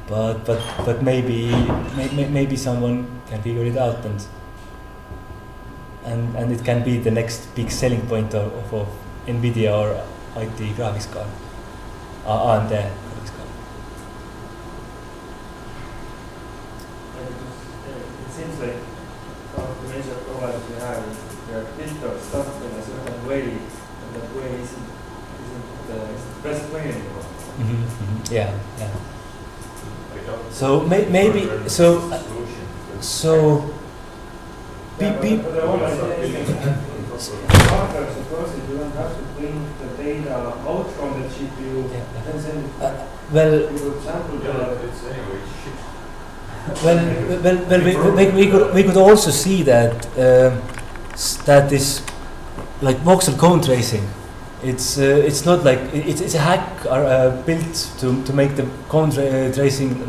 Speaker 4: but maybe someone can figure it out, and it can be the next big selling point of NVIDIA or IT graphics card. And the graphics card.
Speaker 2: It seems like one of the major problems we have is we have built our stuff in a certain way, and that way isn't the best way anymore.
Speaker 4: Yeah. So maybe so.
Speaker 2: But the whole idea is that hardware supposes you don't have to bring the data out from the GPU and send it back.
Speaker 4: Well,
Speaker 2: you would sample
Speaker 3: it's anyway
Speaker 4: well, we could also see that that is like voxel cone tracing. It's not like it's a hack built to make the cone tracing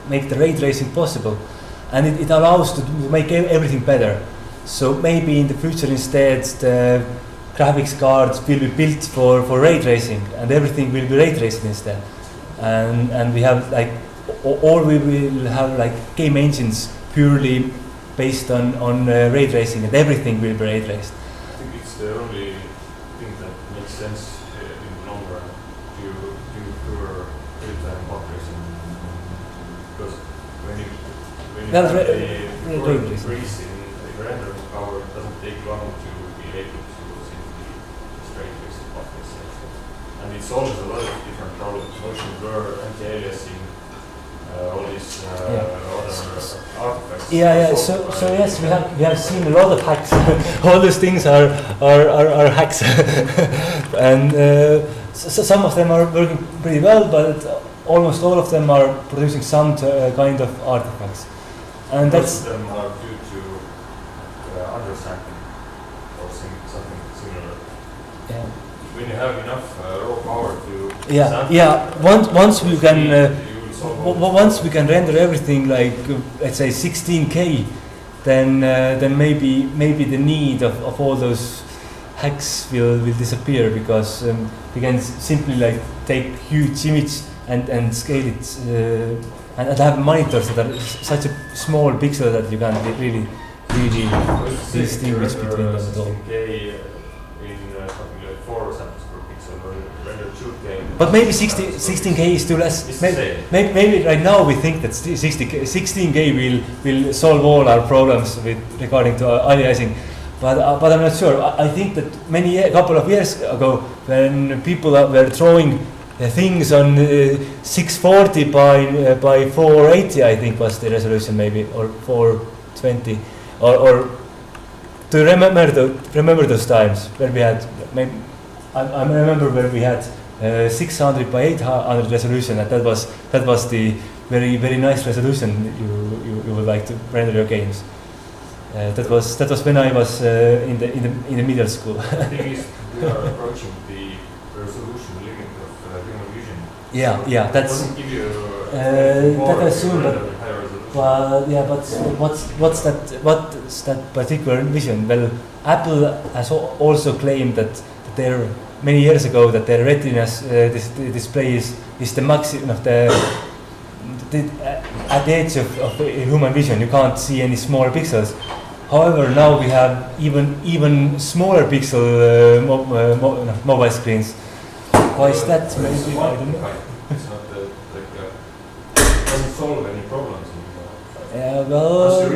Speaker 4: make the ray tracing possible, and it allows to make everything better. So maybe in the future instead the graphics cards will be built for ray tracing, and everything will be ray traced instead, and we have like or we will have like game engines purely based on ray tracing, and everything will be ray traced.
Speaker 10: I think it's the only thing that makes sense in the long run to do pure real-time pod tracing, because when you have the tracing, the rendering power doesn't take long to be able to simply straight trace the pod tracing. And it solves a lot of different problems: motion blur, anti-aliasing, all these other artifacts.
Speaker 4: So yes, we have seen a lot of hacks. All these things are hacks, and so some of them are working pretty well, but almost all of them are producing some kind of artifacts. And
Speaker 10: most of them are due to undersampling or something similar.
Speaker 4: Yeah.
Speaker 10: When you have enough raw power to
Speaker 4: sample, once we can. Once we can render everything like let's say 16K, then maybe the need of all those hacks will disappear, because we can simply like take huge and scale it and have monitors that are such a small pixel that you can't really distinguish between them at all.
Speaker 10: 16K in something like 4 samples per pixel, render 2K.
Speaker 4: But maybe 16K is too less. Maybe right now we think that 16K will solve all our problems regarding to aliasing. But I'm not sure. I think that a couple of years ago, when people were drawing things on 640 by 480, I think was the resolution, maybe, or 420, or to remember those times where we had. I remember where we had 600 by 800 resolution, and that was the very nice resolution you would like to render your games. That was when I was in the middle school.
Speaker 10: The thing is, we are approaching the resolution limit of human vision.
Speaker 4: Yeah, that's.
Speaker 10: Doesn't give you
Speaker 4: that I assume, but
Speaker 10: higher resolution.
Speaker 4: but what's that particular vision? Well, Apple has also claimed that their many years ago that their Retina display is the maximum of at the edge of human vision. You can't see any smaller pixels. However, now we have even smaller pixel mobile screens. Why is that? Maybe I don't know.
Speaker 10: It's not it doesn't solve any problems anymore.
Speaker 4: Well,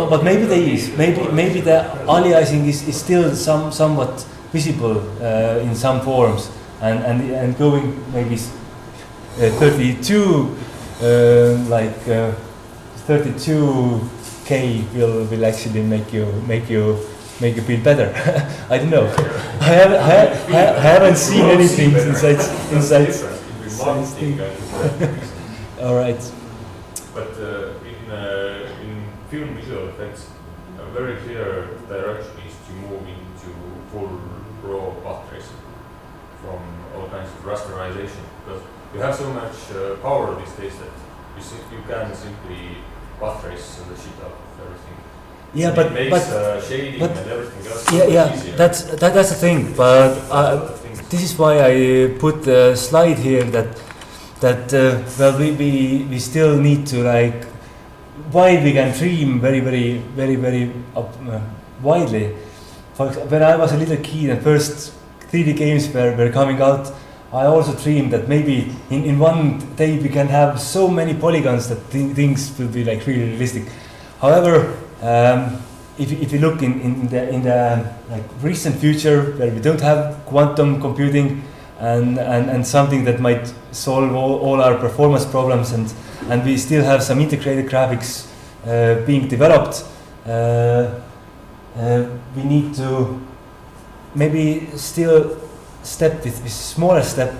Speaker 4: but maybe there is. Maybe the aliasing is still somewhat visible in some forms, and going maybe 32 32K will actually make you feel better. I don't know. I haven't seen anything inside. All right.
Speaker 10: But in film visual effects, a very clear direction is to move into full raw path tracing from all kinds of rasterization, because you have so much power these days that you can simply path trace the shit out of everything.
Speaker 4: Yeah,
Speaker 10: it makes shading and everything else easier.
Speaker 4: That's the thing. But this is why I put the slide here that well we still need to like while we can dream very widely. For example, when I was a little kid and first 3D games were coming out, I also dreamed that maybe in one day we can have so many polygons that things will be like really realistic. However, if you look in the like recent future where we don't have quantum computing and something that might solve all our performance problems and we still have some integrated graphics being developed, we need to maybe still step with smaller steps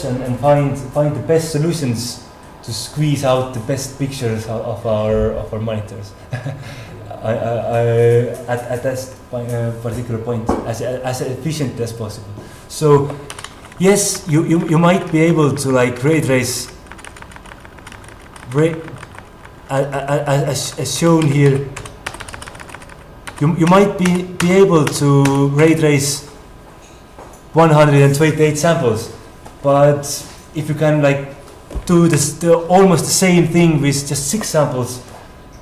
Speaker 4: and find the best solutions to squeeze out the best pictures of our monitors. At this particular point, as efficient as possible. So yes, you might be able to like ray trace, as shown here. You might be able to ray trace 128 samples, but if you can like do almost the same thing with just 6 samples,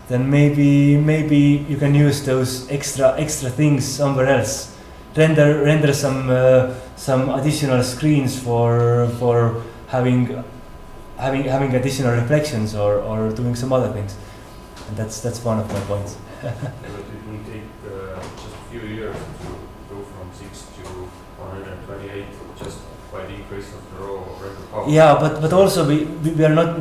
Speaker 4: then maybe you can use those extra things somewhere else. Render some additional screens for having additional reflections or doing some other things, and that's one of my points.
Speaker 10: But it will take just a few years to go from 6 to 128 just by the increase of the raw render power.
Speaker 4: Yeah, but also we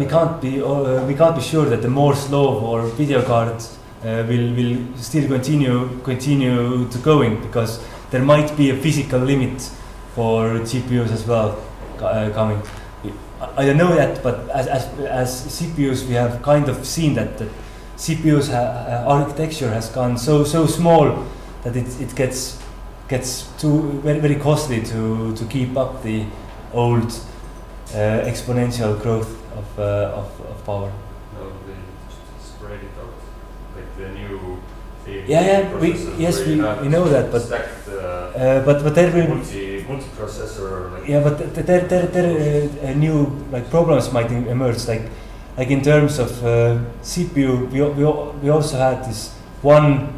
Speaker 4: can't be sure that the Moore's law or video cards will still continue to going, because there might be a physical limit for GPUs as well coming. I don't know that, but as CPUs we have kind of seen that CPUs architecture has gone so small that it gets too very costly to keep up the old exponential growth of power.
Speaker 10: No, they just spread it out, like the new thing.
Speaker 4: We know that, but
Speaker 10: stacked
Speaker 4: there will
Speaker 10: multi multiprocessor. Like
Speaker 1: yeah, but there new like problems might emerge. Like in terms of CPU, we also had this one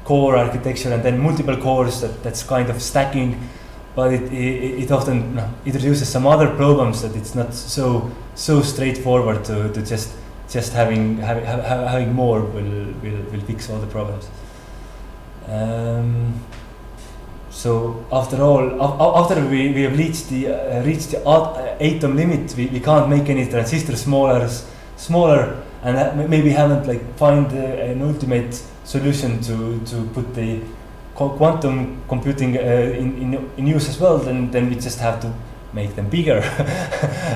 Speaker 1: core architecture and then multiple cores that's kind of stacking, but it often introduces some other problems that it's not so straightforward to just having more will fix all the problems. So after all, after we have reached the atom limit, we can't make any transistors smaller, and maybe haven't like find an ultimate solution to put the quantum computing in use as well. Then we just have to make them bigger,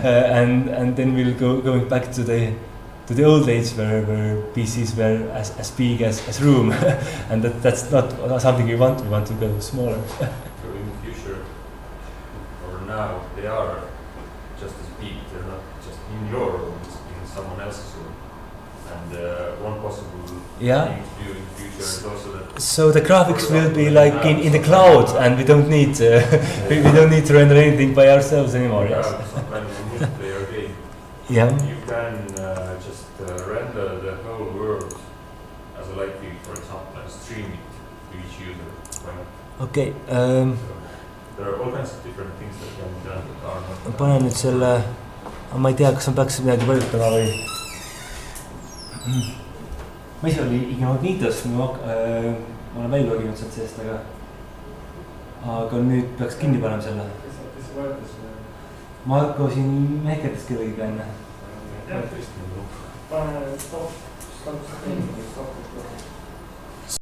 Speaker 1: and then we'll going back to the old days where PCs were as big as room, and that's not something we want. We want to go smaller.
Speaker 10: So in the future, or now, they are just as big. They're not just in your room, it's in someone else's room. And one possible thing to do in the future is also that.
Speaker 1: So the graphics will be like in the cloud, and we don't need we don't need to render anything by ourselves anymore.
Speaker 10: Yeah,
Speaker 1: Yes.
Speaker 10: some kind of multiplayer game.
Speaker 1: Yeah.
Speaker 10: You can just render the whole world as a light feed, for example, and stream it to each user. Why not?
Speaker 1: Okay.
Speaker 10: So there are all kinds of different things that can be done that are not.
Speaker 1: Panen nüüd selle, ma ei tea, kas ma peaks midagi vajutama või. Ma ise oli Ignitos, ma olen välja loginud sealt seest, aga nüüd peaks kinni panema selle.
Speaker 2: Kes vajutas?
Speaker 1: Marko siin mehketas kellegiga enne.
Speaker 2: Pane stop.